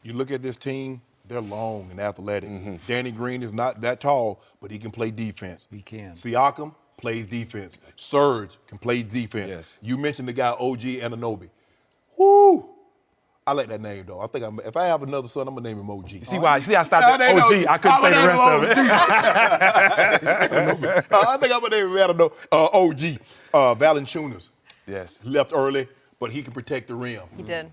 [SPEAKER 3] You look at this team, They're long and athletic. Danny Green is not that tall, but he can play defense.
[SPEAKER 2] He can.
[SPEAKER 3] Siakam plays defense. Serge can play defense.
[SPEAKER 8] Yes.
[SPEAKER 3] You mentioned the guy OG Anunoby. Woo! I like that name though. I think if I have another son, I'm gonna name him OG.
[SPEAKER 8] You see why? You see I stopped at OG. I couldn't say the rest of it.
[SPEAKER 3] I think I'm gonna name him OG. Valanciunas.
[SPEAKER 8] Yes.
[SPEAKER 3] Left early, but he can protect the rim.
[SPEAKER 1] He did.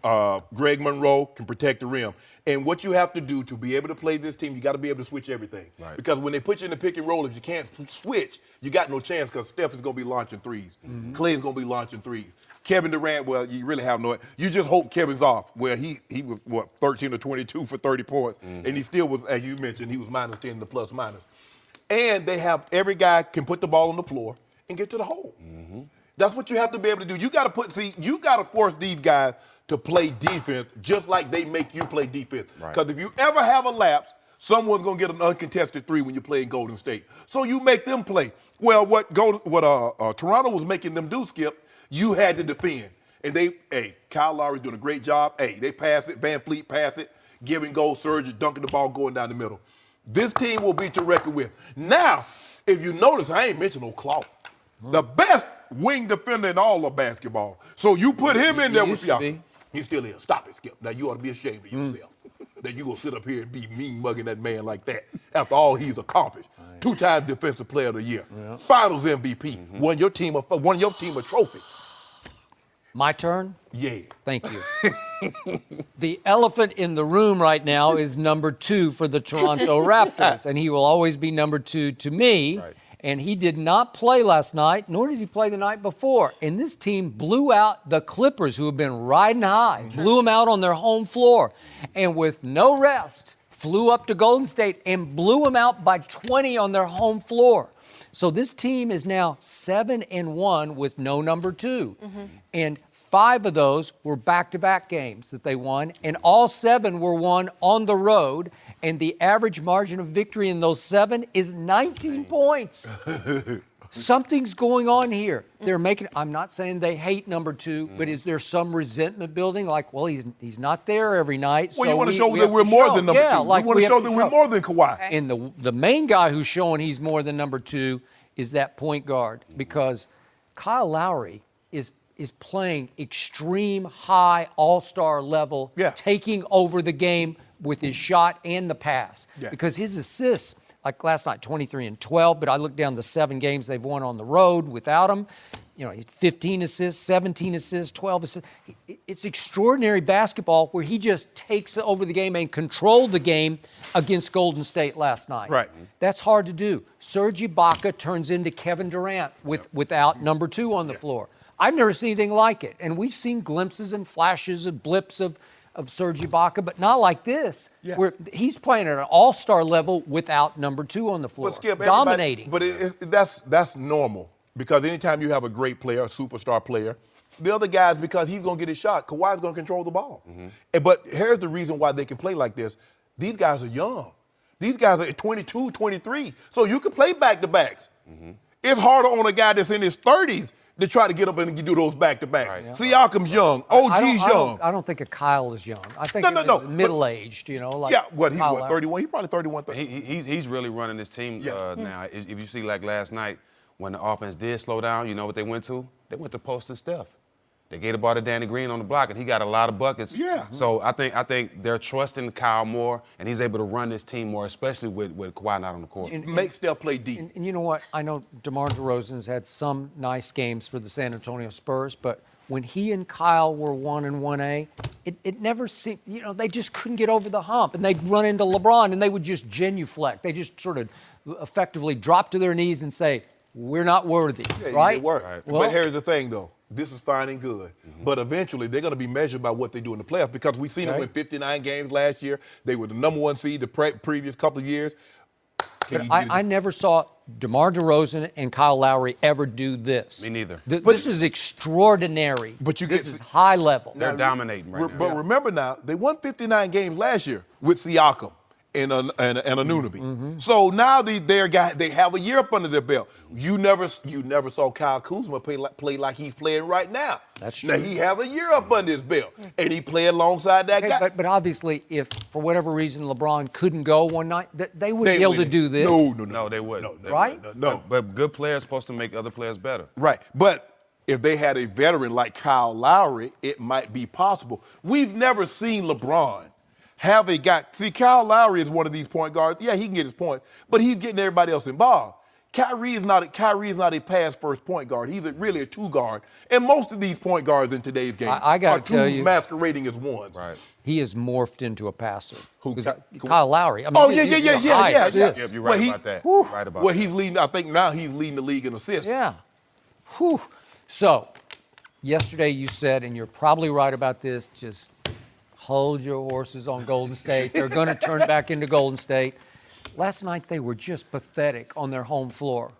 [SPEAKER 3] Greg Monroe can protect the rim. And what you have to do to be able to play this team, you got to be able to switch everything.
[SPEAKER 8] Right.
[SPEAKER 3] Because when they put you in the pick and roll, if you can't switch, you got no chance because Steph is going to be launching threes. Clay's going to be launching threes. Kevin Durant, well, you really have no. You just hope Kevin's off. Well, he was, 13 or 22 for 30 points. And he still was, as you mentioned, he was -10 in the plus minus. And they have every guy can put the ball on the floor and get to the hole. That's what you have to be able to do. You got to force these guys to play defense just like they make you play defense. Because if you ever have a lapse, someone's going to get an uncontested three when you play in Golden State. So you make them play. Well, what Toronto was making them do, Skip, you had to defend. And Kyle Lowry's doing a great job. They pass it, Van Fleet pass it, giving goal, Serge dunking the ball, going down the middle. This team will be to reckon with. Now, if you notice, I ain't mentioned no Clark. The best wing defender in all of basketball. So you put him in there with y'all. He still is. Stop it, Skip. Now you ought to be ashamed of yourself. That you gonna sit up here and be mean mugging that man like that after all he's accomplished. 2-time Defensive Player of the Year, Finals MVP, won your team a trophy.
[SPEAKER 2] My turn?
[SPEAKER 3] Yeah.
[SPEAKER 2] Thank you. The elephant in the room right now is number 2 for the Toronto Raptors, and he will always be number 2 to me.
[SPEAKER 8] Right.
[SPEAKER 2] And he did not play last night, nor did he play the night before. And this team blew out the Clippers, who have been riding high, blew them out on their home floor. And with no rest, flew up to Golden State and blew them out by 20 on their home floor. So this team is now 7-1 with no number 2. And 5 of those were back-to-back games that they won, and all 7 were won on the road. And the average margin of victory in those 7 is 19 points. Something's going on here. I'm not saying they hate number 2, but is there some resentment building? Like, well, he's not there every night.
[SPEAKER 3] Well,
[SPEAKER 2] so
[SPEAKER 3] you want to show that we're more than number 2.
[SPEAKER 2] Like
[SPEAKER 3] we want to show that we're more than Kawhi.
[SPEAKER 1] Okay.
[SPEAKER 2] And the main guy who's showing he's more than number 2 is that point guard, because Kyle Lowry is playing extreme high all-star level, taking over the game with his shot and the pass. Because his assists, like last night, 23 and 12, but I looked down the 7 games they've won on the road without him. 15 assists, 17 assists, 12 assists. It's extraordinary basketball where he just takes over the game and controlled the game against Golden State last night.
[SPEAKER 3] Right.
[SPEAKER 2] That's hard to do. Serge Ibaka turns into Kevin Durant without number 2 on the floor. I've never seen anything like it. And we've seen glimpses and flashes and blips of Serge Ibaka, but not like this, where he's playing at an all-star level without number 2 on the floor,
[SPEAKER 3] But Skip,
[SPEAKER 2] dominating.
[SPEAKER 3] But that's normal, because anytime you have a great player, a superstar player, the other guys, because he's going to get his shot, Kawhi's going to control the ball. But here's the reason why they can play like this. These guys are young. These guys are 22, 23, so you can play back-to-backs. It's harder on a guy that's in his 30s to try to get up and do those back-to-back. Right. Siakam's young. OG's young.
[SPEAKER 2] I don't think Kyle is young. I think he's middle-aged, like
[SPEAKER 3] he's
[SPEAKER 2] Kyle
[SPEAKER 3] 31? He's probably 31, 30.
[SPEAKER 8] He's really running this team now. If you see, like last night, when the offense did slow down, you know what they went to? They went to post and Steph. They gave the ball to Danny Green on the block, and he got a lot of buckets. So I think they're trusting Kyle more, and he's able to run this team more, especially with Kawhi not on the court.
[SPEAKER 3] And make Steph play deep.
[SPEAKER 2] And you know what? I know DeMar DeRozan's had some nice games for the San Antonio Spurs, but when he and Kyle were 1 and 1A, it never seemed, they just couldn't get over the hump. And they'd run into LeBron, and they would just genuflect. They just sort of effectively drop to their knees and say, we're not worthy, right?
[SPEAKER 3] It worked. Right. But here's the thing, though. This is fine and good. But eventually, they're going to be measured by what they do in the playoffs, because we've seen them win 59 games last year. They were the number 1 seed the previous couple of years.
[SPEAKER 2] I never saw DeMar DeRozan and Kyle Lowry ever do this.
[SPEAKER 8] Me neither.
[SPEAKER 2] This is extraordinary.
[SPEAKER 3] But
[SPEAKER 2] this is high level.
[SPEAKER 8] They're dominating right now.
[SPEAKER 3] But remember now, they won 59 games last year with Siakam and a Nunavie. So now they have a year up under their belt. You never saw Kyle Kuzma play like he's playing right now.
[SPEAKER 2] That's true.
[SPEAKER 3] Now he have a year up under his belt, and he play alongside that guy.
[SPEAKER 2] But obviously, if for whatever reason LeBron couldn't go one night, they wouldn't be able to do this.
[SPEAKER 3] No,
[SPEAKER 8] they wouldn't.
[SPEAKER 2] Right?
[SPEAKER 3] No.
[SPEAKER 8] But good players supposed to make other players better.
[SPEAKER 3] Right. But if they had a veteran like Kyle Lowry, it might be possible. We've never seen LeBron have a guy. See, Kyle Lowry is one of these point guards. Yeah, he can get his point, but he's getting everybody else involved. Kyrie is not a pass first point guard. He's really a two guard. And most of these point guards in today's game
[SPEAKER 2] I gotta
[SPEAKER 3] are
[SPEAKER 2] tell
[SPEAKER 3] twos
[SPEAKER 2] you,
[SPEAKER 3] masquerading as ones.
[SPEAKER 8] Right.
[SPEAKER 2] He has morphed into a passer.
[SPEAKER 3] Who?
[SPEAKER 2] 'Cause Kyle Lowry. I mean, he's a high assist.
[SPEAKER 8] Yep, you're right about that. Right about that.
[SPEAKER 3] He's leading. I think now he's leading the league in assists.
[SPEAKER 2] Yeah. Whew. So, yesterday you said, and you're probably right about this, just hold your horses on Golden State. They're going to turn back into Golden State. Last night they were just pathetic on their home floor.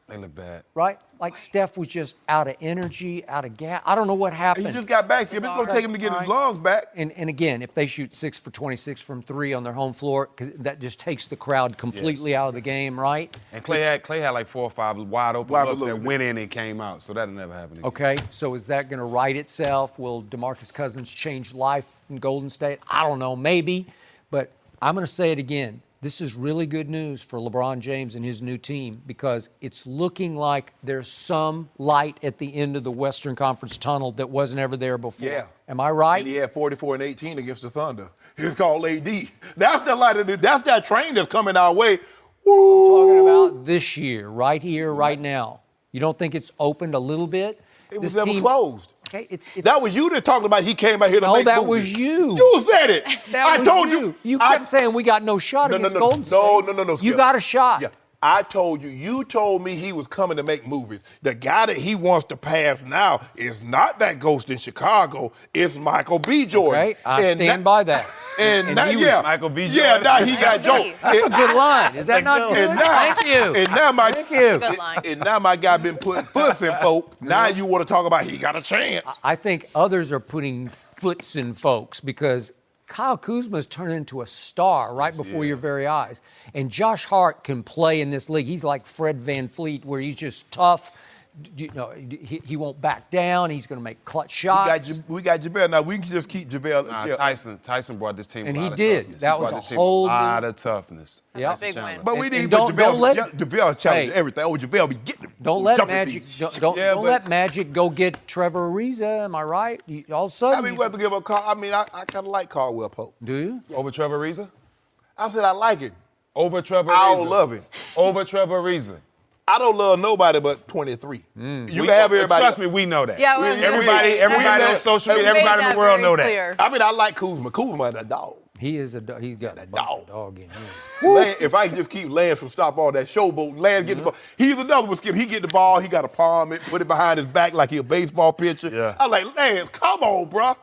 [SPEAKER 8] They look bad.
[SPEAKER 2] Right? Like Steph was just out of energy, out of gas. I don't know what happened.
[SPEAKER 3] He just got back. It's going to take him to get his lungs back.
[SPEAKER 2] And again, if they shoot 6 for 26 from 3 on their home floor, 'cause that just takes the crowd completely out of the game, right?
[SPEAKER 8] And Clay had like 4 or 5 wide open looks that went in and came out, so that'll never happen again.
[SPEAKER 2] Okay, so is that going to right itself? Will DeMarcus Cousins change life in Golden State? I don't know, maybe. But I'm going to say it again. This is really good news for LeBron James and his new team because it's looking like there's some light at the end of the Western Conference tunnel that wasn't ever there before.
[SPEAKER 3] Yeah.
[SPEAKER 2] Am I right?
[SPEAKER 3] And he had 44 and 18 against the Thunder. It's called AD. That's the light of that's that train that's coming our way. Woo!
[SPEAKER 2] I'm talking about this year, right here, right now. You don't think it's opened a little bit?
[SPEAKER 3] It was never closed.
[SPEAKER 2] Okay, it's
[SPEAKER 3] that was you that talked about he came out here to make
[SPEAKER 2] that
[SPEAKER 3] movies.
[SPEAKER 2] was you.
[SPEAKER 3] You said it. I told you.
[SPEAKER 2] You kept saying we got no shot against Golden State.
[SPEAKER 3] No.
[SPEAKER 2] You got a shot.
[SPEAKER 3] Yeah. I told you. You told me he was coming to make movies. The guy that he wants to pass now is not that ghost in Chicago. It's Michael B. Jordan.
[SPEAKER 2] Okay, I stand by that.
[SPEAKER 3] And now,
[SPEAKER 8] he was Michael B. Jordan.
[SPEAKER 3] Yeah, now he got Joe.
[SPEAKER 2] That's a good line. Is that not good? Thank you.
[SPEAKER 3] And now my,
[SPEAKER 2] Thank you.
[SPEAKER 1] Good line.
[SPEAKER 3] And now my guy been putting foots in folk. Now you want to talk about he got a chance.
[SPEAKER 2] I think others are putting foots in folks because Kyle Kuzma's turned into a star right before your very eyes. And Josh Hart can play in this league. He's like Fred VanVleet, where he's just tough. You know, he won't back down. He's going to make clutch shots.
[SPEAKER 3] We got JaVale. Now we can just keep JaVale.
[SPEAKER 8] Tyson brought this team
[SPEAKER 2] And
[SPEAKER 8] a
[SPEAKER 2] he
[SPEAKER 8] lot
[SPEAKER 2] did.
[SPEAKER 8] of toughness.
[SPEAKER 2] That
[SPEAKER 8] He
[SPEAKER 2] was
[SPEAKER 8] brought
[SPEAKER 2] a
[SPEAKER 8] this team
[SPEAKER 2] whole
[SPEAKER 8] a lot of toughness.
[SPEAKER 1] That's a big win.
[SPEAKER 3] But we need
[SPEAKER 2] don't let
[SPEAKER 3] JaVale challenge everything. Oh, JaVale be getting him.
[SPEAKER 2] Don't let Magic. Don't let Magic go get Trevor Ariza. Am I right? All of a sudden,
[SPEAKER 3] I mean, we have to give a call. I mean, I kind of like Caldwell Pope.
[SPEAKER 2] do you?
[SPEAKER 8] Over Trevor Ariza?
[SPEAKER 3] I said I like it.
[SPEAKER 8] Over Trevor Ariza.
[SPEAKER 3] I don't love him.
[SPEAKER 8] Over Trevor Ariza.
[SPEAKER 3] I don't love nobody but 23. You can have everybody.
[SPEAKER 8] Trust me, we know that.
[SPEAKER 1] Yeah,
[SPEAKER 8] everybody on social media, everybody in the world know that.
[SPEAKER 3] I mean, I like Kuzma. Kuzma is a dog.
[SPEAKER 2] He is a dog. He's got a dog in him.
[SPEAKER 3] If I can just keep Lance from stop all that showboat, Lance get the ball. He's another one, Skip. He get the ball, he got to palm it, put it behind his back like he a baseball pitcher.
[SPEAKER 8] Yeah.
[SPEAKER 3] I'm like, Lance, come on, bro.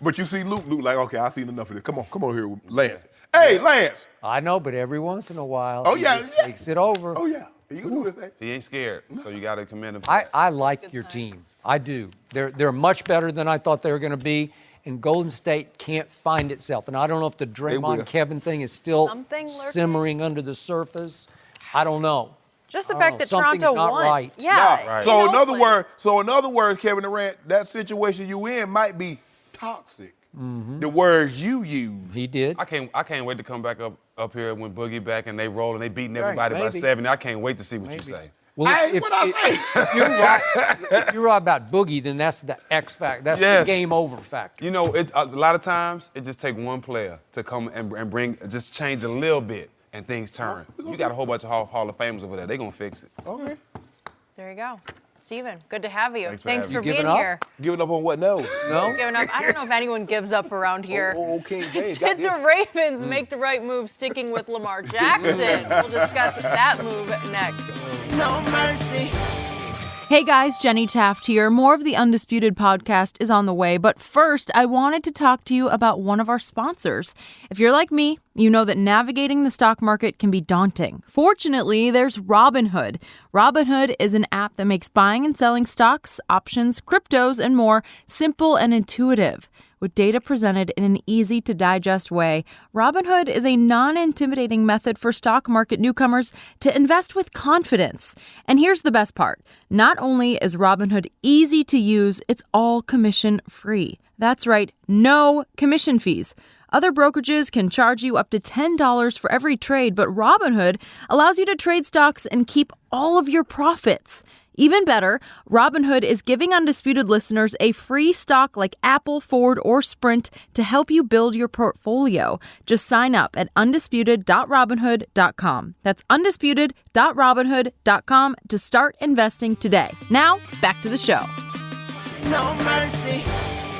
[SPEAKER 3] But you see Luke like, okay, I've seen enough of this. Come on here, Lance. Hey, Lance.
[SPEAKER 2] I know, but every once in a while,
[SPEAKER 3] Oh,
[SPEAKER 2] he
[SPEAKER 3] yeah,
[SPEAKER 2] just
[SPEAKER 3] yeah.
[SPEAKER 2] takes it over.
[SPEAKER 3] Oh, yeah. He can do his thing.
[SPEAKER 8] He ain't scared, so you got to commend him.
[SPEAKER 2] I like your team. I do. They're much better than I thought they were going to be. And Golden State can't find itself. And I don't know if the
[SPEAKER 3] will.
[SPEAKER 2] Draymond Kevin thing is still
[SPEAKER 1] Something lurking?
[SPEAKER 2] simmering under the surface. I don't know.
[SPEAKER 1] Just the
[SPEAKER 2] I
[SPEAKER 1] fact
[SPEAKER 2] don't
[SPEAKER 1] that
[SPEAKER 2] know. Something's
[SPEAKER 1] Toronto
[SPEAKER 2] not
[SPEAKER 1] won.
[SPEAKER 2] right.
[SPEAKER 1] Yeah.
[SPEAKER 8] Right.
[SPEAKER 3] So in other words, Kevin Durant, that situation you in might be toxic. The words you use.
[SPEAKER 2] He did.
[SPEAKER 8] I can't wait to come back up here when Boogie back and they rolling, they beating everybody by
[SPEAKER 2] maybe.
[SPEAKER 8] 70. I can't wait to see what you say.
[SPEAKER 2] Well,
[SPEAKER 3] Hey, what I say?
[SPEAKER 2] if you're right about Boogie, then that's the X factor. That's the
[SPEAKER 8] Yes.
[SPEAKER 2] game over factor.
[SPEAKER 8] You know, a lot of times it just takes one player to come and bring, just change a little bit and things turn. You got a whole bunch of Hall of Famers over there. They're going to fix it.
[SPEAKER 3] Okay.
[SPEAKER 1] There you go. Steven, good to have you.
[SPEAKER 8] Thanks for
[SPEAKER 1] Thanks
[SPEAKER 8] having
[SPEAKER 1] for
[SPEAKER 8] me.
[SPEAKER 2] You
[SPEAKER 1] being
[SPEAKER 2] giving up?
[SPEAKER 1] here.
[SPEAKER 3] Giving up on what? No.
[SPEAKER 2] No?
[SPEAKER 1] Giving up. I don't know if anyone gives up around here.
[SPEAKER 3] Oh, King James.
[SPEAKER 1] Did the Ravens make the right move sticking with Lamar Jackson? We'll discuss that move next.
[SPEAKER 4] No mercy.
[SPEAKER 5] Hey guys, Jenny Taft here. More of the Undisputed podcast is on the way, but first, I wanted to talk to you about one of our sponsors. If you're like me, you know that navigating the stock market can be daunting. Fortunately, there's Robinhood. Robinhood is an app that makes buying and selling stocks, options, cryptos, and more simple and intuitive. with data presented in an easy-to-digest way, Robinhood is a non-intimidating method for stock market newcomers to invest with confidence. And here's the best part. Not only is Robinhood easy to use, it's all commission-free. That's right, no commission fees. Other brokerages can charge you up to $10 for every trade, but Robinhood allows you to trade stocks and keep all of your profits. Even better, Robinhood is giving Undisputed listeners a free stock like Apple, Ford, or Sprint to help you build your portfolio. Just sign up at undisputed.robinhood.com. That's undisputed.robinhood.com to start investing today. Now, back to the show.
[SPEAKER 4] No mercy.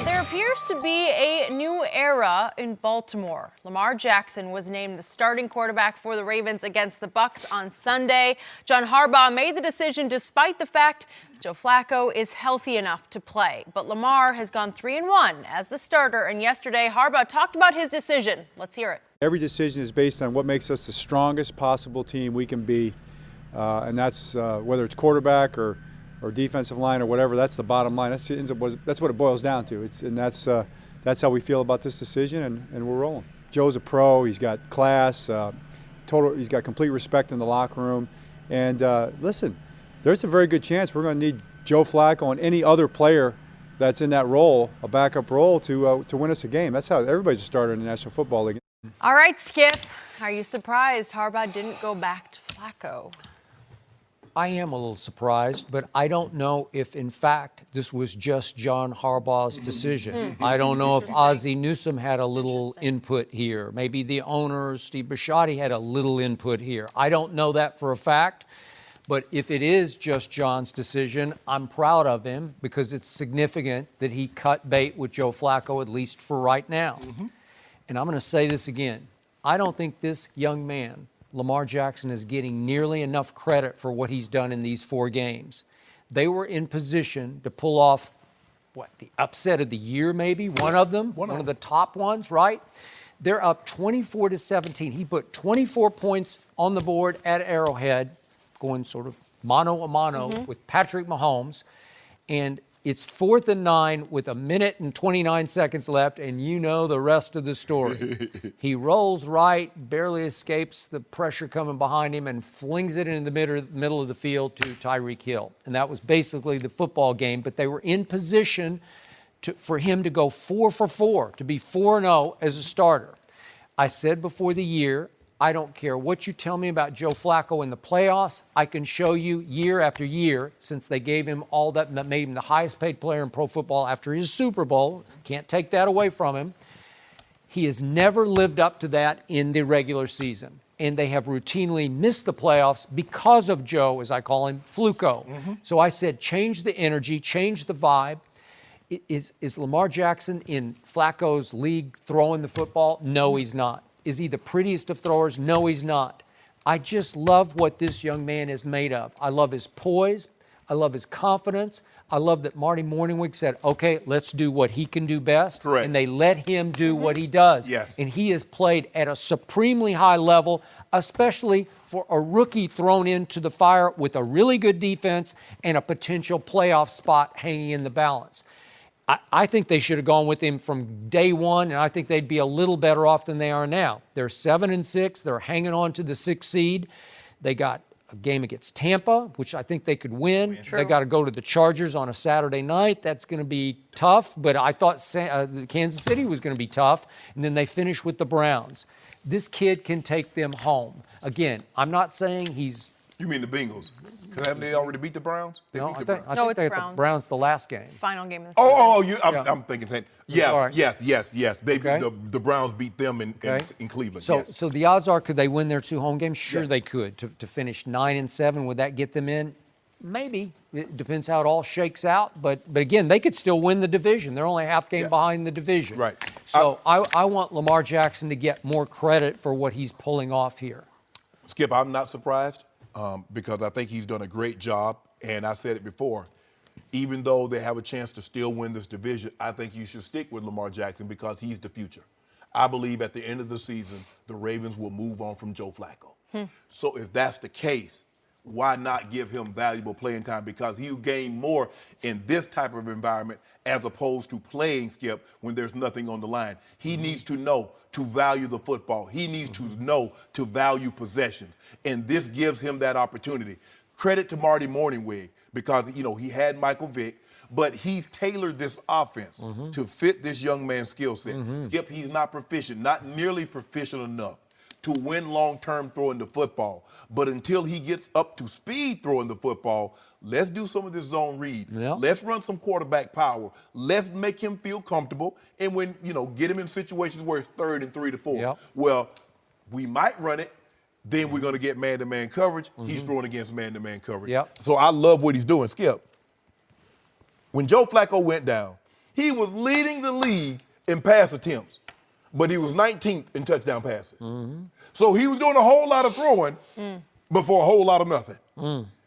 [SPEAKER 1] There appears to be a new era in Baltimore. Lamar Jackson was named the starting quarterback for the Ravens against the Bucs on Sunday. John Harbaugh made the decision despite the fact Joe Flacco is healthy enough to play. But Lamar has gone 3-1 as the starter, and yesterday Harbaugh talked about his decision. Let's hear it.
[SPEAKER 9] Every decision is based on what makes us the strongest possible team we can be, and that's whether it's quarterback or defensive line or whatever. That's the bottom line. That's what it boils down to. That's how we feel about this decision, and we're rolling. Joe's a pro. He's got class. He's got complete respect in the locker room. And listen, there's a very good chance we're going to need Joe Flacco and any other player that's in that role, a backup role, to win us a game. That's how everybody's a starter in the National Football League.
[SPEAKER 1] All right, Skip. Are you surprised Harbaugh didn't go back to Flacco?
[SPEAKER 2] I am a little surprised, but I don't know if, in fact, this was just John Harbaugh's decision. I don't know if Ozzie Newsome had a little input here. Maybe the owner, Steve Bisciotti, had a little input here. I don't know that for a fact, but if it is just John's decision, I'm proud of him because it's significant that he cut bait with Joe Flacco, at least for right now. And I'm going to say this again. I don't think this young man, Lamar Jackson, is getting nearly enough credit for what he's done in these 4 games. They were in position to pull off, the upset of the year maybe, one of them, one of the top ones, right? They're up 24-17. He put 24 points on the board at Arrowhead, going sort of mano-a-mano with Patrick Mahomes, and it's 4th and 9 with 1:29 left, and you know the rest of the story. He rolls right, barely escapes the pressure coming behind him, and flings it in the middle of the field to Tyreek Hill. And that was basically the football game, but they were in position for him to go 4 for 4, to be 4-0 as a starter. I said before the year, I don't care what you tell me about Joe Flacco in the playoffs. I can show you year after year, since they gave him all that made him the highest paid player in pro football after his Super Bowl. Can't take that away from him. He has never lived up to that in the regular season. And they have routinely missed the playoffs because of Joe, as I call him, Fluco. So I said, change the energy, change the vibe. Is Lamar Jackson in Flacco's league throwing the football? No, he's not. Is he the prettiest of throwers? No, he's not. I just love what this young man is made of. I love his poise. I love his confidence. I love that Marty Morningwig said, okay, let's do what he can do best.
[SPEAKER 3] Correct.
[SPEAKER 2] And they let him do what he does.
[SPEAKER 3] Yes.
[SPEAKER 2] And he has played at a supremely high level, especially for a rookie thrown into the fire with a really good defense and a potential playoff spot hanging in the balance. I think they should have gone with him from day one, and I think they'd be a little better off than they are now. They're 7-6. They're hanging on to the 6th seed. They got a game against Tampa, which I think they could win. They got to go to the Chargers on a Saturday night. That's going to be tough, but I thought Kansas City was going to be tough, and then they finish with the Browns. This kid can take them home. Again, I'm not saying he's...
[SPEAKER 3] You mean the Bengals? Because haven't they already beat the Browns? They beat the Browns.
[SPEAKER 1] No,
[SPEAKER 2] think
[SPEAKER 1] it's
[SPEAKER 2] they got
[SPEAKER 1] Browns.
[SPEAKER 2] the Browns the last game.
[SPEAKER 1] Final game of the season.
[SPEAKER 3] I'm thinking same. Yes,
[SPEAKER 2] All right.
[SPEAKER 3] yes. They
[SPEAKER 2] Okay.
[SPEAKER 3] the Browns beat them in Cleveland.
[SPEAKER 2] So,
[SPEAKER 3] yes.
[SPEAKER 2] so the odds are, could they win their 2 home games? Sure,
[SPEAKER 3] Yes.
[SPEAKER 2] they could. To finish 9-7, would that get them in? Maybe. It depends how it all shakes out. But again, they could still win the division. They're only a half game behind the division.
[SPEAKER 3] Right.
[SPEAKER 2] So I want Lamar Jackson to get more credit for what he's pulling off here.
[SPEAKER 3] Skip, I'm not surprised because I think he's done a great job. And I said it before, even though they have a chance to still win this division, I think you should stick with Lamar Jackson because he's the future. I believe at the end of the season, the Ravens will move on from Joe Flacco. So if that's the case, why not give him valuable playing time? Because he'll gain more in this type of environment as opposed to playing, Skip, when there's nothing on the line. He needs to know to value the football. He needs to know to value possessions. And this gives him that opportunity. Credit to Marty Morningwig because, he had Michael Vick, but he's tailored this offense to fit this young man's skill set. Skip, he's not proficient, not nearly proficient enough to win long-term throwing the football. But until he gets up to speed throwing the football, let's do some of this zone read.
[SPEAKER 2] Yep.
[SPEAKER 3] Let's run some quarterback power. Let's make him feel comfortable. And when, get him in situations where it's 3rd and 3 to 4.
[SPEAKER 2] Yep.
[SPEAKER 3] Well, we might run it. Then we're going to get man-to-man coverage. He's throwing against man-to-man coverage.
[SPEAKER 2] Yep.
[SPEAKER 3] So I love what he's doing. Skip, when Joe Flacco went down, he was leading the league in pass attempts, but he was 19th in touchdown passing. So he was doing a whole lot of throwing, but for a whole lot of nothing.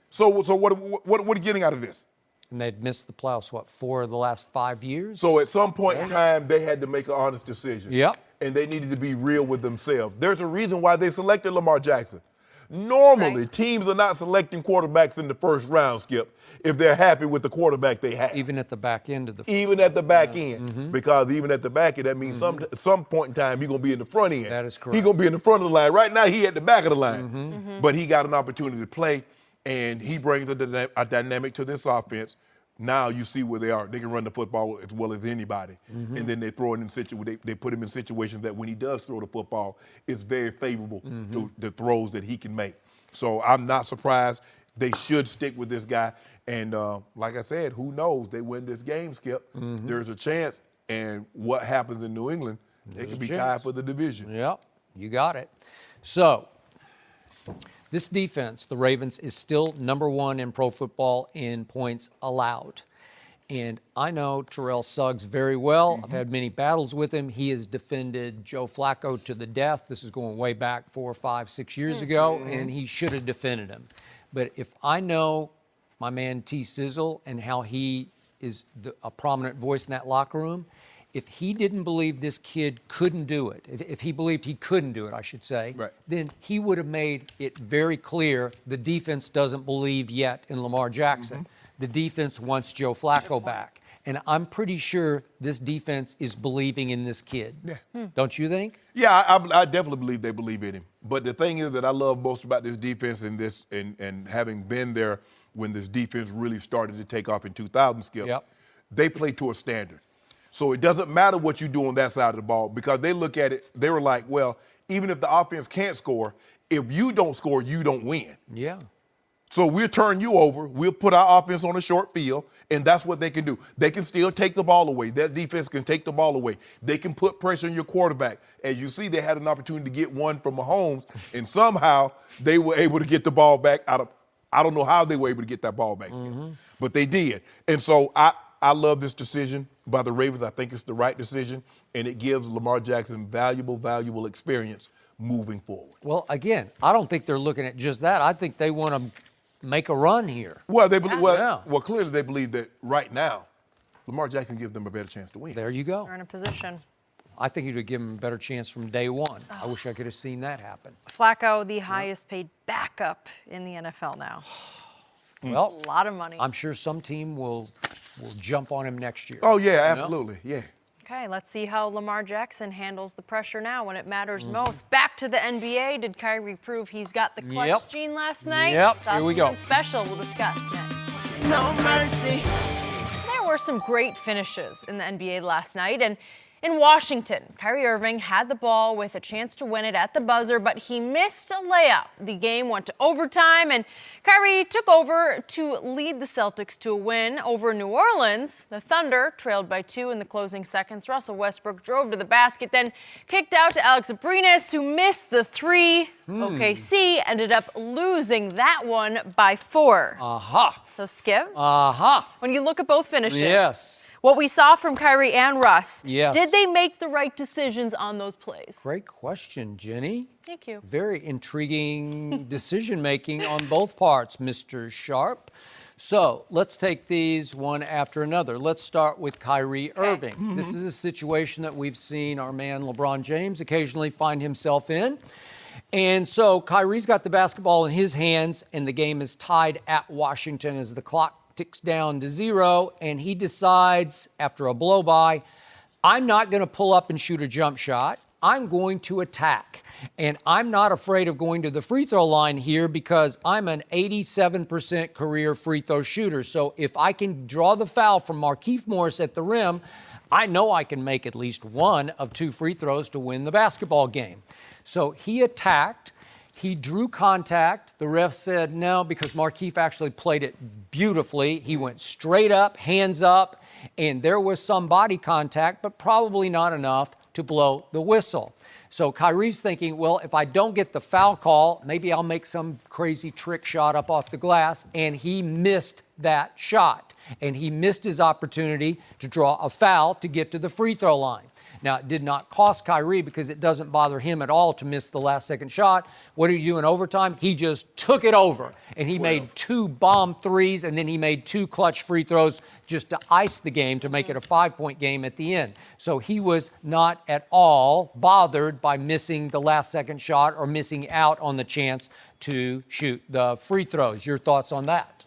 [SPEAKER 3] So what are you getting out of this?
[SPEAKER 2] And they'd missed the playoffs, 4 of the last 5 years?
[SPEAKER 3] So at some point in time, they had to make an honest decision.
[SPEAKER 2] Yep.
[SPEAKER 3] And they needed to be real with themselves. There's a reason why they selected Lamar Jackson. Normally, teams are not selecting quarterbacks in the first round, Skip, if they're happy with the quarterback they have.
[SPEAKER 2] Even at the back end of the first
[SPEAKER 3] Even at the back end. Because even at the back end, that means at some point in time, he's going to be in the front end.
[SPEAKER 2] That is correct.
[SPEAKER 3] He's going to be in the front of the line. Right now, he at the back of the line. But he got an opportunity to play, and he brings a dynamic to this offense. Now you see where they are. They can run the football as well as anybody. And then they throw it in they put him in situations that when he does throw the football, it's very favorable to the throws that he can make. So I'm not surprised. They should stick with this guy. And like I said, who knows? They win this game, Skip. There's a chance. And what happens in New England, they could be tied for the division.
[SPEAKER 2] Yep, you got it. So this defense, the Ravens, is still number 1 in pro football in points allowed. And I know Terrell Suggs very well. I've had many battles with him. He has defended Joe Flacco to the death. This is going way back 4, 5, 6 years ago, and he should have defended him. But if I know my man T. Sizzle and how he is a prominent voice in that locker room, if he didn't believe this kid couldn't do it, if he believed he couldn't do it, I should say, then he would have made it very clear the defense doesn't believe yet in Lamar Jackson. The defense wants Joe Flacco back. And I'm pretty sure this defense is believing in this kid. Don't you think?
[SPEAKER 3] Yeah, I definitely believe they believe in him. But the thing is that I love most about this defense and having been there when this defense really started to take off in 2000, Skip, they play to a standard. So it doesn't matter what you do on that side of the ball because they look at it, they were like, well, even if the offense can't score, if you don't score, you don't win.
[SPEAKER 2] Yeah.
[SPEAKER 3] So we'll turn you over. We'll put our offense on a short field, and that's what they can do. They can still take the ball away. That defense can take the ball away. They can put pressure on your quarterback. As you see, they had an opportunity to get one from Mahomes, and somehow they were able to get the ball back out of – I don't know how they were able to get that ball back, but they did. And so I love this decision by the Ravens. I think it's the right decision, and it gives Lamar Jackson valuable experience moving forward.
[SPEAKER 2] Well, again, I don't think they're looking at just that. I think they want to make a run here.
[SPEAKER 3] Well, they believe, well, clearly they believe that right now, Lamar Jackson gives them a better chance to win.
[SPEAKER 2] There you go.
[SPEAKER 1] They're in a position.
[SPEAKER 2] I think you'd have given him a better chance from day one. I wish I could have seen that happen.
[SPEAKER 1] Flacco, the highest paid backup in the NFL now.
[SPEAKER 2] Well,
[SPEAKER 1] a lot of money.
[SPEAKER 2] I'm sure some team will jump on him next year.
[SPEAKER 3] Oh, yeah, absolutely. Yeah.
[SPEAKER 1] Okay, let's see how Lamar Jackson handles the pressure now when it matters most. Back to the NBA. Did Kyrie prove he's got the clutch gene last night? Saw
[SPEAKER 2] Here we go.
[SPEAKER 1] something special. We'll discuss next.
[SPEAKER 4] No mercy.
[SPEAKER 1] There were some great finishes in the NBA last night, and in Washington, Kyrie Irving had the ball with a chance to win it at the buzzer, but he missed a layup. The game went to overtime, and Kyrie took over to lead the Celtics to a win over New Orleans. The Thunder trailed by 2 in the closing seconds. Russell Westbrook drove to the basket, then kicked out to Alex Abrines, who missed the 3. OKC ended up losing that one by 4. So, Skip, when you look at both finishes, what we saw from Kyrie and Russ, did they make the right decisions on those plays?
[SPEAKER 2] Great question, Jenny.
[SPEAKER 1] Thank you.
[SPEAKER 2] Very intriguing decision-making on both parts, Mr. Sharpe. So let's take these one after another. Let's start with Kyrie Irving. This is a situation that we've seen our man LeBron James occasionally find himself in. And so Kyrie's got the basketball in his hands, and the game is tied at Washington as the clock ticks down to 0, and he decides after a blow-by, I'm not going to pull up and shoot a jump shot. I'm going to attack. And I'm not afraid of going to the free throw line here because I'm an 87% career free throw shooter. So if I can draw the foul from Markieff Morris at the rim, I know I can make at least one of 2 free throws to win the basketball game. So he attacked. He drew contact. The ref said no because Markieff actually played it beautifully. He went straight up, hands up, and there was some body contact, but probably not enough to blow the whistle. So Kyrie's thinking, well, if I don't get the foul call, maybe I'll make some crazy trick shot up off the glass, and he missed that shot. And he missed his opportunity to draw a foul to get to the free throw line. Now, it did not cost Kyrie because it doesn't bother him at all to miss the last second shot. What did he do in overtime? He just took it over, and he made 2 bomb threes, and then he made 2 clutch free throws just to ice the game to make it a 5-point game at the end. So he was not at all bothered by missing the last second shot or missing out on the chance to shoot the free throws. Your thoughts on that?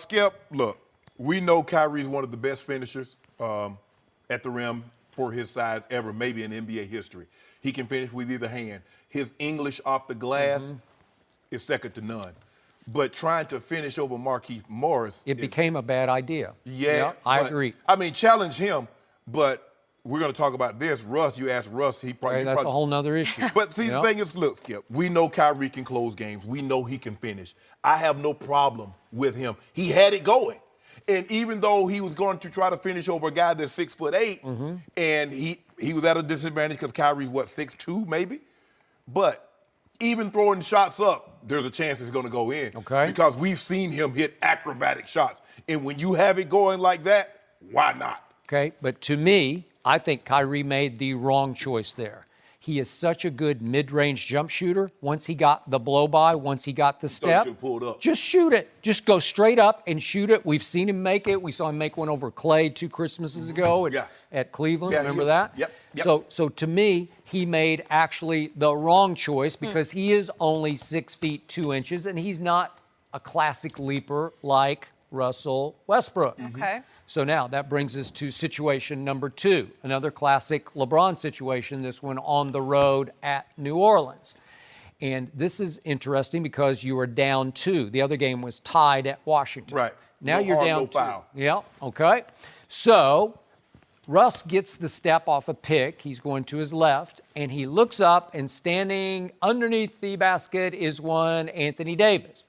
[SPEAKER 3] Skip, look, we know Kyrie's one of the best finishers at the rim for his size ever, maybe in NBA history. He can finish with either hand. His English off the glass is second to none. But trying to finish over Markieff Morris,
[SPEAKER 2] it became a bad idea.
[SPEAKER 3] Yeah,
[SPEAKER 2] I agree.
[SPEAKER 3] I mean, challenge him, but we're going to talk about this. Russ, you asked Russ,
[SPEAKER 2] that's a whole nother issue.
[SPEAKER 3] But see, the thing is, look, Skip, we know Kyrie can close games. We know he can finish. I have no problem with him. He had it going. And even though he was going to try to finish over a guy that's 6'8", and he was at a disadvantage because Kyrie's, 6'2", maybe? But even throwing shots up, there's a chance it's going to go in.
[SPEAKER 2] Okay.
[SPEAKER 3] Because we've seen him hit acrobatic shots. And when you have it going like that, why not?
[SPEAKER 2] Okay, but to me, I think Kyrie made the wrong choice there. He is such a good mid-range jump shooter. Once he got the blow-by, once he got the step,
[SPEAKER 3] pulled up.
[SPEAKER 2] just shoot it. Just go straight up and shoot it. We've seen him make it. We saw him make one over Clay 2 Christmases ago at Cleveland.
[SPEAKER 3] Yeah,
[SPEAKER 2] Remember that?
[SPEAKER 3] Yep.
[SPEAKER 2] So to me, he made actually the wrong choice because he is only 6 feet 2 inches, and he's not a classic leaper like Russell Westbrook.
[SPEAKER 1] Okay.
[SPEAKER 2] So now that brings us to situation number 2, another classic LeBron situation, this one on the road at New Orleans. And this is interesting because you were down 2. The other game was tied at Washington.
[SPEAKER 3] Right.
[SPEAKER 2] Now
[SPEAKER 3] No
[SPEAKER 2] you're
[SPEAKER 3] harm,
[SPEAKER 2] down
[SPEAKER 3] no
[SPEAKER 2] 2.
[SPEAKER 3] foul.
[SPEAKER 2] Yeah, okay. So Russ gets the step off a pick. He's going to his left, and he looks up, and standing underneath the basket is one Anthony Davis.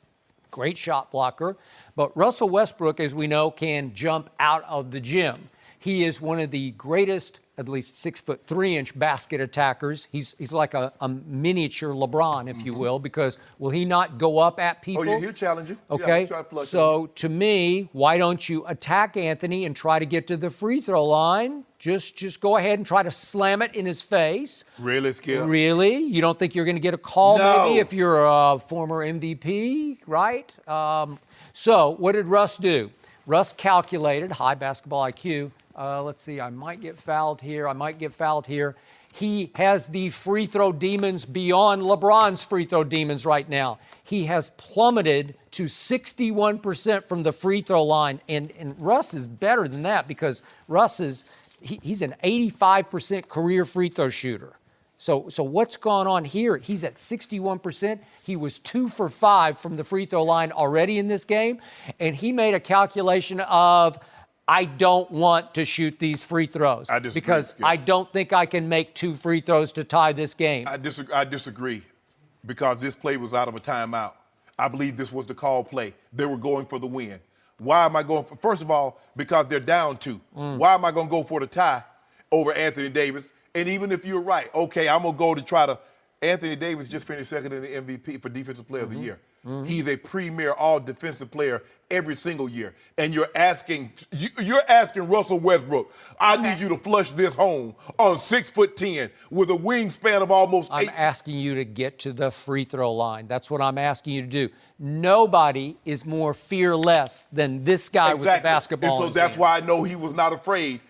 [SPEAKER 2] Great shot blocker. But Russell Westbrook, as we know, can jump out of the gym. He is one of the greatest, at least 6'3" basket attackers. He's like a miniature LeBron, if you will, because will he not go up at people?
[SPEAKER 3] Oh, yeah, he'll challenge you.
[SPEAKER 2] Okay,
[SPEAKER 3] he'll try to flush
[SPEAKER 2] so to me, why don't you attack Anthony and try to get to the free throw line? Just go ahead and try to slam it in his face.
[SPEAKER 3] Really, Skip?
[SPEAKER 2] Really? You don't think you're going to get a call
[SPEAKER 3] No.
[SPEAKER 2] maybe if you're a former MVP, right? So what did Russ do? Russ calculated, high basketball IQ. Let's see, I might get fouled here. He has the free throw demons beyond LeBron's free throw demons right now. He has plummeted to 61% from the free throw line. And Russ is better than that because Russ he's an 85% career free throw shooter. So what's gone on here? He's at 61%. He was 2 for 5 from the free throw line already in this game. And he made a calculation of, I don't want to shoot these free throws because I don't think I can make 2 free throws to tie this game.
[SPEAKER 3] I disagree because this play was out of a timeout. I believe this was the call play. They were going for the win. Why am I going for, first of all, because they're down 2. Why am I going to go for the tie over Anthony Davis? And even if you're right, okay, I'm going to go to try to, Anthony Davis just finished second in the MVP for Defensive Player of the Year. He's a premier all-defensive player every single year. And you're asking Russell Westbrook, I need you to flush this home on 6'10" with a wingspan of almost 8.
[SPEAKER 2] I'm asking you to get to the free throw line. That's what I'm asking you to do. Nobody is more fearless than this guy with the basketball.
[SPEAKER 3] And so that's why I know he was not afraid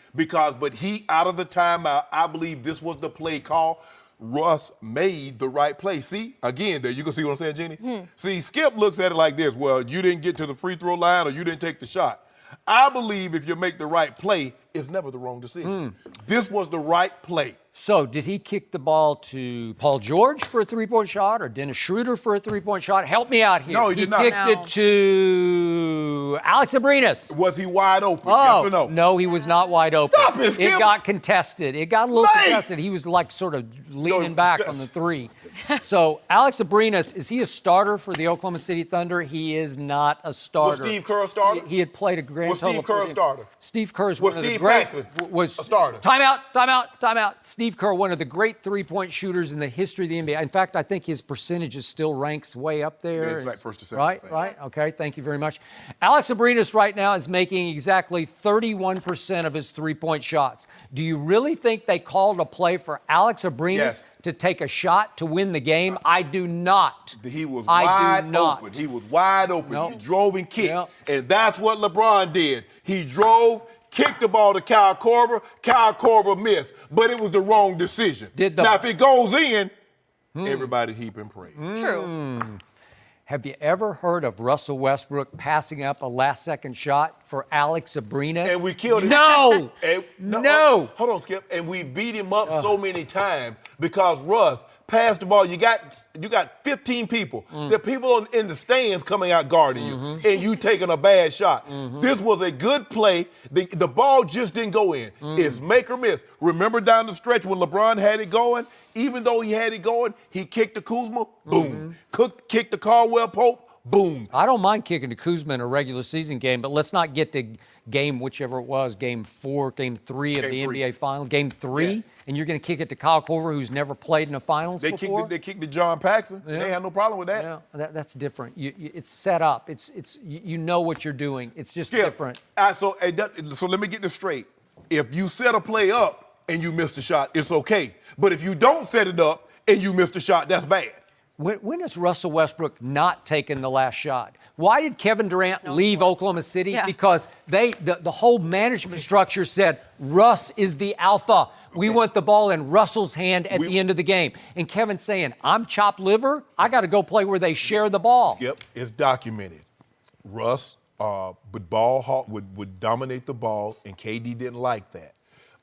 [SPEAKER 3] but he, out of the timeout, I believe this was the play call. Russ made the right play. See, again, there you can see what I'm saying, Jenny? See, Skip looks at it like this. Well, you didn't get to the free throw line or you didn't take the shot. I believe if you make the right play, it's never the wrong decision. This was the right play.
[SPEAKER 2] So did he kick the ball to Paul George for a three-point shot or Dennis Schroeder for a three-point shot? Help me out here.
[SPEAKER 3] No, he did not.
[SPEAKER 2] Kicked it to Alex Abrinas.
[SPEAKER 3] Was he wide open?
[SPEAKER 2] Oh,
[SPEAKER 3] Yes or no?
[SPEAKER 2] No, he was not wide open.
[SPEAKER 3] Stop it, Skip.
[SPEAKER 2] It got contested. It got a little
[SPEAKER 3] Mate.
[SPEAKER 2] contested. He was like sort of leaning back on the three. So Alex Abrinas, is he a starter for the Oklahoma City Thunder? He is not a starter.
[SPEAKER 3] Was Steve Kerr a starter?
[SPEAKER 2] He had played a grand
[SPEAKER 3] Was
[SPEAKER 2] total
[SPEAKER 3] Steve
[SPEAKER 2] of
[SPEAKER 3] Kerr a
[SPEAKER 2] 14.
[SPEAKER 3] starter?
[SPEAKER 2] Steve Kerr is
[SPEAKER 3] Was
[SPEAKER 2] one of the
[SPEAKER 3] Steve
[SPEAKER 2] great.
[SPEAKER 3] Paxson
[SPEAKER 2] Was
[SPEAKER 3] a starter?
[SPEAKER 2] Timeout. Steve Kerr, one of the great three-point shooters in the history of the NBA. In fact, I think his percentages still ranks way up there.
[SPEAKER 3] Yeah, it's like first to second, I think.
[SPEAKER 2] Right. Okay, thank you very much. Alex Abrinas right now is making exactly 31% of his three-point shots. Do you really think they called a play for Alex Abrinas
[SPEAKER 3] Yes.
[SPEAKER 2] to take a shot to win the game? I do not.
[SPEAKER 3] He was
[SPEAKER 2] I
[SPEAKER 3] wide
[SPEAKER 2] do not.
[SPEAKER 3] open. He was wide open.
[SPEAKER 2] Nope.
[SPEAKER 3] He drove and kicked.
[SPEAKER 2] Yep.
[SPEAKER 3] And that's what LeBron did. He drove, kicked the ball to Kyle Korver. Kyle Korver missed. But it was the wrong decision. Now, if it goes in, everybody heap and pray.
[SPEAKER 1] True.
[SPEAKER 2] Have you ever heard of Russell Westbrook passing up a last-second shot for Alex Abrinas?
[SPEAKER 3] And we killed him.
[SPEAKER 2] No!
[SPEAKER 3] And-
[SPEAKER 2] No!
[SPEAKER 3] Hold on, Skip. And we beat him up so many times because Russ passed the ball. You got 15 people. There are people in the stands coming out guarding you, and you taking a bad shot. This was a good play. The ball just didn't go in. It's make or miss. Remember down the stretch when LeBron had it going? Even though he had it going, he kicked the Kuzma, boom. Kicked the Caldwell Pope, boom.
[SPEAKER 2] I don't mind kicking to Kuzma in a regular season game, but let's not get to game, whichever it was, game 4, game 3 of the
[SPEAKER 3] Game 3.
[SPEAKER 2] NBA final, game 3,
[SPEAKER 3] Yeah.
[SPEAKER 2] and you're going to kick it to Kyle Korver, who's never played in a finals
[SPEAKER 3] They
[SPEAKER 2] before?
[SPEAKER 3] kicked the John Paxson.
[SPEAKER 2] Yeah.
[SPEAKER 3] They had no problem with that.
[SPEAKER 2] Yeah, that's different. It's set up. You know what you're doing. It's just
[SPEAKER 3] Skip,
[SPEAKER 2] different.
[SPEAKER 3] So let me get this straight. If you set a play up and you miss the shot, it's okay. But if you don't set it up and you miss the shot, that's bad.
[SPEAKER 2] When has Russell Westbrook not taken the last shot? Why did Kevin Durant leave Oklahoma City?
[SPEAKER 1] Yeah.
[SPEAKER 2] Because the whole management structure said Russ is the alpha. We want the ball in Russell's hand at the end of the game. And Kevin's saying, I'm chopped liver. I got to go play where they share the ball.
[SPEAKER 3] Yep, it's documented. Russ would dominate the ball, and KD didn't like that.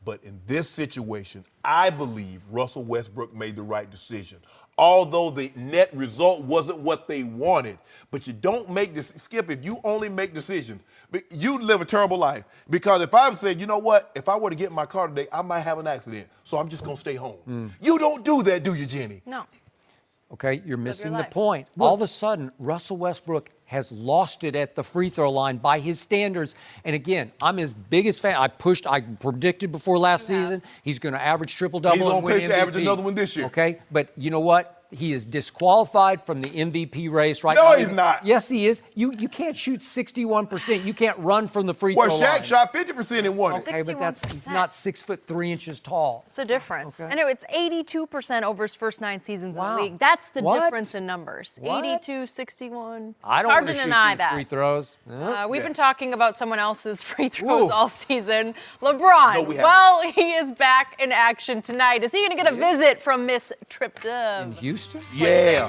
[SPEAKER 3] But in this situation, I believe Russell Westbrook made the right decision. Although the net result wasn't what they wanted. But you don't make this, Skip, if you only make decisions, you live a terrible life. Because if I said, you know what, if I were to get in my car today, I might have an accident. So I'm just going to stay home. You don't do that, do you, Jenny?
[SPEAKER 1] No.
[SPEAKER 2] Okay, you're missing the
[SPEAKER 1] life.
[SPEAKER 2] point. All of a sudden, Russell Westbrook has lost it at the free throw line by his standards. And again, I'm his biggest fan. I predicted before last season he's going to average triple-double
[SPEAKER 3] He's
[SPEAKER 2] and
[SPEAKER 3] on
[SPEAKER 2] win
[SPEAKER 3] pace to
[SPEAKER 2] MVP.
[SPEAKER 3] average another one this year.
[SPEAKER 2] Okay, but you know what? He is disqualified from the MVP race right now.
[SPEAKER 3] No, he's not.
[SPEAKER 2] Yes, he is. You can't shoot 61%. You can't run from the free
[SPEAKER 3] Well,
[SPEAKER 2] throw
[SPEAKER 3] Shaq
[SPEAKER 2] line.
[SPEAKER 3] shot 50% and won it.
[SPEAKER 2] Okay, but he's not 6'3" tall.
[SPEAKER 1] It's a difference.
[SPEAKER 2] Okay.
[SPEAKER 1] I know it's 82% over his first 9 seasons
[SPEAKER 2] Wow.
[SPEAKER 1] in the league. That's the
[SPEAKER 2] What?
[SPEAKER 1] difference in numbers.
[SPEAKER 2] What?
[SPEAKER 1] 82, 61.
[SPEAKER 2] I don't
[SPEAKER 1] Hard
[SPEAKER 2] want
[SPEAKER 1] to
[SPEAKER 2] to shoot
[SPEAKER 1] deny
[SPEAKER 2] these
[SPEAKER 1] that.
[SPEAKER 2] free throws.
[SPEAKER 1] We've been talking about someone else's free throws
[SPEAKER 2] Ooh.
[SPEAKER 1] all season. LeBron.
[SPEAKER 3] No, we haven't.
[SPEAKER 1] Well, he is back in action tonight. Is he going to get a visit from Miss Trip Dove?
[SPEAKER 2] Houston?
[SPEAKER 3] Yeah.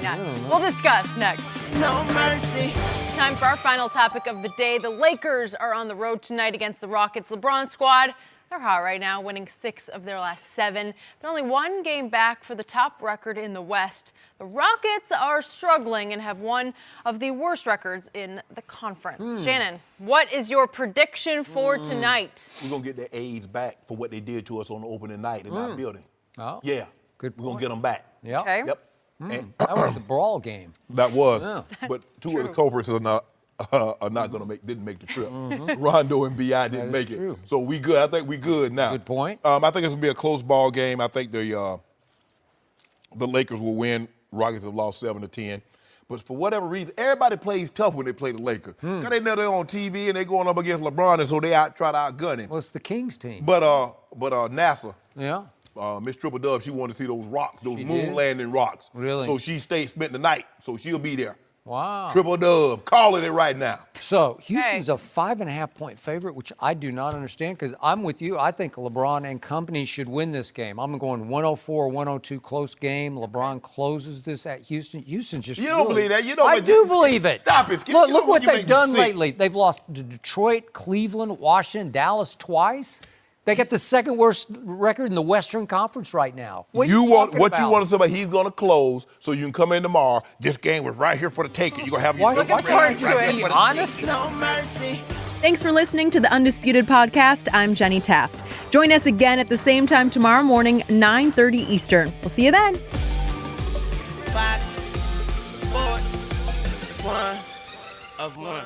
[SPEAKER 1] We'll discuss next.
[SPEAKER 4] No mercy.
[SPEAKER 1] Time for our final topic of the day. The Lakers are on the road tonight against the Rockets. LeBron squad, they're hot right now, winning 6 of their last 7. They're only 1 game back for the top record in the West. The Rockets are struggling and have one of the worst records in the conference. Shannon, what is your prediction for tonight?
[SPEAKER 3] We're going to get the A's back for what they did to us on the opening night in our building.
[SPEAKER 2] Oh,
[SPEAKER 3] Yeah.
[SPEAKER 2] good
[SPEAKER 3] We're going
[SPEAKER 2] point.
[SPEAKER 3] to get them back.
[SPEAKER 2] Yeah.
[SPEAKER 1] Okay.
[SPEAKER 3] Yep. And
[SPEAKER 2] That was the brawl game.
[SPEAKER 3] that was.
[SPEAKER 2] Yeah.
[SPEAKER 3] But 2 of the culprits are not going to didn't make the trip. Rondo and B.I. didn't
[SPEAKER 2] That is
[SPEAKER 3] make it.
[SPEAKER 2] true.
[SPEAKER 3] So we good. I think we good now.
[SPEAKER 2] Good point.
[SPEAKER 3] I think it's going to be a close ball game. I think the Lakers will win. Rockets have lost 7-10. But for whatever reason, everybody plays tough when they play the Lakers. Because they know they're on TV and they're going up against LeBron, and so they try to outgun him.
[SPEAKER 2] Well, it's the Kings team.
[SPEAKER 3] But NASA,
[SPEAKER 2] Yeah.
[SPEAKER 3] Miss Triple Dub, she wanted to see those rocks, those
[SPEAKER 2] She
[SPEAKER 3] moon
[SPEAKER 2] did?
[SPEAKER 3] landing rocks.
[SPEAKER 2] Really?
[SPEAKER 3] So she spent the night. So she'll be there.
[SPEAKER 2] Wow.
[SPEAKER 3] Triple dub. Calling it right now.
[SPEAKER 2] So Houston's a 5.5-point favorite, which I do not understand because I'm with you. I think LeBron and company should win this game. I'm going 104-102 close game. LeBron closes this at Houston. Houston just
[SPEAKER 3] You don't believe that. You don't.
[SPEAKER 2] I do believe it.
[SPEAKER 3] Stop it. Skip.
[SPEAKER 2] Look what
[SPEAKER 3] You
[SPEAKER 2] they've
[SPEAKER 3] make me
[SPEAKER 2] done
[SPEAKER 3] sick.
[SPEAKER 2] lately. They've lost to Detroit, Cleveland, Washington, Dallas twice. They got the second worst record in the Western Conference right now. What are
[SPEAKER 3] You want
[SPEAKER 2] talking
[SPEAKER 3] what you
[SPEAKER 2] about?
[SPEAKER 3] want to say about he's going to close so you can come in tomorrow. This game was right here for the taking. You're going to have your
[SPEAKER 2] Why can't you be honest?
[SPEAKER 4] No mercy.
[SPEAKER 1] Thanks for listening to the Undisputed podcast. I'm Jenny Taft. Join us again at the same time tomorrow morning, 9:30 Eastern. We'll see you then.
[SPEAKER 4] Fox Sports 1 of 1.